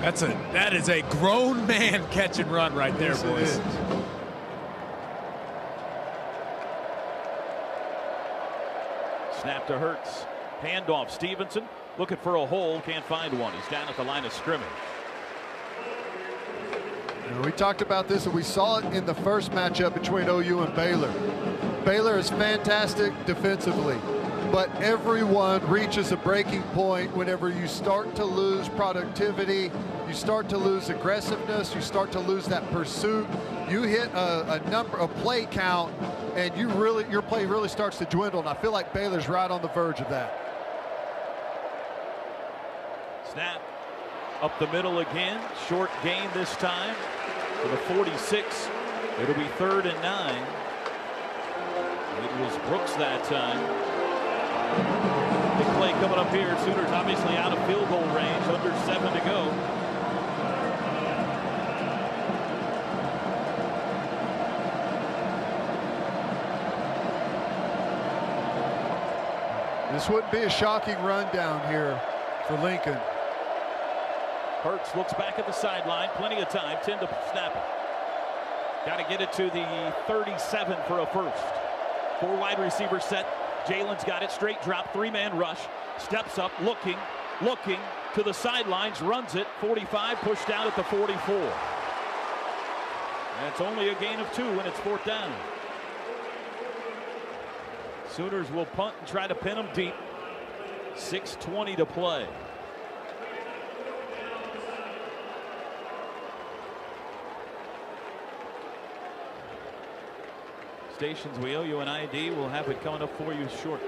That is a grown man catch and run right there, yes, boys. Snap to Hurts. Handoff. Stevenson looking for a hole. Can't find one. He's down at the line of scrimmage. And we talked about this and we saw it in the first matchup between OU and Baylor. Baylor is fantastic defensively, but everyone reaches a breaking point whenever you start to lose productivity, you start to lose aggressiveness, you start to lose that pursuit. You hit a play count and your play really starts to dwindle, and I feel like Baylor's right on the verge of that. Snap up the middle again. Short gain this time for the 46. It'll be 3rd and 9. It was Brooks that time. Big play coming up here. Sooners obviously out of field goal range, under 7 to go. This wouldn't be a shocking run down here for Lincoln. Hurts looks back at the sideline. Plenty of time. 10 to snap it. Got to get it to the 37 for a first. 4 wide receiver set. Jalen's got it. Straight drop. 3-man rush. Steps up. Looking to the sidelines. Runs it. 45. Pushed down at the 44. And it's only a gain of 2 when it's 4th down. Sooners will punt and try to pin them deep. 6:20 to play. Stations, we owe you an ID. We'll have it coming up for you shortly.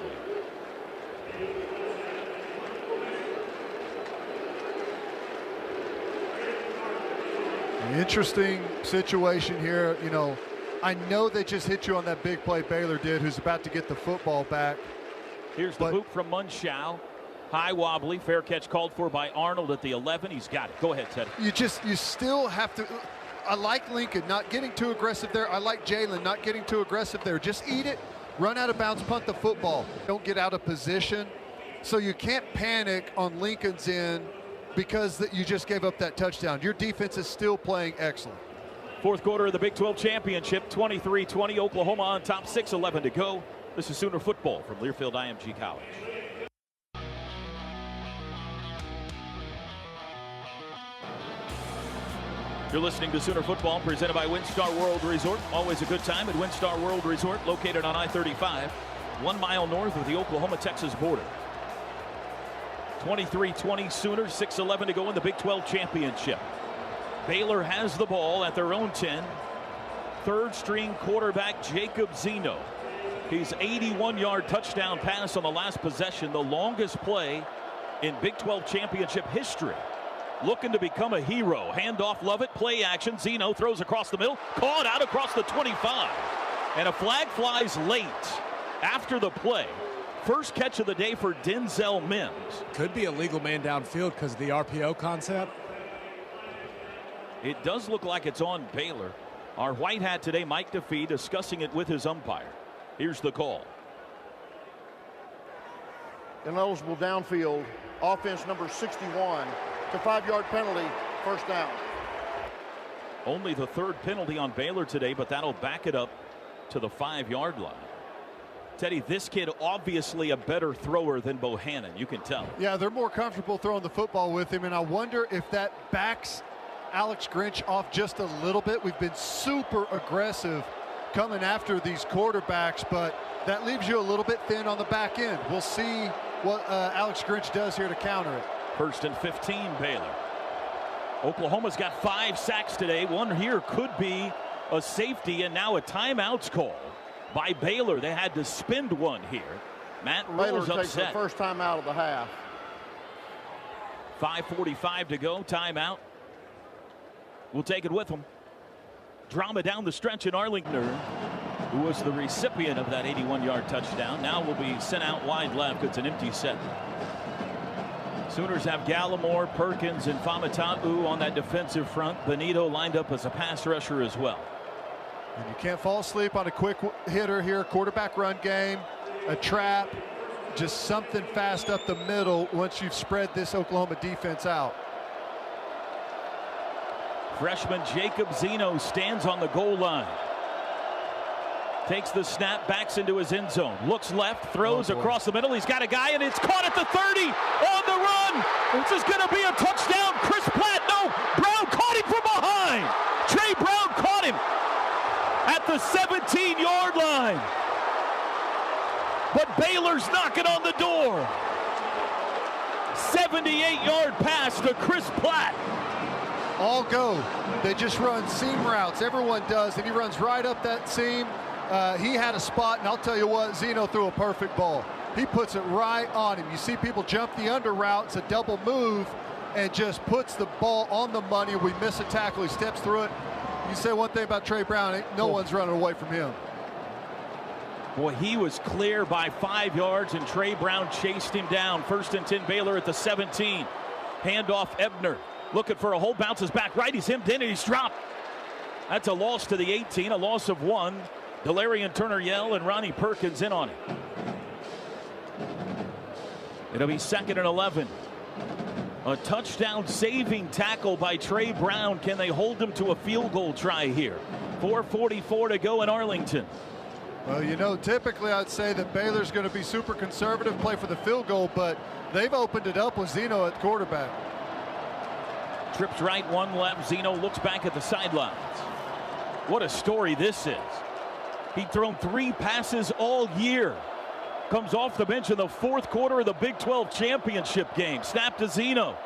An interesting situation here. You know, I know they just hit you on that big play Baylor did, who's about to get the football back. Here's the boot from Munchau. High wobbly. Fair catch called for by Arnold at the 11. He's got it. Go ahead, Ted. You still have to. I like Lincoln not getting too aggressive there. I like Jalen not getting too aggressive there. Just eat it, run out of bounds, punt the football. Don't get out of position. So you can't panic on Lincoln's end because you just gave up that touchdown. Your defense is still playing excellent. 4th quarter of the Big 12 championship, 23-20, Oklahoma on top, 6:11 to go. This is Sooner football from Learfield IMG College. You're listening to Sooner football presented by WinStar World Resort. Always a good time at WinStar World Resort, located on I-35, 1 mile north of the Oklahoma-Texas border. 23-20 Sooners, 6:11 to go in the Big 12 championship. Baylor has the ball at their own 10. 3rd string quarterback Jacob Zeno. His 81-yard touchdown pass on the last possession, the longest play in Big 12 championship history. Looking to become a hero. Handoff, Lovett, play action. Zeno throws across the middle, caught out across the 25. And a flag flies late after the play. First catch of the day for Denzel Mims. Could be a legal man downfield because of the RPO concept. It does look like it's on Baylor. Our white hat today, Mike DeFee, discussing it with his umpire. Here's the call. Ineligible downfield, offense number 61. It's a 5-yard penalty, first down. Only the third penalty on Baylor today, but that'll back it up to the 5-yard line. Teddy, this kid obviously a better thrower than Bohannon, you can tell. Yeah, they're more comfortable throwing the football with him, and I wonder if that backs Alex Grinch off just a little bit. We've been super aggressive coming after these quarterbacks, but that leaves you a little bit thin on the back end. We'll see what Alex Grinch does here to counter it. First and 15, Baylor. Oklahoma's got 5 sacks today. One here could be a safety, and now a timeout's call by Baylor. They had to spend one here. Matt Baylor Rule's takes the upset. first time out of the half. 5:45 to go, timeout. We'll take it with them. Drama down the stretch in Arlington, who was the recipient of that 81-yard touchdown, now will be sent out wide left. It's an empty set. Sooners have Gallimore, Perkins, and Famatau on that defensive front. Benito lined up as a pass rusher as well. And you can't fall asleep on a quick hitter here. Quarterback run game, a trap, just something fast up the middle once you've spread this Oklahoma defense out. Freshman Jacob Zeno stands on the goal line. Takes the snap, backs into his end zone. Looks left, throws across the middle. He's got a guy, and it's caught at the 30 on the run. This is going to be a touchdown. Chris Platt, no. Brown caught him from behind. Trey Brown caught him at the 17-yard line. But Baylor's knocking on the door. 78-yard pass to Chris Platt. All go. They just run seam routes. Everyone does, and he runs right up that seam. He had a spot, and I'll tell you what, Zeno threw a perfect ball. He puts it right on him. You see people jump the under route. It's a double move, and just puts the ball on the money. We miss a tackle. He steps through it. You say one thing about Trey Brown, no one's running away from him. Boy, he was clear by 5 yards, and Trey Brown chased him down. First and 10, Baylor at the 17. Handoff, Ebner. Looking for a hole, bounces back right. He's hemmed in, and he's dropped. That's a loss to the 18, a loss of 1. Delarian Turner-Yell and Ronnie Perkins in on it. It'll be 2nd and 11. A touchdown saving tackle by Trey Brown. Can they hold him to a field goal try here? 4:44 to go in Arlington. Well, you know, typically I'd say that Baylor's going to be super conservative, play for the field goal, but they've opened it up with Zeno at quarterback. Trips right, 1 left. Zeno looks back at the sidelines. What a story this is. He'd thrown 3 passes all year. Comes off the bench in the 4th quarter of the Big 12 championship game. Snap to Zeno.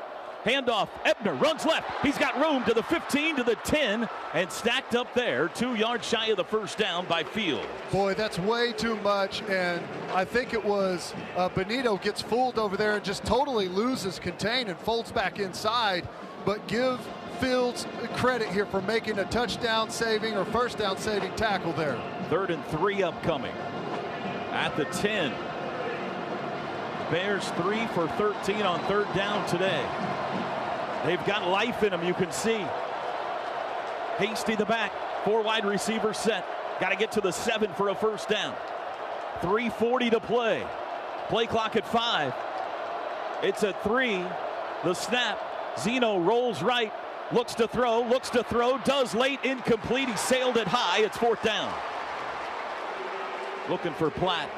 Handoff. Ebner runs left. He's got room to the 15, to the 10, and stacked up there 2 yards shy of the first down by Fields. Boy, that's way too much, and I think it was Benito gets fooled over there and just totally loses contain and folds back inside. But give Fields credit here for making a touchdown saving or first down saving tackle there. 3rd and 3 upcoming at the 10. Bears 3 for 13 on 3rd down today. They've got life in them, you can see. Hasty the back, 4 wide receivers set. Got to get to the 7 for a first down. 3:40 to play. Play clock at 5. It's at 3. The snap. Zeno rolls right. Looks to throw, does late, incomplete. He sailed it high. It's 4th down. Looking for Platt.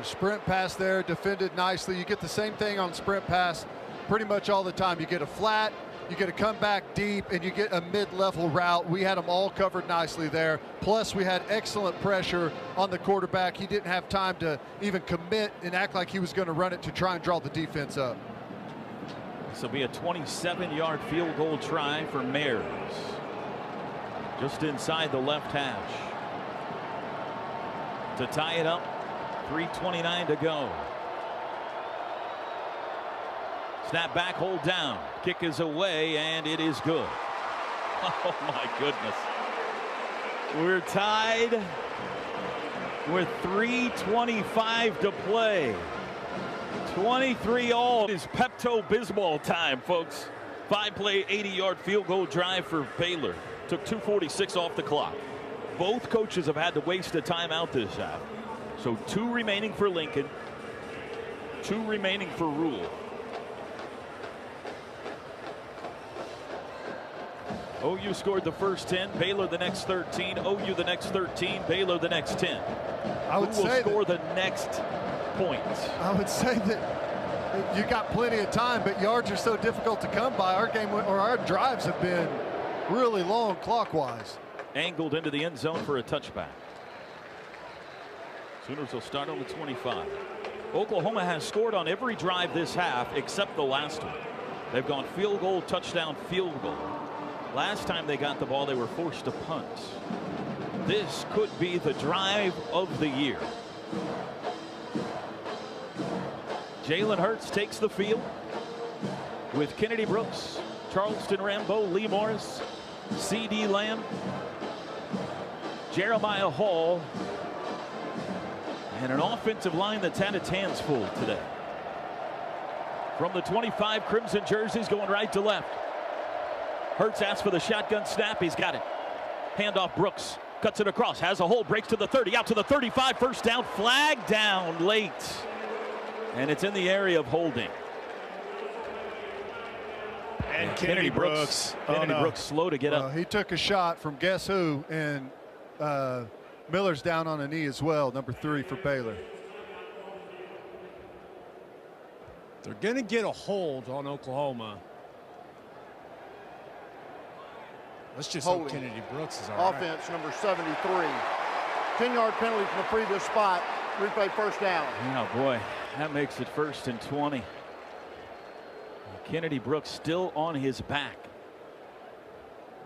Sprint pass there, defended nicely. You get the same thing on sprint pass pretty much all the time. You get a flat, you get a comeback deep, and you get a mid-level route. We had them all covered nicely there. Plus, we had excellent pressure on the quarterback. He didn't have time to even commit and act like he was going to run it to try and draw the defense up. This will be a 27-yard field goal try for Mares. Just inside the left hash. To tie it up, 3:29 to go. Snap back, hold down. Kick is away, and it is good. Oh, my goodness. We're tied with 3:25 to play. 23 all is Pepto-Bismol time, folks. 5-play, 80-yard field goal drive for Baylor. Took 2:46 off the clock. Both coaches have had to waste a timeout this half. So 2 remaining for Lincoln, 2 remaining for Rule. OU scored the first 10, Baylor the next 13, OU the next 13, Baylor the next 10. I would Who will say score the next points? I would say that you got plenty of time, but yards are so difficult to come by. Our game or our drives have been really long clockwise. Angled into the end zone for a touchback. Sooners will start on the 25. Oklahoma has scored on every drive this half except the last one. They've gone field goal, touchdown, field goal. Last time they got the ball, they were forced to punt. This could be the drive of the year. Jalen Hurts takes the field with Kennedy Brooks, Charleston Rambo, Lee Morris, C.D. Lamb, Jeremiah Hall, and an offensive line that's had its hands full today. From the 25, Crimson jerseys going right to left. Hurts asks for the shotgun snap. He's got it. Handoff Brooks. Cuts it across. Has a hole. Breaks to the 30. Out to the 35. First down. Flag down late. And it's in the area of holding. And Kennedy Brooks. Kennedy Brooks slow to get up. He took a shot from guess who, and Miller's down on a knee as well, number 3 for Baylor. They're going to get a hold on Oklahoma. Let's just hope Kennedy Brooks is all right. Offense number 73. 10-yard penalty from the previous spot. Replay first down. Oh boy, that makes it 1st and 20. Kennedy Brooks still on his back.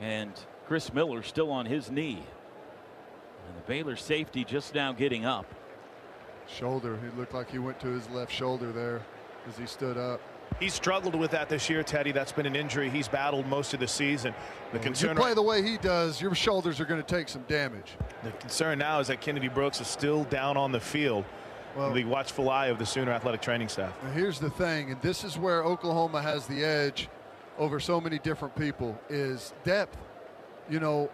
And Chris Miller still on his knee. And the Baylor safety just now getting up. Shoulder. He looked like he went to his left shoulder there as he stood up. He's struggled with that this year, Teddy. That's been an injury he's battled most of the season. The concern, when you play the way he does, your shoulders are going to take some damage. The concern now is that Kennedy Brooks is still down on the field. Well, the watchful eye of the Sooner athletic training staff. Here's the thing, and this is where Oklahoma has the edge over so many different people, is depth. You know,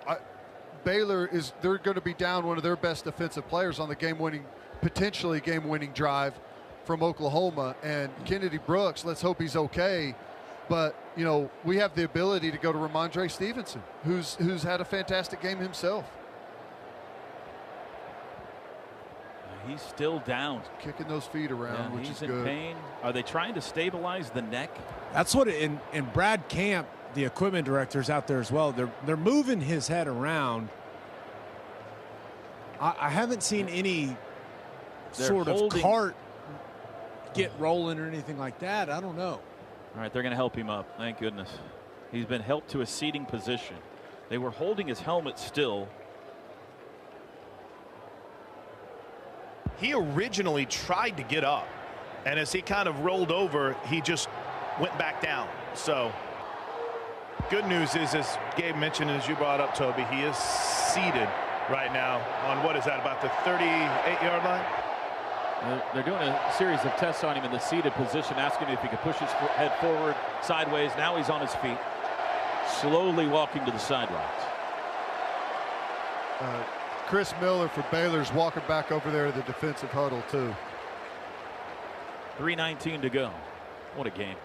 Baylor they're going to be down one of their best defensive players on the potentially game-winning drive from Oklahoma, and Kennedy Brooks, let's hope he's okay. But, you know, we have the ability to go to Ramondre Stevenson, who's had a fantastic game himself. He's still down. Kicking those feet around, which is good. He's in pain. Are they trying to stabilize the neck? That's what in Brad Camp, the equipment director's out there as well. They're moving his head around. I haven't seen any sort of cart get rolling or anything like that. I don't know. All right, they're going to help him up. Thank goodness. He's been helped to a seating position. They were holding his helmet still. He originally tried to get up, and as he kind of rolled over, he just went back down. So good news is, as Gabe mentioned and as you brought up, Toby, he is seated right now on, what is that, about the 38-yard line? They're doing a series of tests on him in the seated position, asking him if he could push his head forward, sideways. Now he's on his feet, slowly walking to the sidelines. Chris Miller for Baylor's walking back over there to the defensive huddle, too. 3:19 to go. What a game.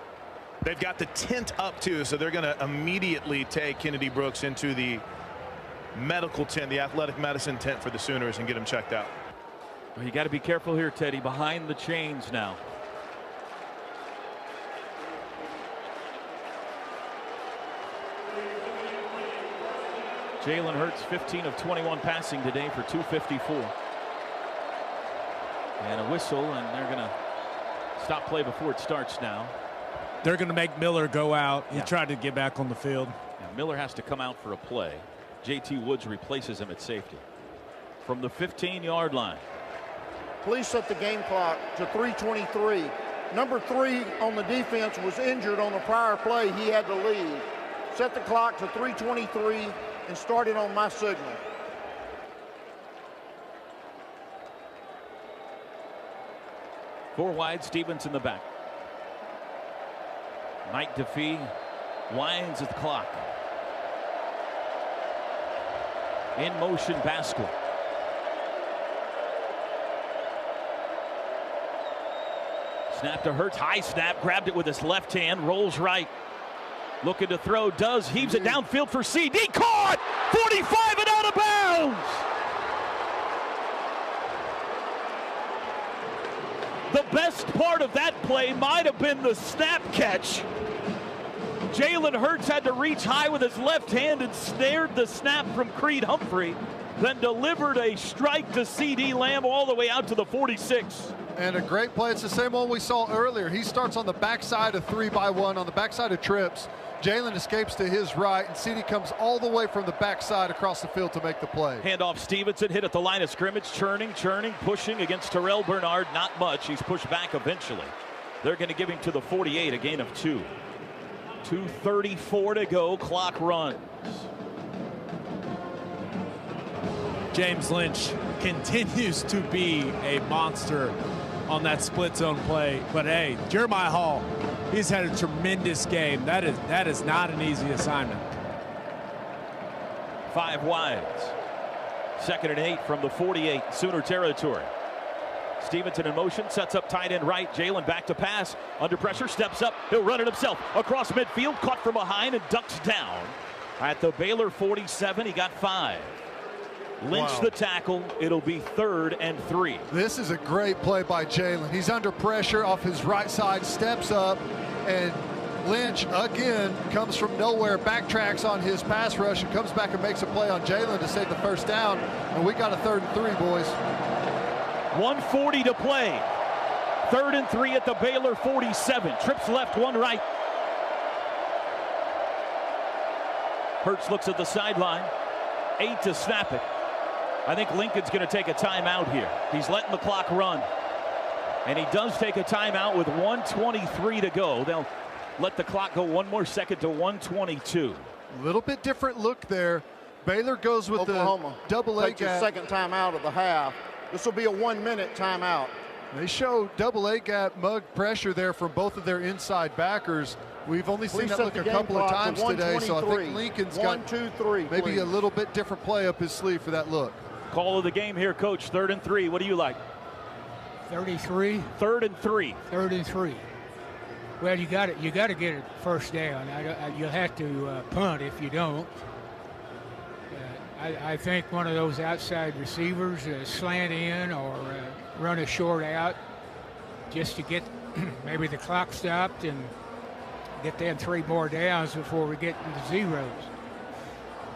They've got the tent up, too, so they're going to immediately take Kennedy Brooks into the medical tent, the athletic medicine tent for the Sooners, and get him checked out. Well, you got to be careful here, Teddy. Behind the chains now. Jalen Hurts, 15 of 21 passing today for 254. And a whistle, and they're going to stop play before it starts now. They're going to make Miller go out. He tried to get back on the field. Now Miller has to come out for a play. J.T. Woods replaces him at safety. From the 15-yard line. Please set the game clock to 3:23. Number 3 on the defense was injured on the prior play. He had to leave. Set the clock to 3:23 and start it on my signal. 4 wide, Stevens in the back. Knight Defee winds at the clock. In motion, Basquin. Snap to Hurts, high snap, grabbed it with his left hand, rolls right. Looking to throw, heaves it downfield for CD, caught! 45 and out of bounds! The best part of that play might have been the snap catch. Jalen Hurts had to reach high with his left hand and snared the snap from Creed Humphrey, then delivered a strike to CD Lamb all the way out to the 46. And a great play. It's the same one we saw earlier. He starts on the backside of 3x1 on the backside of trips. Jalen escapes to his right, and CD comes all the way from the backside across the field to make the play. Handoff Stevenson, hit at the line of scrimmage, churning, pushing against Terrell Bernard. Not much. He's pushed back eventually. They're going to give him to the 48, a gain of 2. 2:34 to go. Clock runs. James Lynch continues to be a monster on that split zone play. But hey, Jeremiah Hall, he's had a tremendous game. That is not an easy assignment. 5 wides. 2nd and 8 from the 48, Sooner territory. Stevenson in motion, sets up tight end right. Jalen back to pass. Under pressure, steps up. He'll run it himself. Across midfield, caught from behind and ducks down. At the Baylor 47, he got 5. Lynch the tackle. It'll be 3rd and 3. This is a great play by Jalen. He's under pressure off his right side, steps up, and Lynch again comes from nowhere, backtracks on his pass rush, and comes back and makes a play on Jalen to save the first down. And we got a 3rd and 3, boys. 1:40 to play. 3rd and 3 at the Baylor 47. Trips left, 1 right. Hurts looks at the sideline. 8 to snap it. I think Lincoln's going to take a timeout here. He's letting the clock run. And he does take a timeout with 1:23 to go. They'll let the clock go 1 more second to 1:22. A little bit different look there. Baylor goes with Oklahoma the double A takes gap. his second timeout of the half. This will be a 1-minute timeout. They show double A gap mug pressure there from both of their inside backers. We've only seen that look a couple of times today, so I think Lincoln's got maybe a little bit different play up his sleeve for that look. Call of the game here, Coach. 3rd and 3. What do you like? 33. 3rd and 3. 3rd and 3. Well, you got to get it first down. You'll have to punt if you don't. I think one of those outside receivers slant in or run a short out just to get maybe the clock stopped and get them 3 more downs before we get into zeros.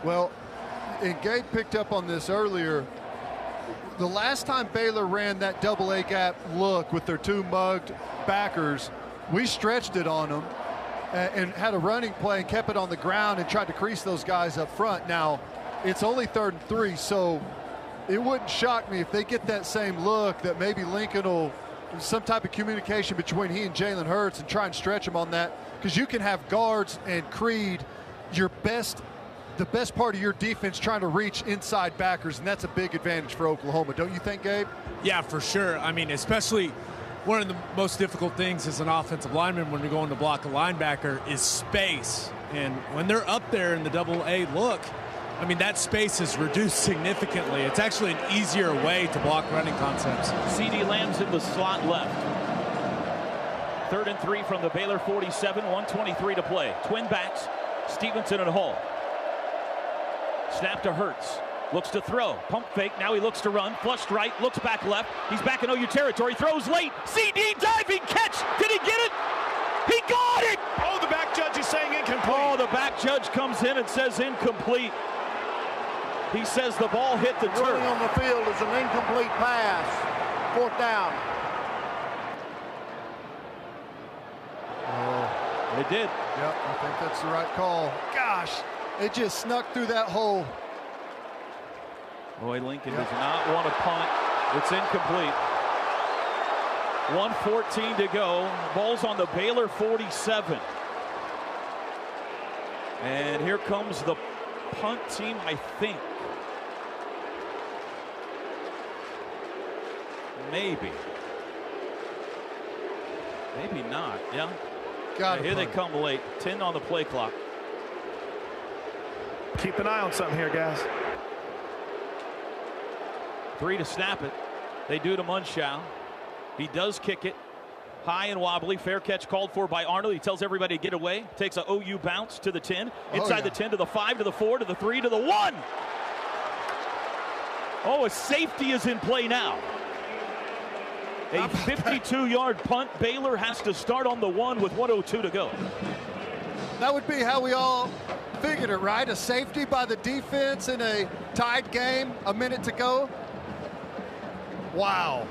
Well, and Gabe picked up on this earlier. The last time Baylor ran that double A gap look with their 2 mugged backers, we stretched it on them and had a running play and kept it on the ground and tried to crease those guys up front. Now, it's only 3rd and 3, so it wouldn't shock me if they get that same look that maybe Lincoln will, some type of communication between he and Jalen Hurts and try and stretch him on that, because you can have guards and Creed, the best part of your defense trying to reach inside backers, and that's a big advantage for Oklahoma. Don't you think, Gabe? Yeah, for sure. I mean, especially one of the most difficult things as an offensive lineman when you're going to block a linebacker is space. And when they're up there in the double A look, I mean, that space is reduced significantly. It's actually an easier way to block running concepts. CD Lamb's in the slot left. 3rd and 3 from the Baylor 47, 1:23 to play. Twin backs, Stevenson and Hall. Snap to Hurts. Looks to throw. Pump fake. Now he looks to run. Flushed right. Looks back left. He's back in OU territory. Throws late. CD diving catch. Did he get it? He got it! Oh, the back judge is saying incomplete. Oh, the back judge comes in and says incomplete. He says the ball hit the turf. Running on the field is an incomplete pass. 4th down. It did. Yep, I think that's the right call. Gosh, it just snuck through that hole. Boy, Lincoln does not want to punt. It's incomplete. 1:14 to go. Ball's on the Baylor 47. And here comes the punt team, I think. Maybe. Maybe not. Yeah. Here they come late. 10 on the play clock. Keep an eye on something here, guys. 3 to snap it. They do to Munchau. He does kick it. High and wobbly. Fair catch called for by Arnold. He tells everybody to get away. Takes a OU bounce to the 10. Inside the 10 to the 5 to the 4 to the 3 to the 1. Oh, a safety is in play now. A 52-yard punt. Baylor has to start on the 1 with 1:02 to go. That would be how we all figured it, right? A safety by the defense in a tied game, a minute to go. Wow.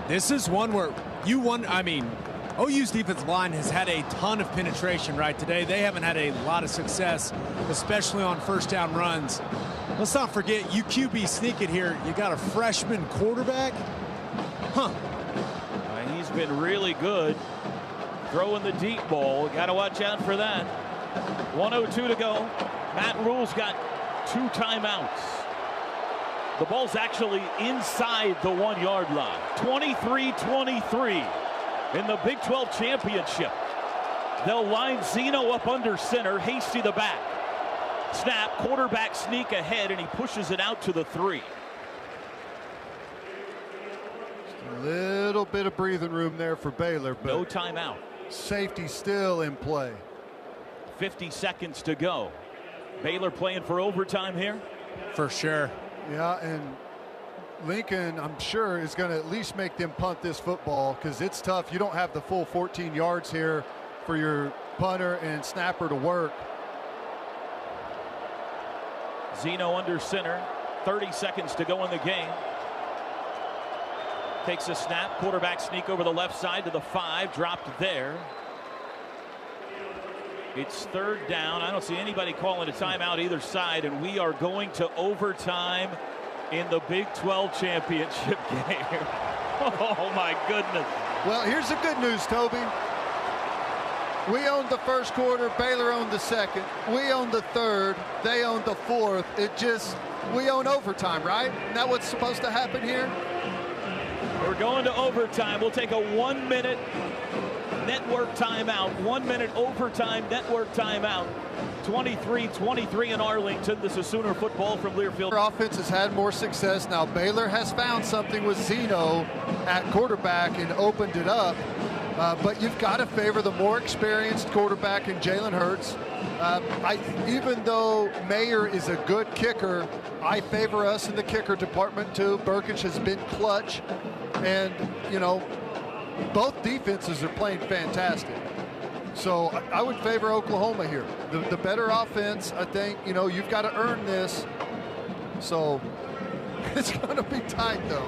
This is one where OU's defensive line has had a ton of penetration right today. They haven't had a lot of success, especially on first down runs. Let's not forget, you QB sneak it here. You got a freshman quarterback. He's been really good throwing the deep ball. Got to watch out for that. 1:02 to go. Matt Rule's got 2 timeouts. The ball's actually inside the 1-yard line. 23-23 in the Big 12 championship. They'll line Zeno up under center. Hasty the back. Snap, quarterback sneak ahead, and he pushes it out to the 3. A little bit of breathing room there for Baylor, but no timeout. Safety still in play. 50 seconds to go. Baylor playing for overtime here? For sure. Yeah, and Lincoln, I'm sure, is going to at least make them punt this football because it's tough. You don't have the full 14 yards here for your punter and snapper to work. Zeno under center. 30 seconds to go in the game. Takes a snap. Quarterback sneak over the left side to the 5. Dropped there. It's 3rd down. I don't see anybody calling a timeout either side, and we are going to overtime in the Big 12 championship game. Oh, my goodness. Well, here's the good news, Toby. We owned the first quarter. Baylor owned the second. We owned the third. They owned the fourth. We own overtime, right? Isn't that what's supposed to happen here? We're going to overtime. We'll take a 1-minute network timeout. 1-minute overtime network timeout. 23-23 in Arlington. This is Sooner football from Learfield. Our offense has had more success. Now Baylor has found something with Zeno at quarterback and opened it up. But you've got to favor the more experienced quarterback in Jalen Hurts. Even though Mayer is a good kicker, I favor us in the kicker department too. Burkich has been clutch. And, both defenses are playing fantastic. So I would favor Oklahoma here. The better offense, I think, you've got to earn this. So it's going to be tight, though.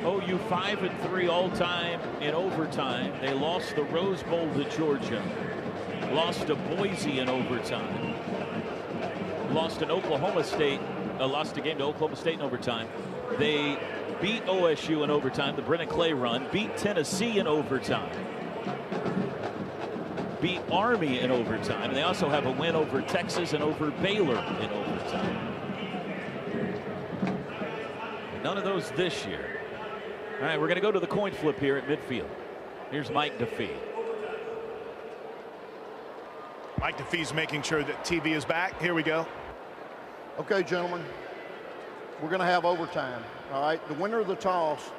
OU 5-3 all time in overtime. They lost the Rose Bowl to Georgia. Lost to Boise in overtime. Lost in Oklahoma State. Lost a game to Oklahoma State in overtime. They beat OSU in overtime, the Brennan Clay run. Beat Tennessee in overtime. Beat Army in overtime. And they also have a win over Texas and over Baylor in overtime. None of those this year. All right, we're going to go to the coin flip here at midfield. Here's Mike DeFee. Mike DeFee's making sure that TV is back. Here we go. Okay, gentlemen, we're going to have overtime. All right, the winner of the toss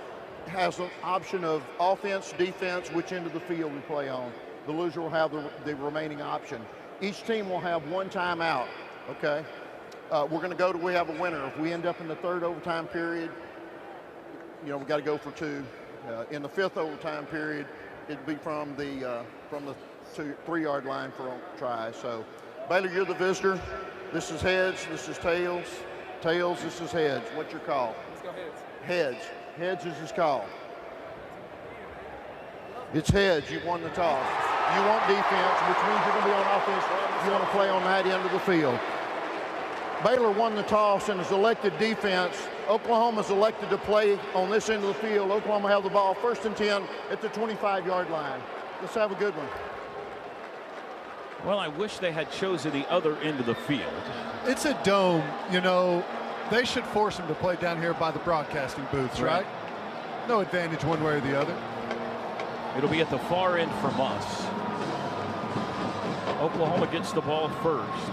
has an option of offense, defense, which end of the field we play on. The loser will have the remaining option. Each team will have 1 timeout. Okay, we're going to go to we have a winner. If we end up in the 3rd overtime period, we got to go for 2. In the 5th overtime period, it'd be from the 3-yard line for a try. So, Baylor, you're the visitor. This is heads. This is tails. Tails. This is heads. What's your call? Let's go heads. Heads. Heads is his call. It's heads. You won the toss. You want defense, which means you're going to be on offense. You want to play on that end of the field. Baylor won the toss and has elected defense. Oklahoma's elected to play on this end of the field. Oklahoma have the ball 1st and 10 at the 25-yard line. Let's have a good one. Well, I wish they had chosen the other end of the field. It's a dome, They should force them to play down here by the broadcasting booths, right? No advantage one way or the other. It'll be at the far end from us. Oklahoma gets the ball first.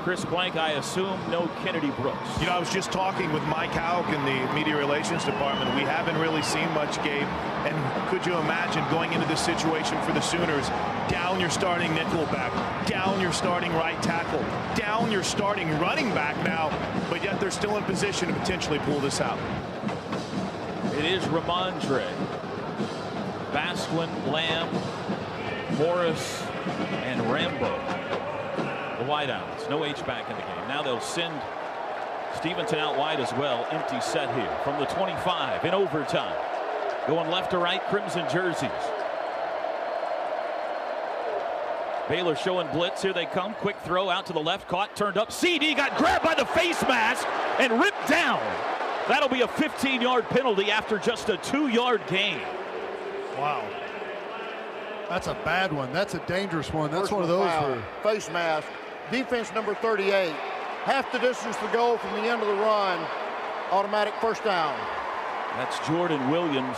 Chris Blank, I assume no Kennedy Brooks. You know, I was just talking with Mike Hauk in the media relations department. We haven't really seen much, Gabe. And could you imagine going into this situation for the Sooners? Down your starting nickelback, down your starting right tackle, down your starting running back now, but yet they're still in position to potentially pull this out. It is Ramondre, Basquin, Lamb, Morris, and Rambo. The wideouts, no H-back in the game. Now they'll send Stevenson out wide as well. Empty set here from the 25 in overtime. Going left to right, crimson jerseys. Baylor showing blitz. Here they come. Quick throw out to the left. Caught, turned up. CD got grabbed by the face mask and ripped down. That'll be a 15-yard penalty after just a 2-yard gain. Wow. That's a bad one. That's a dangerous one. That's one of those where face mask. Defense number 38. Half the distance to go from the end of the run. Automatic first down. That's Jordan Williams.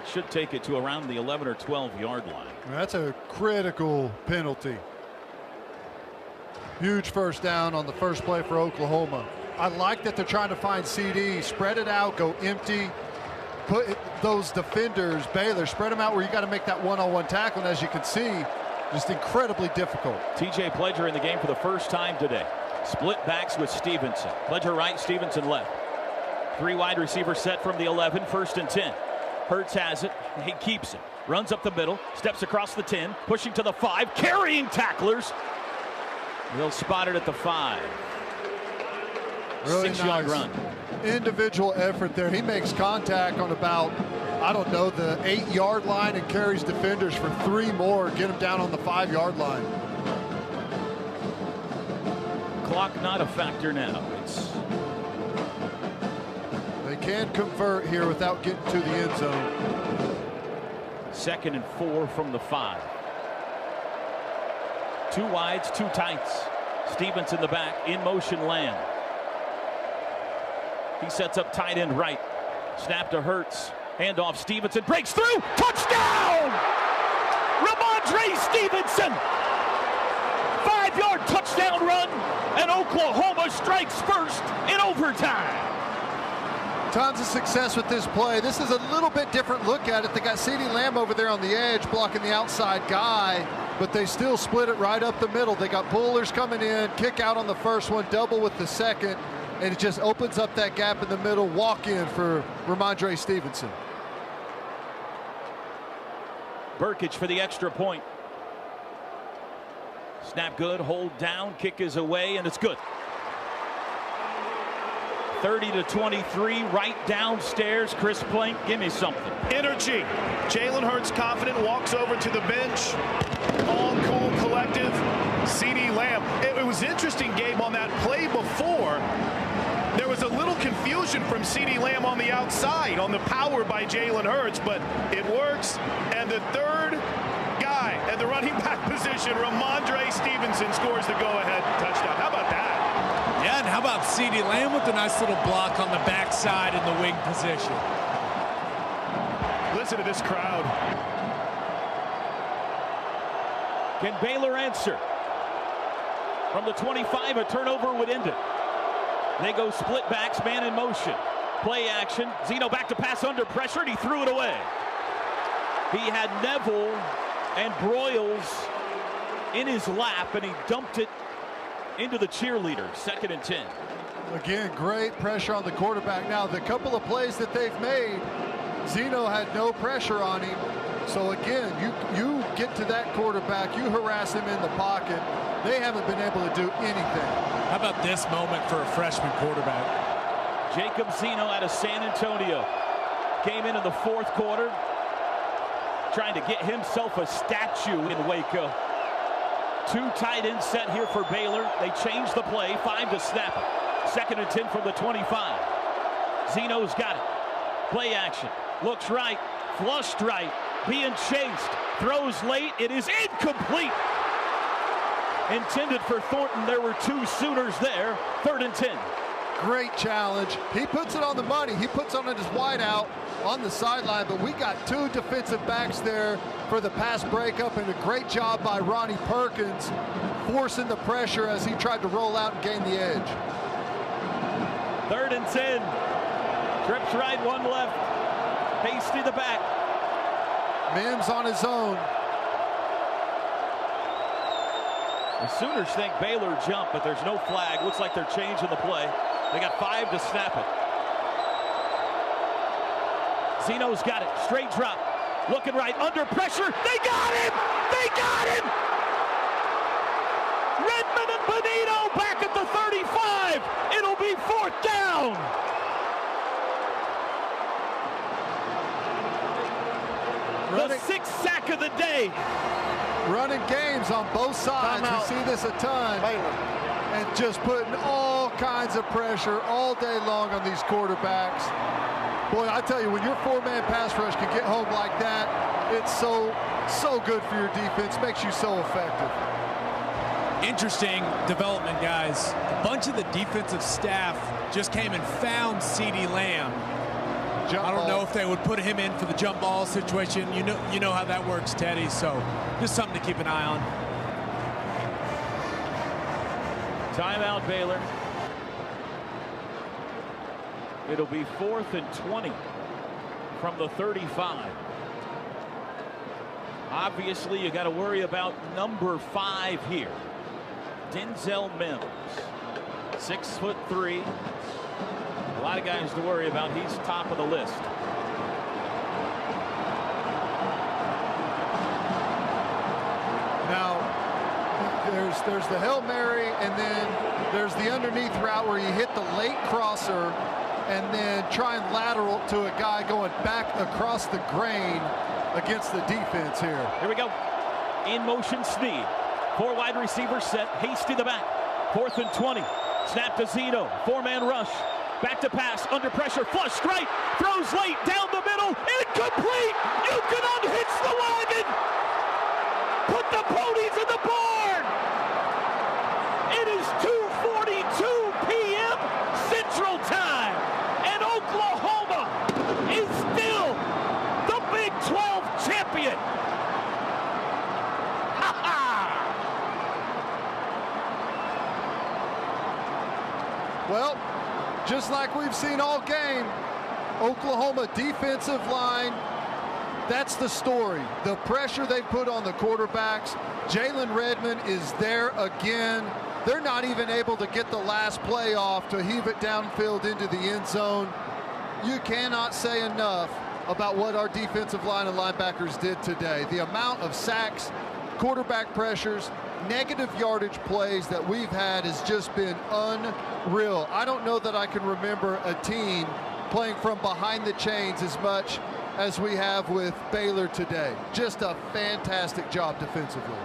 It should take it to around the 11 or 12-yard line. That's a critical penalty. Huge first down on the first play for Oklahoma. I like that they're trying to find CD, spread it out, go empty. Put those defenders, Baylor, spread them out where you got to make that one-on-one tackle. And as you can see, just incredibly difficult. TJ Pledger in the game for the first time today. Split backs with Stevenson. Pledger right, Stevenson left. 3 wide receiver set from the 11, 1st and 10. Hurts has it. He keeps it. Runs up the middle. Steps across the 10. Pushing to the 5. Carrying tacklers. They'll spot it at the 5. Really 6-yard nice run. Individual effort there. He makes contact on about, I don't know, the 8-yard line and carries defenders for 3 more. Get him down on the 5-yard line. Clock not a factor now. They can convert here without getting to the end zone. 2nd and 4 from the 5. 2 wides, 2 tights. Stevens in the back, in motion Lamb. He sets up tight end right. Snap to Hurts. Handoff Stevenson. Breaks through. Touchdown! Ramondre Stevenson. 5-yard touchdown run. And Oklahoma strikes first in overtime. Tons of success with this play. This is a little bit different look at it. They got CeeDee Lamb over there on the edge blocking the outside guy, but they still split it right up the middle. They got pullers coming in, kick out on the first one, double with the second, and it just opens up that gap in the middle. Walk in for Ramondre Stevenson. Burkich for the extra point. Snap good, hold down, kick is away, and it's good. 30-23, right downstairs. Chris Plank, give me something. Energy. Jalen Hurts confident, walks over to the bench. Calm, cool, collective. CeeDee Lamb. It was interesting, Gabe, on that play before. There was a little confusion from CeeDee Lamb on the outside on the power by Jalen Hurts, but it works. And the third guy at the running back position, Ramondre Stevenson, scores the go-ahead touchdown. How about that? Yeah, and how about CeeDee Lamb with a nice little block on the backside in the wing position. Listen to this crowd. Can Baylor answer? From the 25, a turnover would end it. They go split backs, man in motion. Play action. Zeno back to pass under pressure, and he threw it away. He had Neville and Broyles in his lap, and he dumped it into the cheerleader. 2nd and 10. Again, great pressure on the quarterback. Now, the couple of plays that they've made, Zeno had no pressure on him. So again, you get to that quarterback, you harass him in the pocket. They haven't been able to do anything. How about this moment for a freshman quarterback? Jacob Zeno out of San Antonio came in the 4th quarter, trying to get himself a statue in Waco. 2 tight ends set here for Baylor. They change the play. 5 to snap it. 2nd and 10 from the 25. Zeno's got it. Play action. Looks right. Flushed right. Being chased. Throws late. It is incomplete. Intended for Thornton. There were 2 Sooners there. 3rd and 10. Great challenge. He puts it on the money. He puts on it his wide out on the sideline, but we got two defensive backs there for the pass breakup, and a great job by Ronnie Perkins forcing the pressure as he tried to roll out and gain the edge. 3rd and 10. Trips right, 1 left. Hasty the back. Mims on his own. The Sooners think Baylor jumped, but there's no flag. Looks like they're changing the play. They got 5 to snap it. Zeno's got it. Straight drop. Looking right. Under pressure. They got him! They got him! Redmond and Benito back at the 35. It'll be 4th down. The 6th sack of the day. Running games on both sides. We see this a ton. And just putting all kinds of pressure all day long on these quarterbacks. Boy, I tell you, when your 4-man pass rush can get home like that, it's so good for your defense. Makes you so effective. Interesting development, guys. A bunch of the defensive staff just came and found CeeDee Lamb. I don't know if they would put him in for the jump ball situation. You know how that works, Teddy. So just something to keep an eye on. Timeout, Baylor. It'll be 4th and 20 from the 35. Obviously, you got to worry about number 5 here. Denzel Mims, 6'3". A lot of guys to worry about. He's top of the list. Now, there's the Hail Mary, and then there's the underneath route where you hit the late crosser and then try and lateral to a guy going back across the grain against the defense here. Here we go. In motion, Snead. 4 wide receivers set. Hasty the back. 4th and 20. Snap to Zeno. 4-man rush. Back to pass, under pressure, flushed right, throws late, down the middle, incomplete! You can unhitch the wagon! Put the ponies in the barn! It is 2:42 p.m. Central Time, and Oklahoma is still the Big 12 champion! Well, just like we've seen all game, Oklahoma defensive line, that's the story. The pressure they put on the quarterbacks. Jalen Redmond is there again. They're not even able to get the last play off to heave it downfield into the end zone. You cannot say enough about what our defensive line and linebackers did today. The amount of sacks, quarterback pressures, negative yardage plays that we've had has just been unreal. I don't know that I can remember a team playing from behind the chains as much as we have with Baylor today. Just a fantastic job defensively.